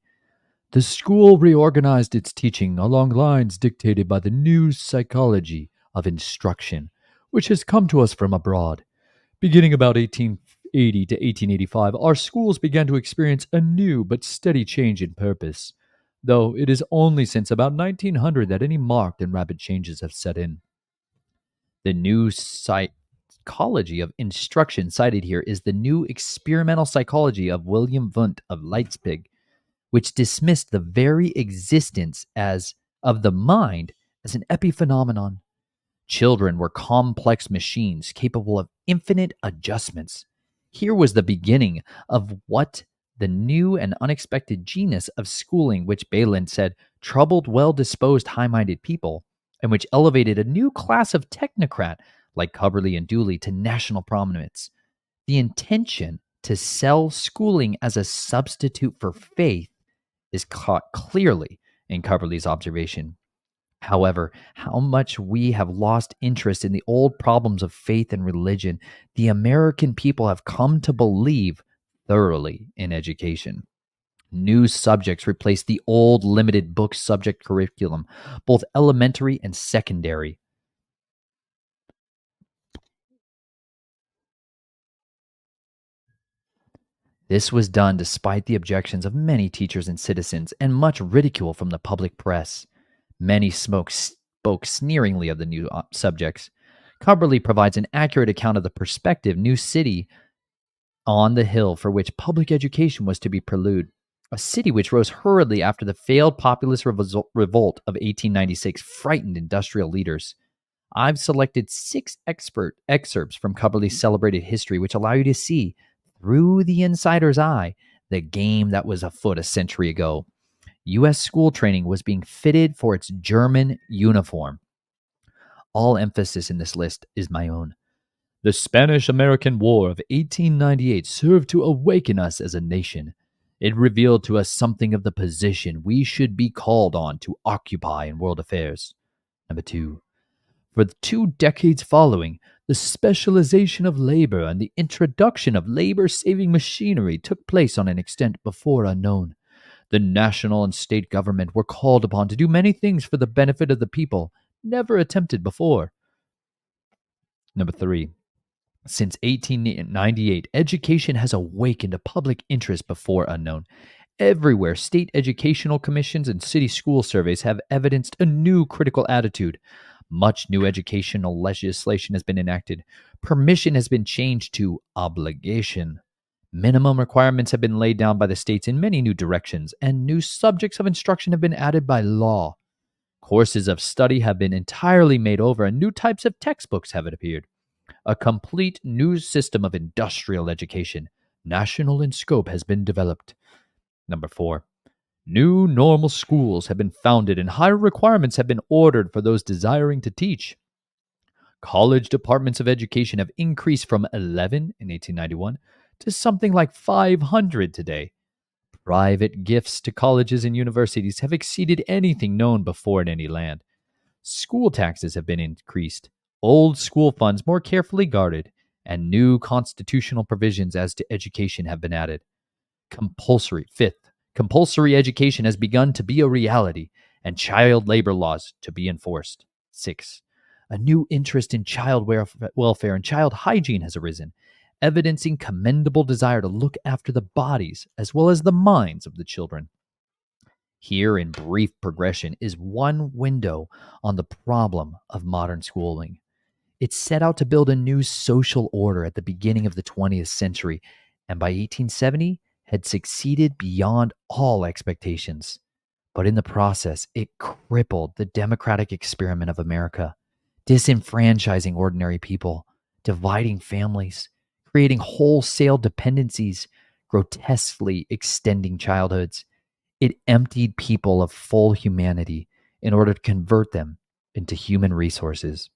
The school reorganized its teaching along lines dictated by the new psychology of instruction, which has come to us from abroad. Beginning about 1880 to 1885, our schools began to experience a new but steady change in purpose, though it is only since about 1900 that any marked and rapid changes have set in. The new psychology of instruction cited here is the new experimental psychology of William Wundt of Leipzig, which dismissed the very existence as of the mind as an epiphenomenon. Children were complex machines capable of infinite adjustments. Here was the beginning of what the new and unexpected genus of schooling, which Balin said troubled well disposed, high minded people, and which elevated a new class of technocrat like Cubberley and Dooley to national prominence. The intention to sell schooling as a substitute for faith is caught clearly in Cubberley's observation. However, how much we have lost interest in the old problems of faith and religion, the American people have come to believe thoroughly in education. New subjects replace the old limited book subject curriculum, both elementary and secondary. This was done despite the objections of many teachers and citizens and much ridicule from the public press. Many spoke sneeringly of the new subjects. Cumberley provides an accurate account of the prospective new city on the hill for which public education was to be prelude, a city which rose hurriedly after the failed populist revolt of 1896 frightened industrial leaders. I've selected 6 expert excerpts from Cumberley's celebrated history which allow you to see, through the insider's eye, the game that was afoot a century ago. U.S. school training was being fitted for its German uniform. All emphasis in this list is my own. The Spanish American War of 1898 served to awaken us as a nation. It revealed to us something of the position we should be called on to occupy in world affairs. Number 2. For the 2 decades following, the specialization of labor and the introduction of labor saving machinery took place on an extent before unknown. The national and state government were called upon to do many things for the benefit of the people, never attempted before. Number 3. Since 1898, education has awakened a public interest before unknown. Everywhere, state educational commissions and city school surveys have evidenced a new critical attitude. Much new educational legislation has been enacted. Permission has been changed to obligation. Minimum requirements have been laid down by the states in many new directions, and new subjects of instruction have been added by law. Courses of study have been entirely made over, and new types of textbooks have appeared. A complete new system of industrial education, national in scope, has been developed. Number 4. New normal schools have been founded and higher requirements have been ordered for those desiring to teach. College departments of education have increased from 11 in 1891 to something like 500 today. Private gifts to colleges and universities have exceeded anything known before in any land. School taxes have been increased, old school funds more carefully guarded, and new constitutional provisions as to education have been added. Compulsory education has begun to be a reality, and child labor laws to be enforced. 6. A new interest in child welfare and child hygiene has arisen, evidencing commendable desire to look after the bodies as well as the minds of the children. Here, in brief progression, is one window on the problem of modern schooling. It set out to build a new social order at the beginning of the 20th century, and by 1870 had succeeded beyond all expectations. But in the process, it crippled the democratic experiment of America, disenfranchising ordinary people, dividing families, creating wholesale dependencies, grotesquely extending childhoods. It emptied people of full humanity in order to convert them into human resources.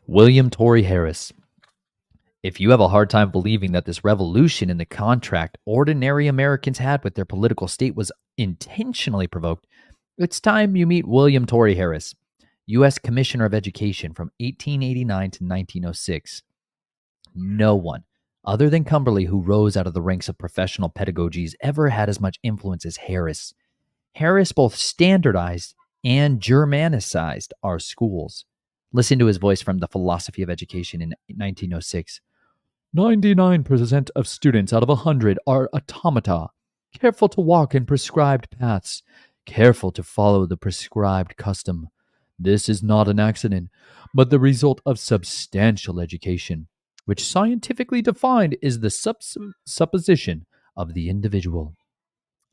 William Torrey Harris. If you have a hard time believing that this revolution in the contract ordinary Americans had with their political state was intentionally provoked, it's time you meet William Torrey Harris, U.S. Commissioner of Education from 1889 to 1906. No one, other than Cumberly, who rose out of the ranks of professional pedagogies, ever had as much influence as Harris. Harris both standardized and Germanicized our schools. Listen to his voice from The Philosophy of Education in 1906. 99% of students out of 100 are automata, careful to walk in prescribed paths, careful to follow the prescribed custom. This is not an accident, but the result of substantial education, which scientifically defined is the supposition of the individual.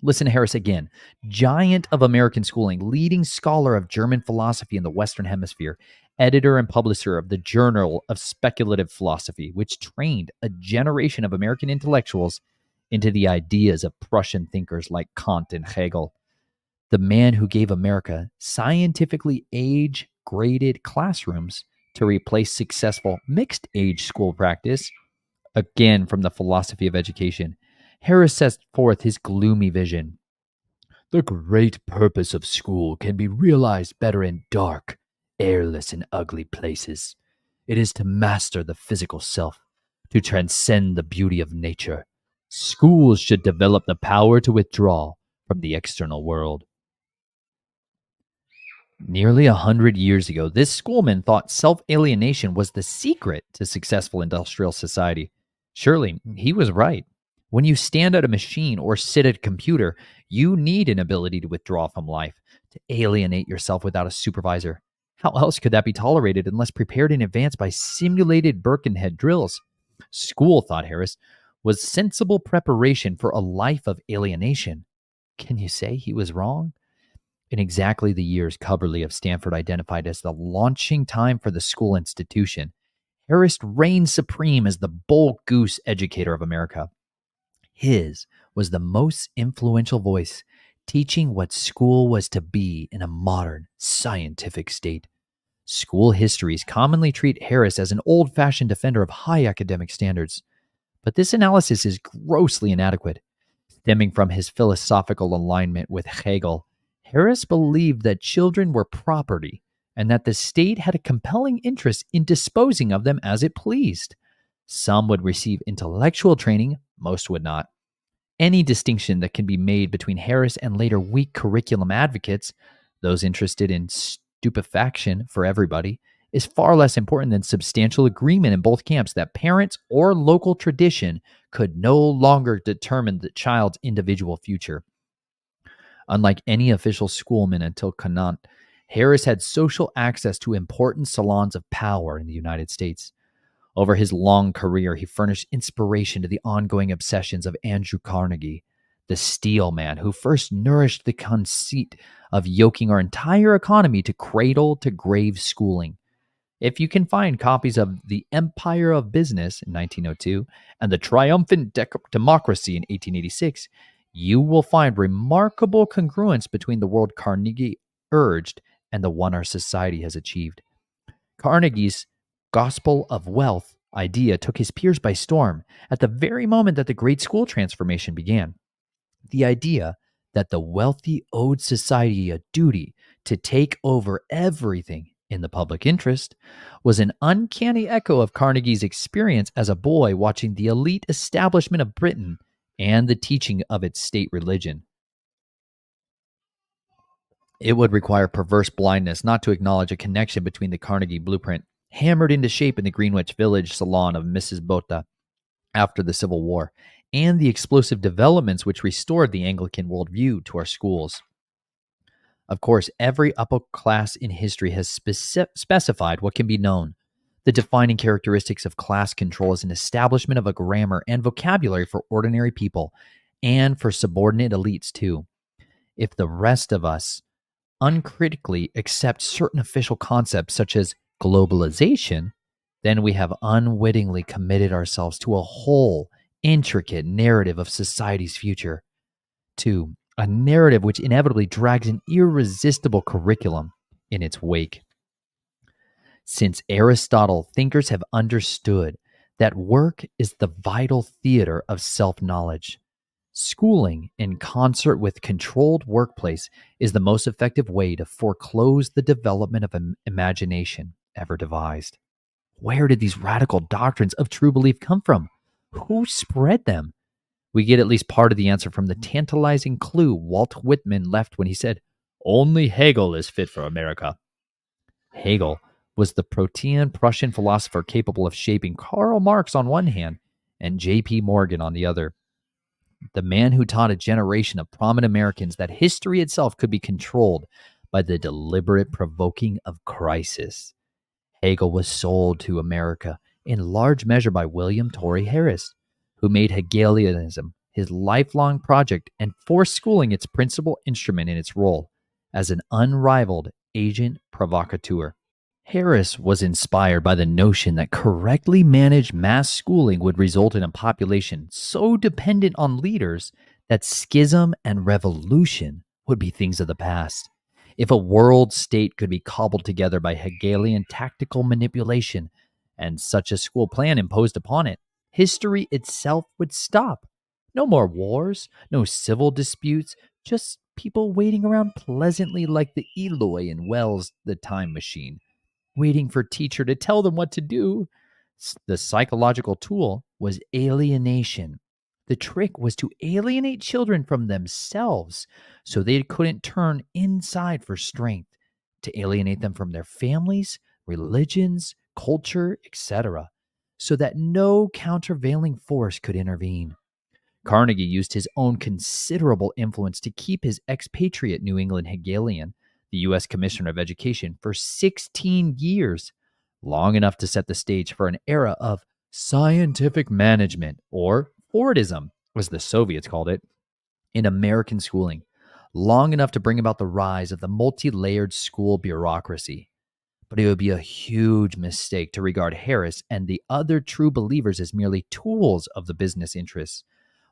Listen to Harris again. Giant of American schooling, leading scholar of German philosophy in the Western Hemisphere, editor and publisher of the Journal of Speculative Philosophy, which trained a generation of American intellectuals into the ideas of Prussian thinkers like Kant and Hegel. The man who gave America scientifically age-graded classrooms to replace successful mixed-age school practice. Again, from The Philosophy of Education, Harris sets forth his gloomy vision. The great purpose of school can be realized better in dark, airless, and ugly places. It is to master the physical self, to transcend the beauty of nature. Schools should develop the power to withdraw from the external world. Nearly 100 years ago, this schoolman thought self-alienation was the secret to successful industrial society. Surely, he was right. When you stand at a machine or sit at a computer, you need an ability to withdraw from life, to alienate yourself without a supervisor. How else could that be tolerated unless prepared in advance by simulated Birkenhead drills? School, thought Harris, was sensible preparation for a life of alienation. Can you say he was wrong? In exactly the years Cumberly of Stanford identified as the launching time for the school institution, Harris reigned supreme as the bull goose educator of America. His was the most influential voice, teaching what school was to be in a modern, scientific state. School histories commonly treat Harris as an old fashioned defender of high academic standards, but this analysis is grossly inadequate. Stemming from his philosophical alignment with Hegel, Harris believed that children were property and that the state had a compelling interest in disposing of them as it pleased. Some would receive intellectual training, most would not. Any distinction that can be made between Harris and later weak curriculum advocates, those interested in stupefaction for everybody, is far less important than substantial agreement in both camps that parents or local tradition could no longer determine the child's individual future. Unlike any official schoolman until Connaught, Harris had social access to important salons of power in the United States. Over his long career, he furnished inspiration to the ongoing obsessions of Andrew Carnegie, the steel man who first nourished the conceit of yoking our entire economy to cradle to grave schooling. If you can find copies of The Empire of Business in 1902 and The Triumphant Democracy in 1886, you will find remarkable congruence between the world Carnegie urged and the one our society has achieved. Carnegie's gospel of wealth idea took his peers by storm at the very moment that the Great School Transformation began. The idea that the wealthy owed society a duty to take over everything in the public interest was an uncanny echo of Carnegie's experience as a boy watching the elite establishment of Britain and the teaching of its state religion. It would require perverse blindness not to acknowledge a connection between the Carnegie blueprint, hammered into shape in the Greenwich Village salon of Mrs. Botha after the Civil War, and the explosive developments which restored the Anglican worldview to our schools. Of course, every upper class in history has specified what can be known. The defining characteristics of class control is an establishment of a grammar and vocabulary for ordinary people and for subordinate elites, too. If the rest of us uncritically accept certain official concepts such as globalization, then we have unwittingly committed ourselves to a whole intricate narrative of society's future. 2. A narrative which inevitably drags an irresistible curriculum in its wake. Since Aristotle, thinkers have understood that work is the vital theater of self-knowledge. Schooling, in concert with controlled workplace, is the most effective way to foreclose the development of imagination ever devised. Where did these radical doctrines of true belief come from? Who spread them? We get at least part of the answer from the tantalizing clue Walt Whitman left when he said, "Only Hegel is fit for America." Hegel was the protean Prussian philosopher capable of shaping Karl Marx on one hand and J.P. Morgan on the other. The man who taught a generation of prominent Americans that history itself could be controlled by the deliberate provoking of crisis. Hegel was sold to America in large measure by William Torrey Harris, who made Hegelianism his lifelong project and forced schooling its principal instrument in its role as an unrivaled agent provocateur. Harris was inspired by the notion that correctly managed mass schooling would result in a population so dependent on leaders that schism and revolution would be things of the past. If a world state could be cobbled together by Hegelian tactical manipulation and such a school plan imposed upon it, history itself would stop. No more wars, no civil disputes, just people waiting around pleasantly like the Eloi in Wells' The Time Machine, waiting for teacher to tell them what to do. The psychological tool was alienation. The trick was to alienate children from themselves so they couldn't turn inside for strength, to alienate them from their families, religions, culture, etc., so that no countervailing force could intervene. Carnegie used his own considerable influence to keep his expatriate New England Hegelian, the U.S. Commissioner of Education, for 16 years, long enough to set the stage for an era of scientific management, or Fordism, as the Soviets called it, in American schooling, long enough to bring about the rise of the multi-layered school bureaucracy. But it would be a huge mistake to regard Harris and the other true believers as merely tools of the business interests.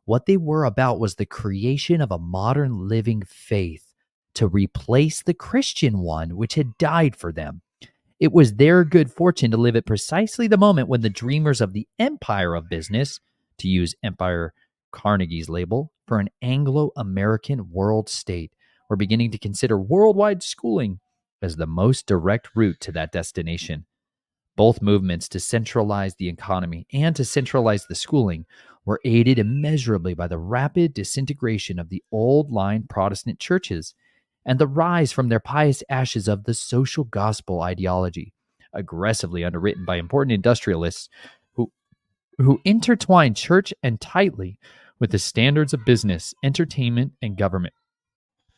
What they were about was the creation of a modern living faith to replace the Christian one which had died for them. It was their good fortune to live at precisely the moment when the dreamers of the empire of business, to use Empire Carnegie's label, for an Anglo American world state, were beginning to consider worldwide schooling as the most direct route to that destination. Both movements to centralize the economy and to centralize the schooling were aided immeasurably by the rapid disintegration of the old line Protestant churches and the rise from their pious ashes of the social gospel ideology, aggressively underwritten by important industrialists who, who intertwined church and tightly with the standards of business, entertainment, and government.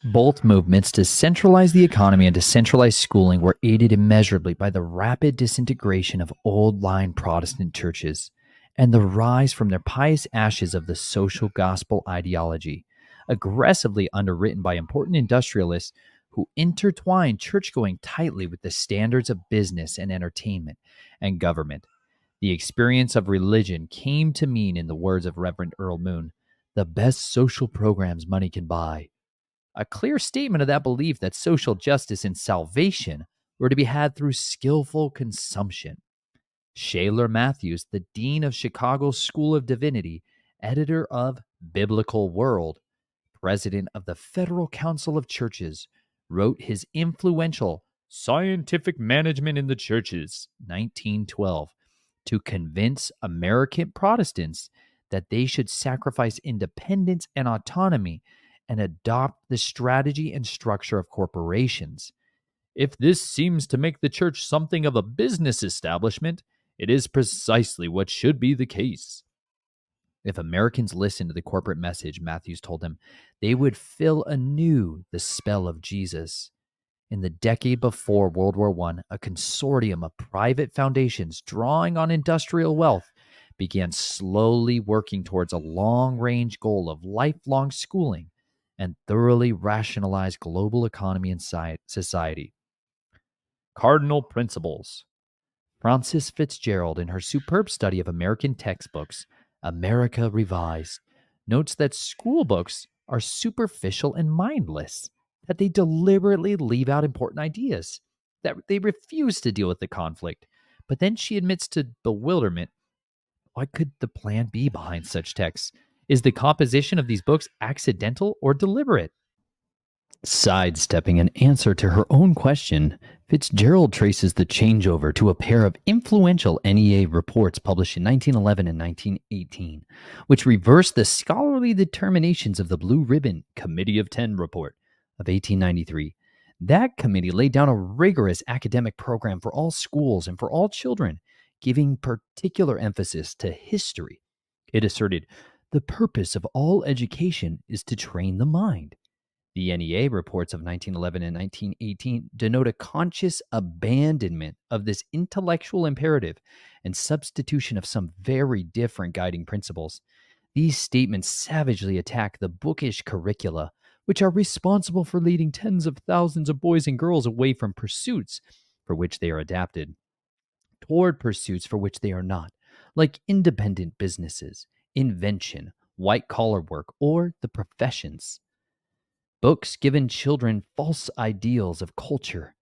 Both movements to centralize the economy and to centralize schooling were aided immeasurably by the rapid disintegration of old line Protestant churches and the rise from their pious ashes of the social gospel ideology, aggressively underwritten by important industrialists who intertwined church-going tightly with the standards of business and entertainment and government. The experience of religion came to mean, in the words of Reverend Earl Moon, the best social programs money can buy. A clear statement of that belief that social justice and salvation were to be had through skillful consumption. Shaler Matthews, the dean of Chicago's School of Divinity, editor of Biblical World, president of the Federal Council of Churches, wrote his influential Scientific Management in the Churches, 1912, to convince American Protestants that they should sacrifice independence and autonomy and adopt the strategy and structure of corporations. If this seems to make the church something of a business establishment, it is precisely what should be the case. If Americans listened to the corporate message, Matthews told them, they would feel anew the spell of Jesus. In the decade before World War I, a consortium of private foundations drawing on industrial wealth began slowly working towards a long-range goal of lifelong schooling and thoroughly rationalized global economy and society. Cardinal principles. Frances Fitzgerald, in her superb study of American textbooks, America Revised, notes that school books are superficial and mindless, that they deliberately leave out important ideas, that they refuse to deal with the conflict. But then she admits to bewilderment. What could the plan be behind such texts? Is the composition of these books accidental or deliberate? Sidestepping an answer to her own question, Fitzgerald traces the changeover to a pair of influential NEA reports published in 1911 and 1918, which reversed the scholarly determinations of the Blue Ribbon Committee of 10 report of 1893. That committee laid down a rigorous academic program for all schools and for all children, giving particular emphasis to history. It asserted, the purpose of all education is to train the mind. The NEA reports of 1911 and 1918 denote a conscious abandonment of this intellectual imperative and substitution of some very different guiding principles. These statements savagely attack the bookish curricula, which are responsible for leading tens of thousands of boys and girls away from pursuits for which they are adapted, toward pursuits for which they are not, like independent businesses, invention, white-collar work, or the professions. Books given children false ideals of culture.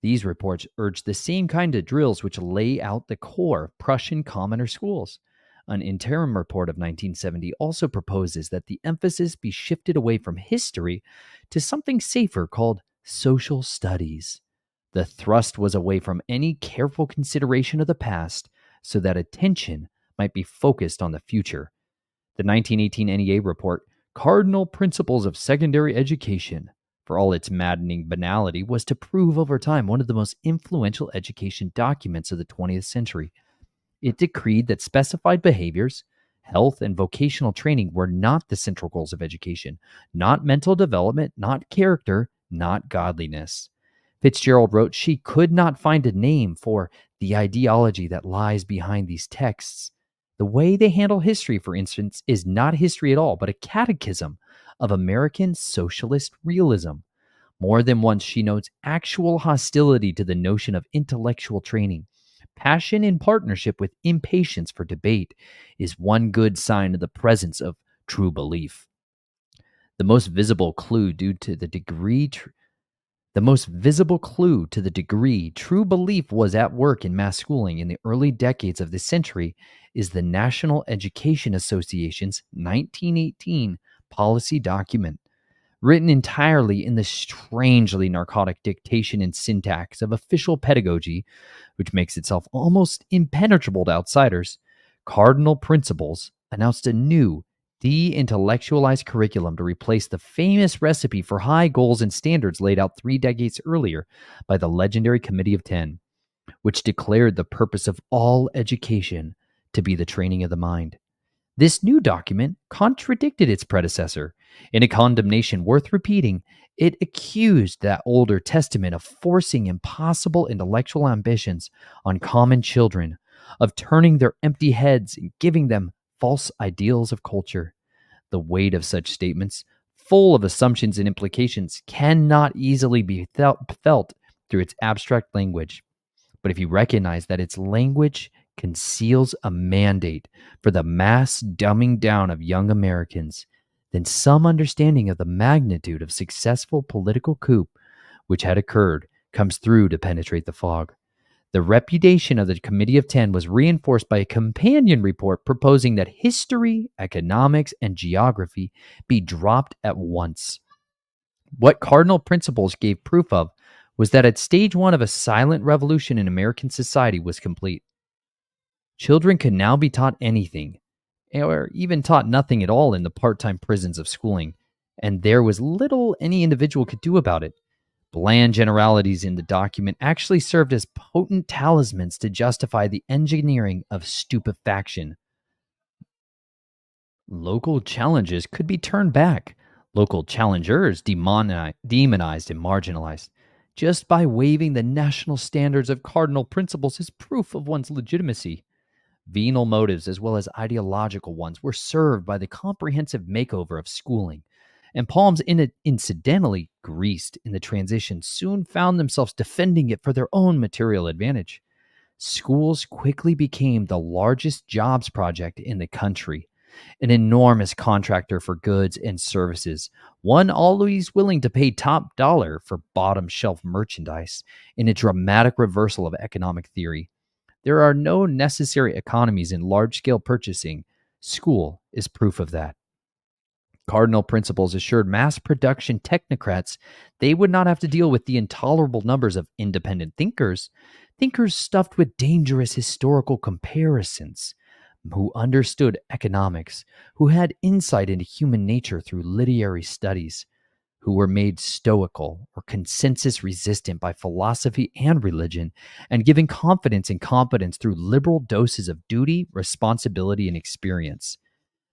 These reports urge the same kind of drills which lay out the core of Prussian commoner schools. An interim report of 1970 also proposes that the emphasis be shifted away from history to something safer called social studies. The thrust was away from any careful consideration of the past so that attention might be focused on the future. The 1918 NEA report, Cardinal Principles of Secondary Education, for all its maddening banality, was to prove over time one of the most influential education documents of the 20th century. It decreed that specified behaviors, health, and vocational training were not the central goals of education, not mental development, not character, not godliness. Fitzgerald wrote she could not find a name for the ideology that lies behind these texts. The way they handle history, for instance, is not history at all, but a catechism of American socialist realism. More than once, she notes actual hostility to the notion of intellectual training. Passion in partnership with impatience for debate is one good sign of the presence of true belief. The most visible clue due to the degree The most visible clue to the degree true belief was at work in mass schooling in the early decades of this century is the National Education Association's 1918 policy document, written entirely in the strangely narcotic dictation and syntax of official pedagogy, which makes itself almost impenetrable to outsiders. Cardinal Principles announced a new, de intellectualized curriculum to replace the famous recipe for high goals and standards laid out 3 decades earlier by the legendary Committee of Ten, which declared the purpose of all education to be the training of the mind. This new document contradicted its predecessor. In a condemnation worth repeating, it accused that older testament of forcing impossible intellectual ambitions on common children, of turning their empty heads and giving them false ideals of culture. The weight of such statements, full of assumptions and implications, cannot easily be felt through its abstract language. But if you recognize that its language conceals a mandate for the mass dumbing down of young Americans, then some understanding of the magnitude of successful political coup which had occurred comes through to penetrate the fog. The reputation of the Committee of Ten was reinforced by a companion report proposing that history, economics, and geography be dropped at once. What Cardinal Principles gave proof of was that at stage one of a silent revolution in American society was complete. Children could now be taught anything, or even taught nothing at all in the part-time prisons of schooling, and there was little any individual could do about it. Bland generalities in the document actually served as potent talismans to justify the engineering of stupefaction. Local challenges could be turned back, local challengers demonized and marginalized, just by waiving the national standards of cardinal principles as proof of one's legitimacy. Venal motives, as well as ideological ones, were served by the comprehensive makeover of schooling, and palms incidentally greased in the transition soon found themselves defending it for their own material advantage. Schools quickly became the largest jobs project in the country, an enormous contractor for goods and services, one always willing to pay top dollar for bottom shelf merchandise, in a dramatic reversal of economic theory. There are no necessary economies in large scale purchasing. School is proof of that. Cardinal Principles assured mass production technocrats they would not have to deal with the intolerable numbers of independent thinkers, thinkers stuffed with dangerous historical comparisons, who understood economics, who had insight into human nature through literary studies, who were made stoical or consensus resistant by philosophy and religion, and given confidence and competence through liberal doses of duty, responsibility, and experience.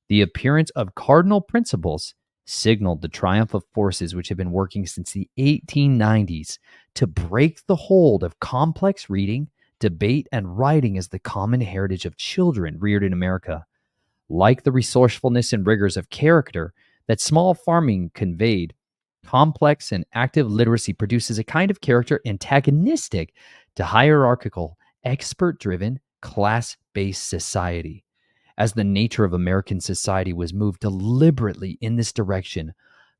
The appearance of cardinal principles signaled the triumph of forces which had been working since the 1890s to break the hold of complex reading, debate, and writing as the common heritage of children reared in America. Like the resourcefulness and rigors of character that small farming conveyed, complex and active literacy produces a kind of character antagonistic to hierarchical, expert driven, class based society. As the nature of American society was moved deliberately in this direction,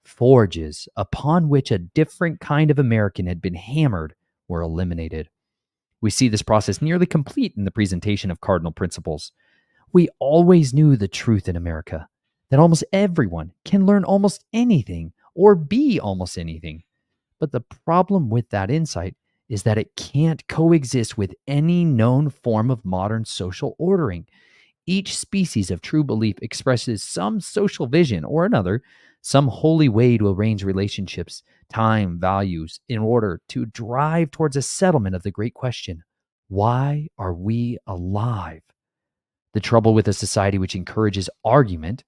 forges upon which a different kind of American had been hammered were eliminated. We see this process nearly complete in the presentation of cardinal principles. We always knew the truth in America that almost everyone can learn almost anything or be almost anything. But the problem with that insight is that it can't coexist with any known form of modern social ordering. Each species of true belief expresses some social vision or another, some holy way to arrange relationships, time, values, in order to drive towards a settlement of the great question: why are we alive? The trouble with a society which encourages argument,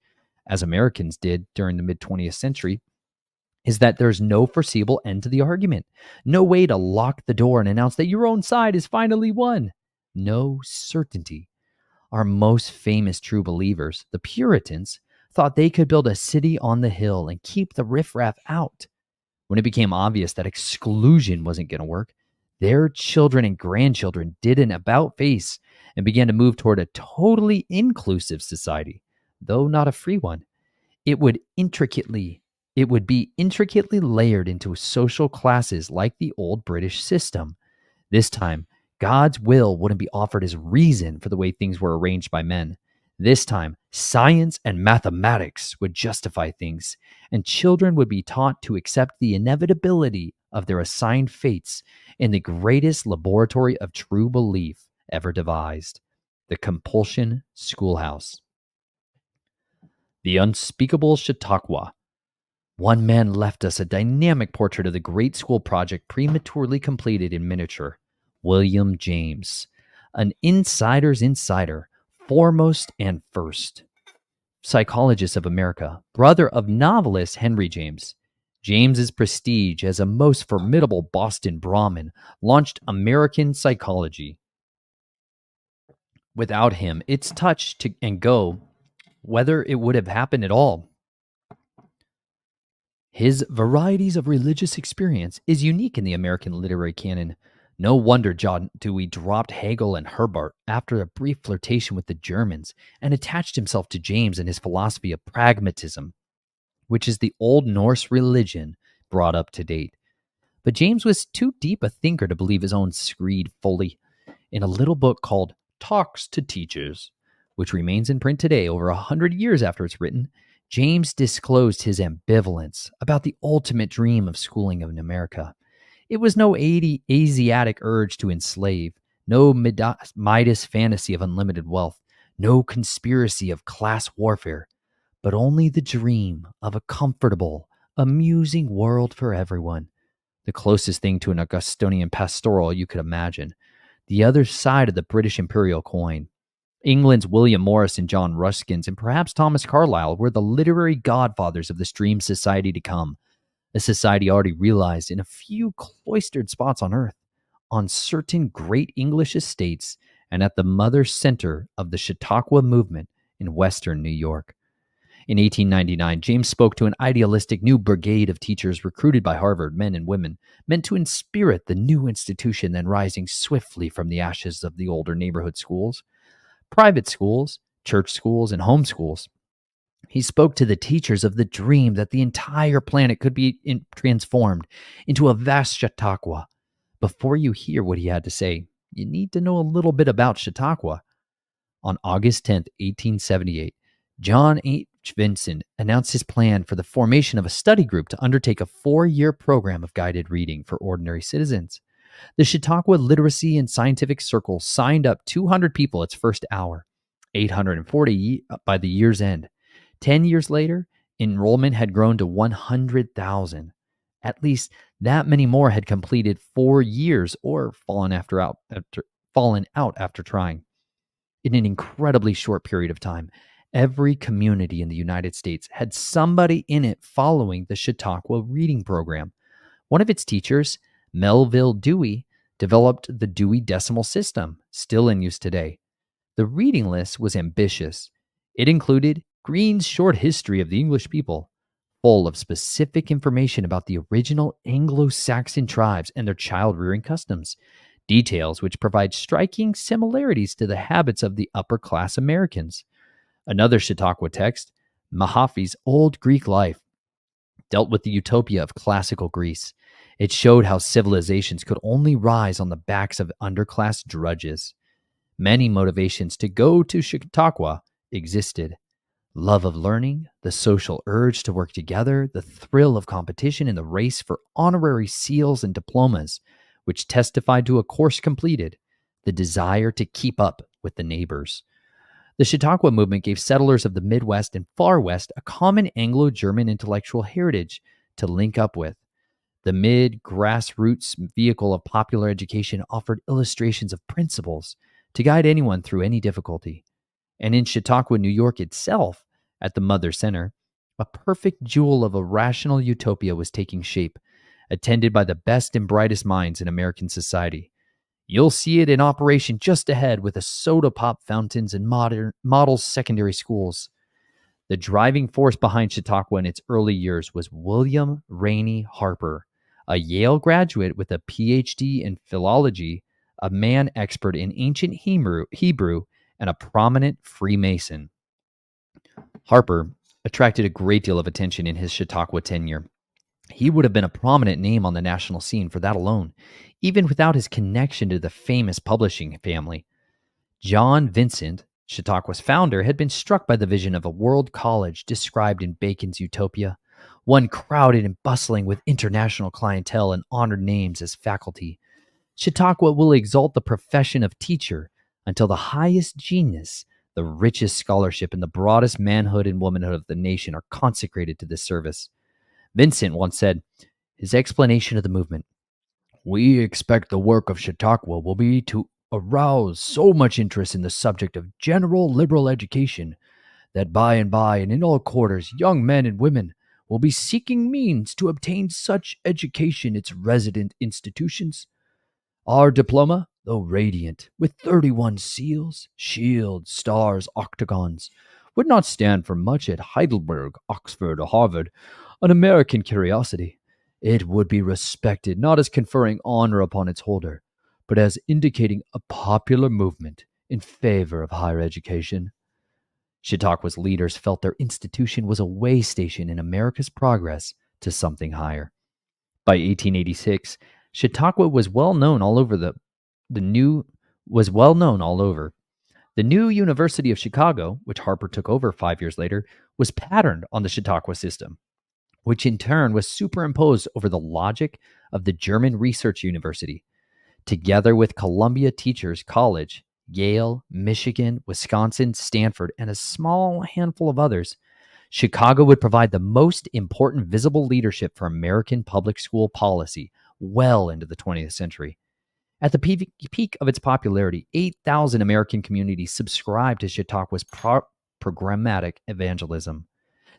as Americans did during the mid 20th century, is that there's no foreseeable end to the argument, no way to lock the door and announce that your own side is finally won, no certainty. Our most famous true believers, the Puritans, thought they could build a city on the hill and keep the riffraff out. When it became obvious that exclusion wasn't going to work, their children and grandchildren did an about face and began to move toward a totally inclusive society, though not a free one. It would it would be intricately layered into social classes like the old British system. This time, God's will wouldn't be offered as reason for the way things were arranged by men. This time, science and mathematics would justify things, and children would be taught to accept the inevitability of their assigned fates in the greatest laboratory of true belief ever devised, the compulsion schoolhouse. The unspeakable Chautauqua. One man left us a dynamic portrait of the great school project prematurely completed in miniature. William James, an insider's insider, foremost and first. Psychologist of America, brother of novelist Henry James. James's prestige as a most formidable Boston Brahmin launched American psychology. Without him, its touch to and go, whether it would have happened at all. His varieties of religious experience is unique in the American literary canon. No wonder John Dewey dropped Hegel and Herbart after a brief flirtation with the Germans and attached himself to James and his philosophy of pragmatism, which is the Old Norse religion brought up to date. But James was too deep a thinker to believe his own screed fully. In a little book called Talks to Teachers, which remains in print today over 100 years after it's written, James disclosed his ambivalence about the ultimate dream of schooling in America. It was no Asiatic urge to enslave, no Midas fantasy of unlimited wealth, no conspiracy of class warfare, but only the dream of a comfortable, amusing world for everyone. The closest thing to an Augustinian pastoral you could imagine. The other side of the British imperial coin. England's William Morris and John Ruskin, and perhaps Thomas Carlyle were the literary godfathers of this dream society to come, a society already realized in a few cloistered spots on Earth, on certain great English estates, and at the mother center of the Chautauqua movement in Western New York. In 1899, James spoke to an idealistic new brigade of teachers recruited by Harvard, men and women, meant to inspirit the new institution then rising swiftly from the ashes of the older neighborhood schools. Private schools, church schools, and home schools. He spoke to the teachers of the dream that the entire planet could be transformed into a vast Chautauqua. Before you hear what he had to say, you need to know a little bit about Chautauqua. On August 10th, 1878, John H. Vinson announced his plan for the formation of a study group to undertake a 4-year program of guided reading for ordinary citizens. The Chautauqua Literacy and Scientific Circle signed up 200 people its first hour, 840 by the year's end. 10 years later, enrollment had grown to 100,000. At least that many more had completed 4 years or fallen out after trying. In an incredibly short period of time, every community in the United States had somebody in it following the Chautauqua reading program. One of its teachers, Melville Dewey, developed the Dewey Decimal System, still in use today. The reading list was ambitious. It included Green's Short History of the English People, full of specific information about the original Anglo-Saxon tribes and their child-rearing customs, details which provide striking similarities to the habits of the upper-class Americans. Another Chautauqua text, Mahaffy's Old Greek Life, dealt with the utopia of classical Greece. It showed how civilizations could only rise on the backs of underclass drudges. Many motivations to go to Chautauqua existed. Love of learning, the social urge to work together, the thrill of competition in the race for honorary seals and diplomas, which testified to a course completed, the desire to keep up with the neighbors. The Chautauqua movement gave settlers of the Midwest and Far West a common Anglo-German intellectual heritage to link up with. The grassroots vehicle of popular education offered illustrations of principles to guide anyone through any difficulty. And in Chautauqua, New York itself, at the Mother Center, a perfect jewel of a rational utopia was taking shape, attended by the best and brightest minds in American society. You'll see it in operation just ahead with the soda pop fountains and model secondary schools. The driving force behind Chautauqua in its early years was William Rainey Harper, a Yale graduate with a PhD in philology, a man expert in ancient Hebrew, and a prominent Freemason. Harper attracted a great deal of attention in his Chautauqua tenure. He would have been a prominent name on the national scene for that alone, even without his connection to the famous publishing family. John Vincent, Chautauqua's founder, had been struck by the vision of a world college described in Bacon's Utopia, one crowded and bustling with international clientele and honored names as faculty. Chautauqua will exalt the profession of teacher until the highest genius, the richest scholarship, and the broadest manhood and womanhood of the nation are consecrated to this service. Vincent once said, his explanation of the movement, "We expect the work of Chautauqua will be to arouse so much interest in the subject of general liberal education that by and by and in all quarters young men and women will be seeking means to obtain such education its resident institutions. Our diploma, though radiant, with 31 seals, shields, stars, octagons, would not stand for much at Heidelberg, Oxford, or Harvard, an American curiosity. It would be respected not as conferring honor upon its holder, but as indicating a popular movement in favor of higher education." Chautauqua's leaders felt their institution was a way station in America's progress to something higher. By 1886, Chautauqua was well known all over the new was well known all over. The new University of Chicago, which Harper took over 5 years later, was patterned on the Chautauqua system, which in turn was superimposed over the logic of the German Research University. Together with Columbia Teachers College, Yale, Michigan, Wisconsin, Stanford, and a small handful of others, Chicago would provide the most important visible leadership for American public school policy well into the 20th century. At the peak of its popularity, 8,000 American communities subscribed to Chautauqua's programmatic evangelism.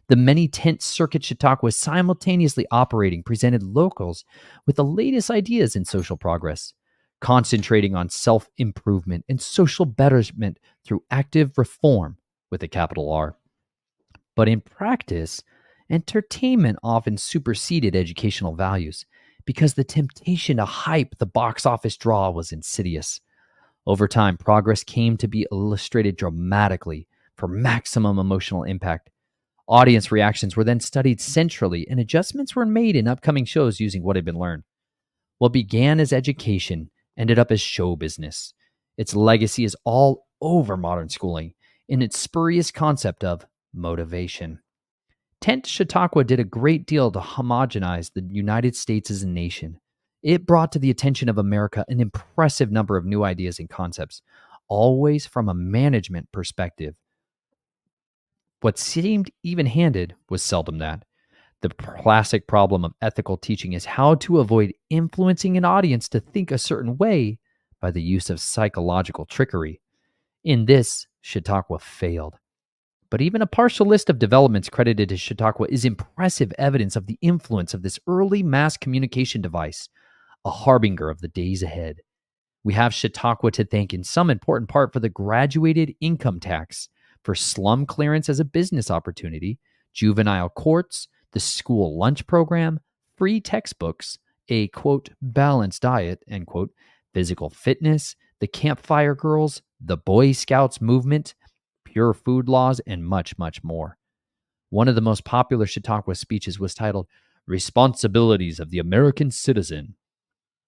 The many tent circuit Chautauqua simultaneously operating presented locals with the latest ideas in social progress, concentrating on self-improvement and social betterment through active reform with a capital R. But in practice, entertainment often superseded educational values because the temptation to hype the box office draw was insidious. Over time, progress came to be illustrated dramatically for maximum emotional impact. Audience reactions were then studied centrally, and adjustments were made in upcoming shows using what had been learned. What began as education ended up as show business. Its legacy is all over modern schooling in its spurious concept of motivation. Tent Chautauqua did a great deal to homogenize the United States as a nation. It brought to the attention of America an impressive number of new ideas and concepts, always from a management perspective. What seemed even handed was seldom that. The classic problem of ethical teaching is how to avoid influencing an audience to think a certain way by the use of psychological trickery. In this, Chautauqua failed. But even a partial list of developments credited to Chautauqua is impressive evidence of the influence of this early mass communication device, a harbinger of the days ahead. We have Chautauqua to thank in some important part for the graduated income tax, for slum clearance as a business opportunity, juvenile courts, the school lunch program, free textbooks, a quote, balanced diet, end quote, physical fitness, the campfire girls, the Boy Scouts movement, pure food laws, and much, much more. One of the most popular Chautauqua speeches was titled Responsibilities of the American Citizen.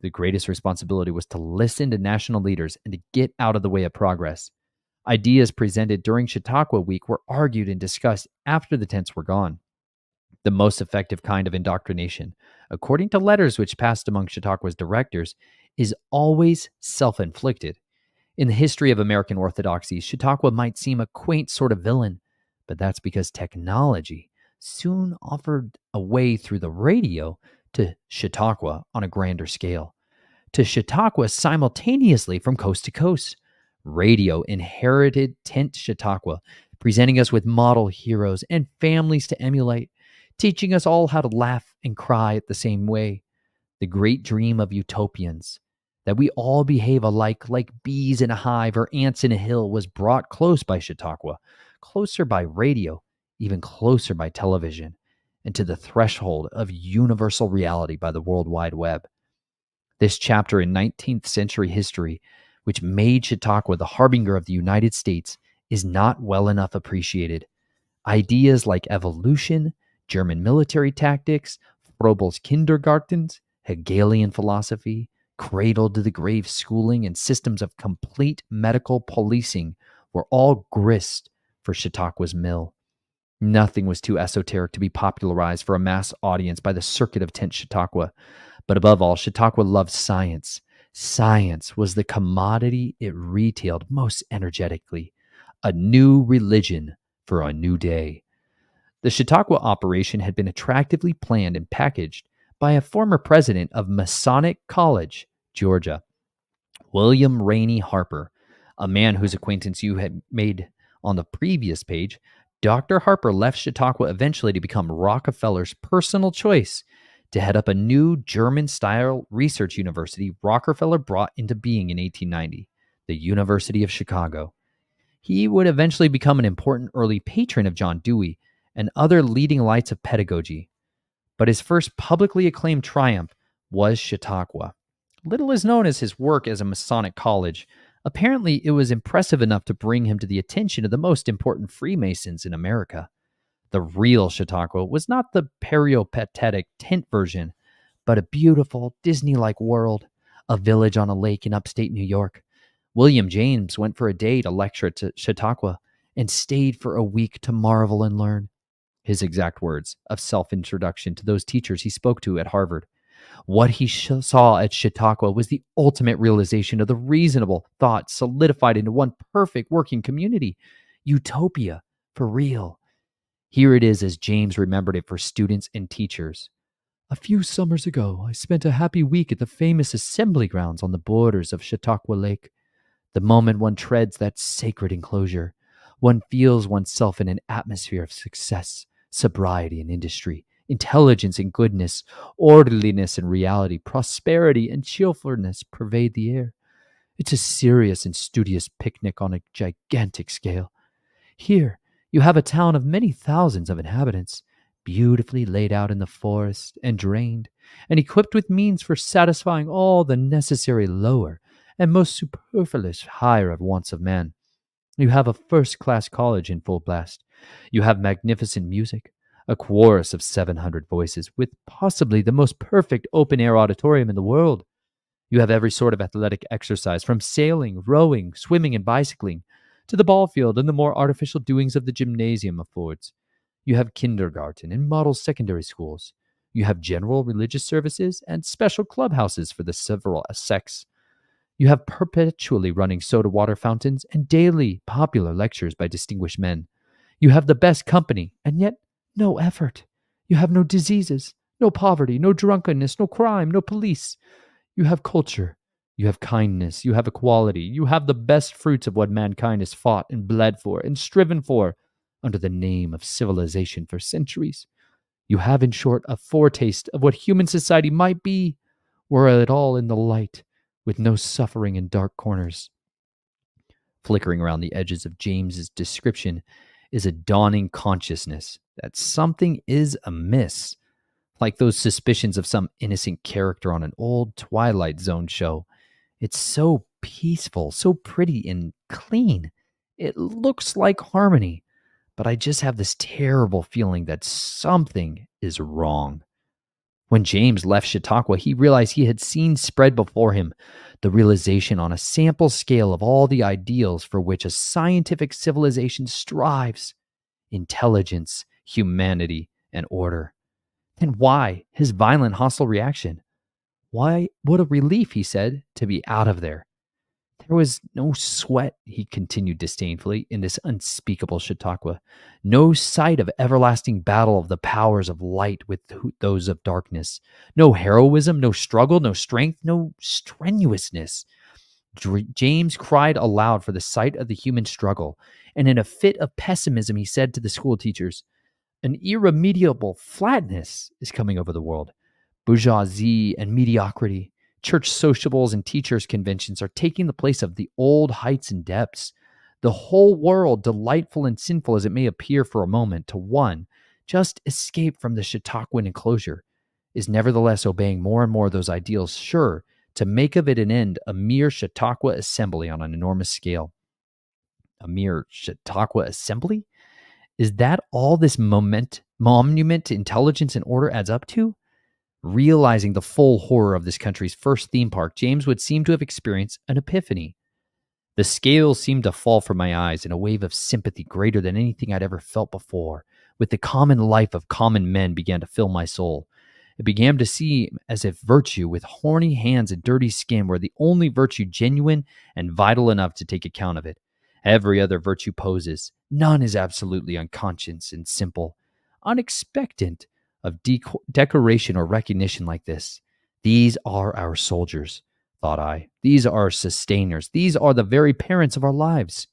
The greatest responsibility was to listen to national leaders and to get out of the way of progress. Ideas presented during Chautauqua Week were argued and discussed after the tents were gone. The most effective kind of indoctrination, according to letters which passed among Chautauqua's directors, is always self-inflicted. In the history of American Orthodoxy, Chautauqua might seem a quaint sort of villain, but that's because technology soon offered a way through the radio to Chautauqua on a grander scale, to Chautauqua simultaneously from coast to coast. Radio inherited tent Chautauqua, presenting us with model heroes and families to emulate, teaching us all how to laugh and cry at the same way. The great dream of utopians, that we all behave alike like bees in a hive or ants in a hill, was brought close by Chautauqua, closer by radio, even closer by television, and to the threshold of universal reality by the World Wide Web. This chapter in 19th century history, which made Chautauqua the harbinger of the United States, is not well enough appreciated. Ideas like evolution, German military tactics, Froebel's kindergartens, Hegelian philosophy, cradle to the grave schooling, and systems of complete medical policing were all grist for Chautauqua's mill. Nothing was too esoteric to be popularized for a mass audience by the circuit of tent Chautauqua. But above all, Chautauqua loved science. Science was the commodity it retailed most energetically. A new religion for a new day. The Chautauqua operation had been attractively planned and packaged by a former president of Masonic College, Georgia, William Rainey Harper, a man whose acquaintance you had made on the previous page. Dr. Harper left Chautauqua eventually to become Rockefeller's personal choice to head up a new German style research university Rockefeller brought into being in 1890, the University of Chicago. He would eventually become an important early patron of John Dewey and other leading lights of pedagogy. But his first publicly acclaimed triumph was Chautauqua. Little is known as his work as a Masonic college. Apparently, it was impressive enough to bring him to the attention of the most important Freemasons in America. The real Chautauqua was not the peripatetic tent version, but a beautiful Disney-like world, a village on a lake in upstate New York. William James went for a day to lecture at Chautauqua and stayed for a week to marvel and learn. His exact words of self-introduction to those teachers he spoke to at Harvard. What he saw at Chautauqua was the ultimate realization of the reasonable thought solidified into one perfect working community. Utopia, for real. Here it is as James remembered it for students and teachers. A few summers ago, I spent a happy week at the famous assembly grounds on the borders of Chautauqua Lake. The moment one treads that sacred enclosure, one feels oneself in an atmosphere of success, sobriety and industry, intelligence and goodness, orderliness and reality, prosperity and cheerfulness pervade the air. It's a serious and studious picnic on a gigantic scale. Here, you have a town of many thousands of inhabitants, beautifully laid out in the forest and drained, and equipped with means for satisfying all the necessary lower and most superfluous higher wants of man. You have a first-class college in full blast. You have magnificent music, a chorus of 700 voices, with possibly the most perfect open-air auditorium in the world. You have every sort of athletic exercise, from sailing, rowing, swimming, and bicycling, to the ball field and the more artificial doings of the gymnasium affords. You have kindergarten and model secondary schools. You have general religious services and special clubhouses for the several sects. You have perpetually running soda water fountains and daily popular lectures by distinguished men. You have the best company, and yet no effort. You have no diseases, no poverty, no drunkenness, no crime, no police. You have culture. You have kindness. You have equality. You have the best fruits of what mankind has fought and bled for and striven for under the name of civilization for centuries. You have, in short, a foretaste of what human society might be were it all in the light, with no suffering in dark corners. Flickering around the edges of James's description is a dawning consciousness that something is amiss, like those suspicions of some innocent character on an old Twilight Zone show. It's so peaceful, so pretty and clean. It looks like harmony, but I just have this terrible feeling that something is wrong. When James left Chautauqua, he realized he had seen spread before him the realization on a sample scale of all the ideals for which a scientific civilization strives: intelligence, humanity, and order. Then why his violent hostile reaction? Why, what a relief, he said, to be out of there. There was no sweat, he continued disdainfully, in this unspeakable Chautauqua. No sight of everlasting battle of the powers of light with those of darkness. No heroism, no struggle, no strength, no strenuousness. James cried aloud for the sight of the human struggle, and in a fit of pessimism he said to the school teachers, "An irremediable flatness is coming over the world. Bourgeoisie and mediocrity, church sociables and teachers' conventions are taking the place of the old heights and depths. The whole world, delightful and sinful as it may appear for a moment to one, just escaped from the Chautauquan enclosure, is nevertheless obeying more and more those ideals, sure to make of it an end a mere Chautauqua assembly on an enormous scale." A mere Chautauqua assembly? Is that all this monument to intelligence and order adds up to? Realizing the full horror of this country's first theme park, James would seem to have experienced an epiphany. The scales seemed to fall from my eyes in a wave of sympathy greater than anything I'd ever felt before. With the common life of common men began to fill my soul. It began to seem as if virtue with horny hands and dirty skin were the only virtue genuine and vital enough to take account of it. Every other virtue poses. None is absolutely unconscious and simple, unexpectant of decoration or recognition like this. These are our soldiers, thought I. These are our sustainers. These are the very parents of our lives.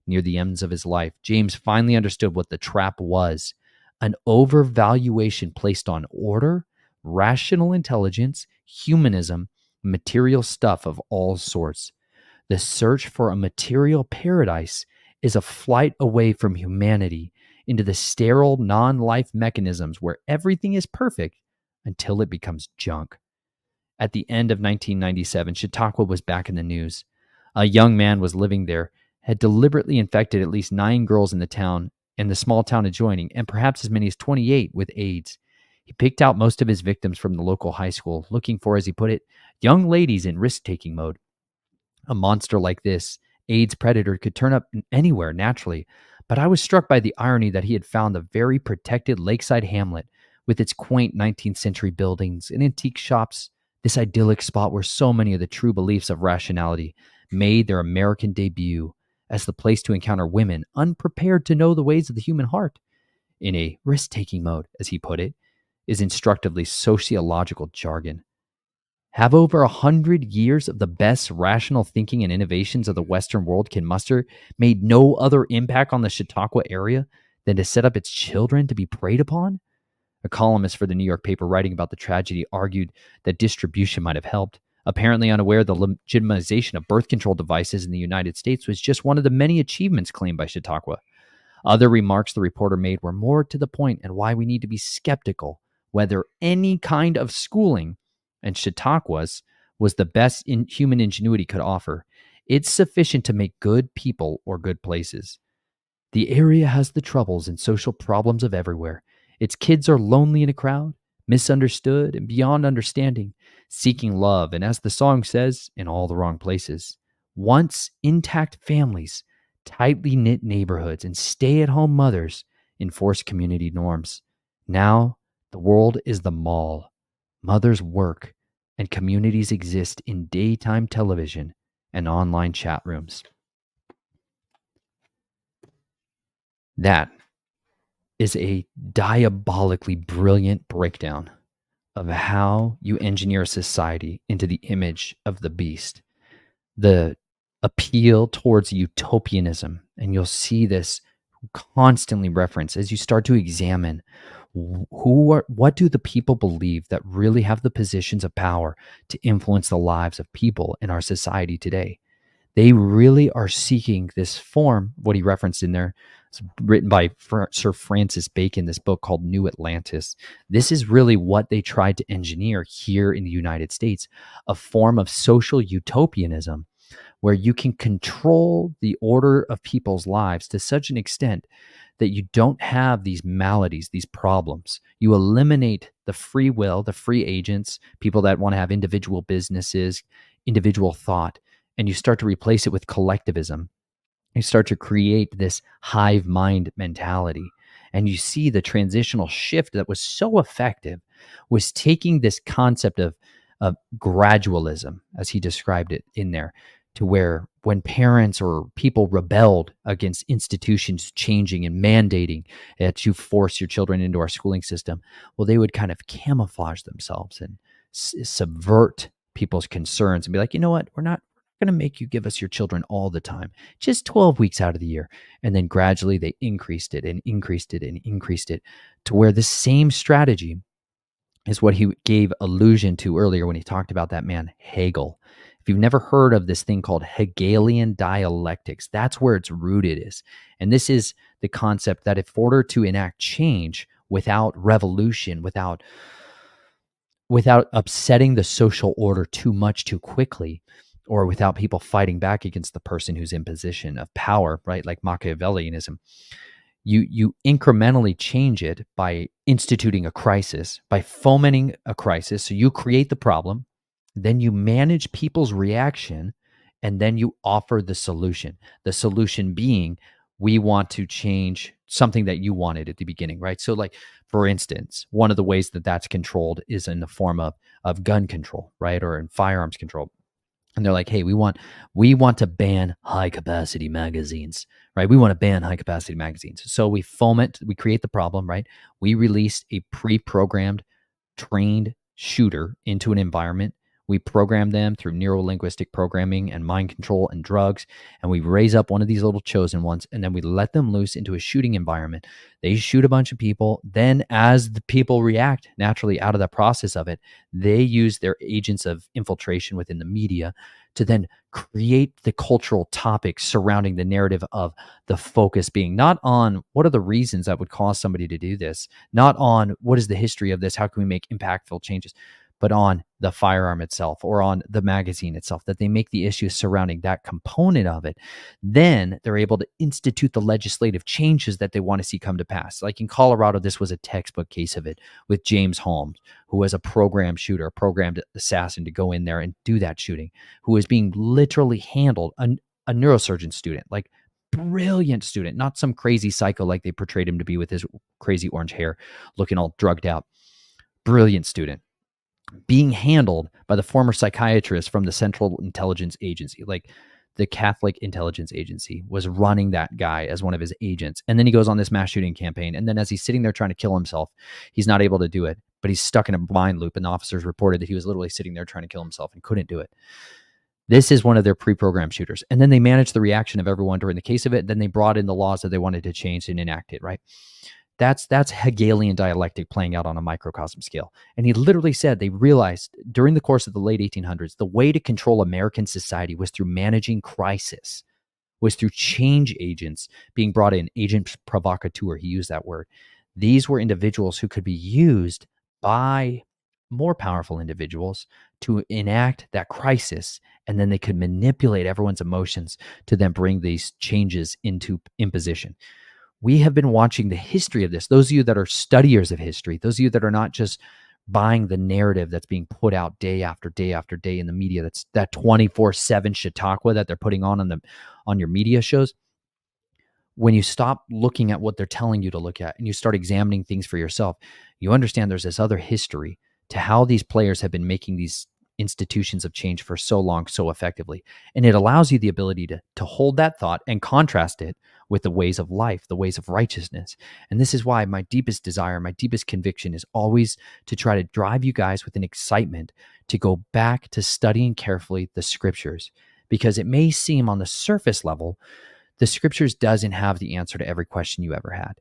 Near the ends of his life, James finally understood what the trap was: an overvaluation placed on order, rational intelligence, humanism, material stuff of all sorts. The search for a material paradise is a flight away from humanity into the sterile non life mechanisms where everything is perfect until it becomes junk. At the end of 1997, Chautauqua was back in the news. A young man was living there, had deliberately infected at least 9 girls in the town and the small town adjoining, and perhaps as many as 28 with AIDS. He picked out most of his victims from the local high school, looking for, as he put it, young ladies in risk-taking mode. A monster like this, AIDS predator, could turn up anywhere naturally, but I was struck by the irony that he had found a very protected lakeside hamlet with its quaint 19th century buildings and antique shops, this idyllic spot where so many of the true beliefs of rationality made their American debut as the place to encounter women unprepared to know the ways of the human heart. In a risk-taking mode, as he put it, is instructively sociological jargon. Have over 100 years of the best rational thinking and innovations of the Western world can muster made no other impact on the Chautauqua area than to set up its children to be preyed upon? A columnist for the New York paper writing about the tragedy argued that distribution might have helped, apparently unaware the legitimization of birth control devices in the United States was just one of the many achievements claimed by Chautauqua. Other remarks the reporter made were more to the point and why we need to be skeptical whether any kind of schooling, and Chautauqua's was the best human ingenuity could offer. It's sufficient to make good people or good places. The area has the troubles and social problems of everywhere. Its kids are lonely in a crowd, misunderstood and beyond understanding, seeking love, and as the song says, in all the wrong places. Once intact families, tightly knit neighborhoods, and stay at home mothers enforce community norms. Now, the world is the mall. Mothers work, and communities exist in daytime television and online chat rooms. That is a diabolically brilliant breakdown of how you engineer a society into the image of the beast. The appeal towards utopianism, and you'll see this constantly referenced as you start to examine what do the people believe that really have the positions of power to influence the lives of people in our society today. They really are seeking this form, what he referenced in there. It's written by Sir Francis Bacon, this book called New Atlantis. This is really what they tried to engineer here in the United States, a form of social utopianism where you can control the order of people's lives to such an extent that you don't have these maladies, these problems. You eliminate the free will, the free agents, people that want to have individual businesses, individual thought, and you start to replace it with collectivism. You start to create this hive mind mentality. And you see the transitional shift that was so effective was taking this concept of gradualism, as he described it in there, to where when parents or people rebelled against institutions changing and mandating that you force your children into our schooling system, well, they would kind of camouflage themselves and subvert people's concerns and be like, you know what, we're not going to make you give us your children all the time, just 12 weeks out of the year. And then gradually they increased it and increased it and increased it to where the same strategy is what he gave allusion to earlier when he talked about that man, Hegel. If you've never heard of this thing called Hegelian dialectics, that's where its rooted is. And this is the concept that in order to enact change without revolution, without upsetting the social order too much too quickly, or without people fighting back against the person who's in position of power, right? Like Machiavellianism, You incrementally change it by instituting a crisis, by fomenting a crisis. So you create the problem, then you manage people's reaction, and then you offer the solution. The solution being, we want to change something that you wanted at the beginning, right? So, like, for instance, one of the ways that that's controlled is in the form of gun control, right? Or in firearms control. And they're like, hey, we want to ban high capacity magazines, right? We want to ban high capacity magazines. So we create the problem, right? We release a pre-programmed trained shooter into an environment. We program them through neuro-linguistic programming and mind control and drugs, and we raise up one of these little chosen ones, and then we let them loose into a shooting environment. They shoot a bunch of people. Then, as the people react naturally out of the process of it, they use their agents of infiltration within the media to then create the cultural topics surrounding the narrative of the focus being not on what are the reasons that would cause somebody to do this, not on what is the history of this, how can we make impactful changes, but on the firearm itself or on the magazine itself, that they make the issues surrounding that component of it. Then they're able to institute the legislative changes that they want to see come to pass. Like in Colorado, this was a textbook case of it with James Holmes, who was a programmed shooter, a programmed assassin to go in there and do that shooting, who was being literally handled, a neurosurgeon student, like brilliant student, not some crazy psycho like they portrayed him to be with his crazy orange hair, looking all drugged out. Brilliant student being handled by the former psychiatrist from the Central Intelligence Agency, like the Catholic Intelligence Agency was running that guy as one of his agents. And then he goes on this mass shooting campaign. And then as he's sitting there trying to kill himself, he's not able to do it, but he's stuck in a mind loop. And the officers reported that he was literally sitting there trying to kill himself and couldn't do it. This is one of their pre-programmed shooters. And then they managed the reaction of everyone during the case of it. Then they brought in the laws that they wanted to change and enact it, right? That's Hegelian dialectic playing out on a microcosm scale. And he literally said they realized during the course of the late 1800s, the way to control American society was through managing crisis, was through change agents being brought in, agent provocateur, he used that word. These were individuals who could be used by more powerful individuals to enact that crisis, and then they could manipulate everyone's emotions to then bring these changes into imposition. We have been watching the history of this. Those of you that are studiers of history, those of you that are not just buying the narrative that's being put out day after day after day in the media, that's that 24/7 Chautauqua that they're putting on your media shows. When you stop looking at what they're telling you to look at and you start examining things for yourself, you understand there's this other history to how these players have been making these institutions of change for so long, so effectively. And it allows you the ability to hold that thought and contrast it with the ways of life, the ways of righteousness. And this is why my deepest desire, my deepest conviction is always to try to drive you guys with an excitement to go back to studying carefully the scriptures, because it may seem on the surface level the scriptures doesn't have the answer to every question you ever had.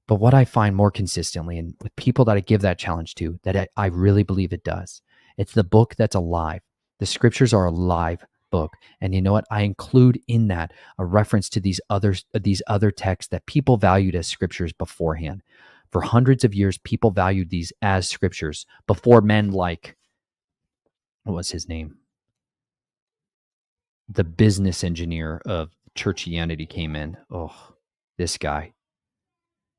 But what I find more consistently, and with people that I give that challenge to, that I really believe it does, it's the book that's alive. The scriptures are a live book. And you know what? I include in that a reference to these other texts that people valued as scriptures beforehand. For hundreds of years, people valued these as scriptures before men like, what was his name? The business engineer of churchianity came in. Oh, this guy.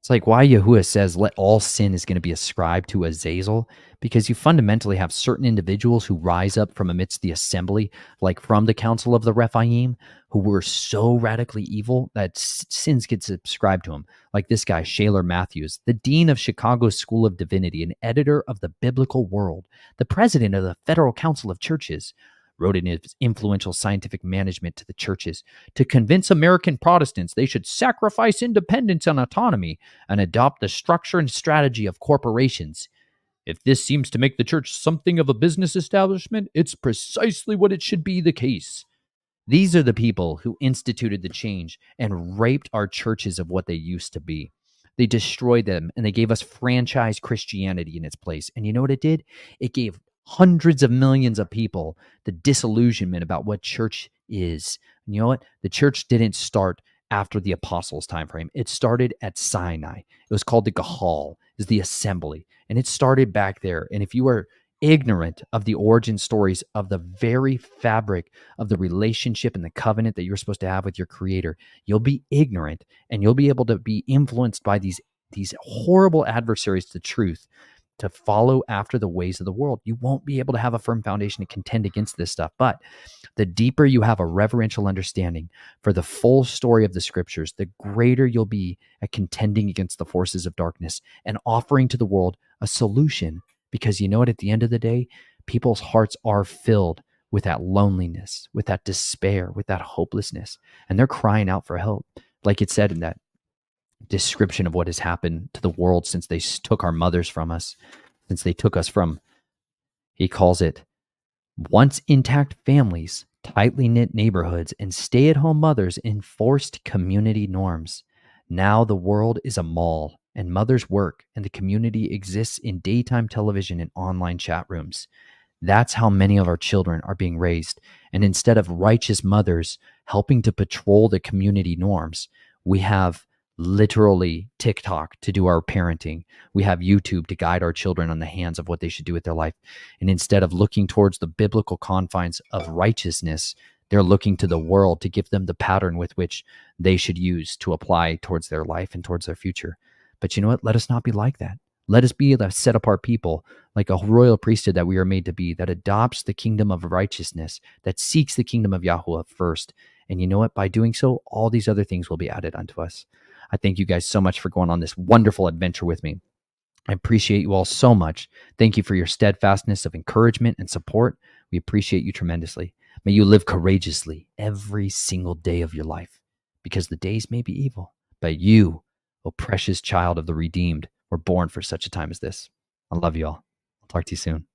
It's like why Yahuwah says, let all sin is going to be ascribed to Azazel, because you fundamentally have certain individuals who rise up from amidst the assembly, like from the Council of the Rephaim, who were so radically evil that sins get subscribed to them. Like this guy, Shaler Matthews, the dean of Chicago's School of Divinity, an editor of the Biblical World, the president of the Federal Council of Churches, wrote in his influential scientific management to the churches to convince American Protestants they should sacrifice independence and autonomy and adopt the structure and strategy of corporations. If this seems to make the church something of a business establishment, it's precisely what it should be the case. These are the people who instituted the change and raped our churches of what they used to be. They destroyed them and they gave us franchise Christianity in its place. And you know what it did? It gave hundreds of millions of people the disillusionment about what church is. And you know what? The church didn't start after the apostles' time frame. It started at Sinai. It was called the Gahal, is the assembly. And it started back there. And if you are ignorant of the origin stories of the very fabric of the relationship and the covenant that you're supposed to have with your creator. You'll be ignorant, and you'll be able to be influenced by these horrible adversaries to truth, to follow after the ways of the world. You won't be able to have a firm foundation to contend against this stuff. But the deeper you have a reverential understanding for the full story of the scriptures, the greater you'll be at contending against the forces of darkness and offering to the world a solution. Because you know what, at the end of the day, people's hearts are filled with that loneliness, with that despair, with that hopelessness, and they're crying out for help. Like it said in that description of what has happened to the world since they took our mothers from us, since they took us from, he calls it, once intact families, tightly knit neighborhoods, and stay at home mothers enforced community norms. Now the world is a mall, and mothers work, and the community exists in daytime television and online chat rooms. That's how many of our children are being raised. And instead of righteous mothers helping to patrol the community norms, we have literally TikTok to do our parenting. We have YouTube to guide our children on the hands of what they should do with their life. And instead of looking towards the biblical confines of righteousness, they're looking to the world to give them the pattern with which they should use to apply towards their life and towards their future. But you know what? Let us not be like that. Let us be the set apart people, like a royal priesthood that we are made to be, that adopts the kingdom of righteousness, that seeks the kingdom of Yahweh first. And you know what? By doing so, all these other things will be added unto us. I thank you guys so much for going on this wonderful adventure with me. I appreciate you all so much. Thank you for your steadfastness of encouragement and support. We appreciate you tremendously. May you live courageously every single day of your life, because the days may be evil, but you, O precious child of the redeemed, were born for such a time as this. I love you all. I'll talk to you soon.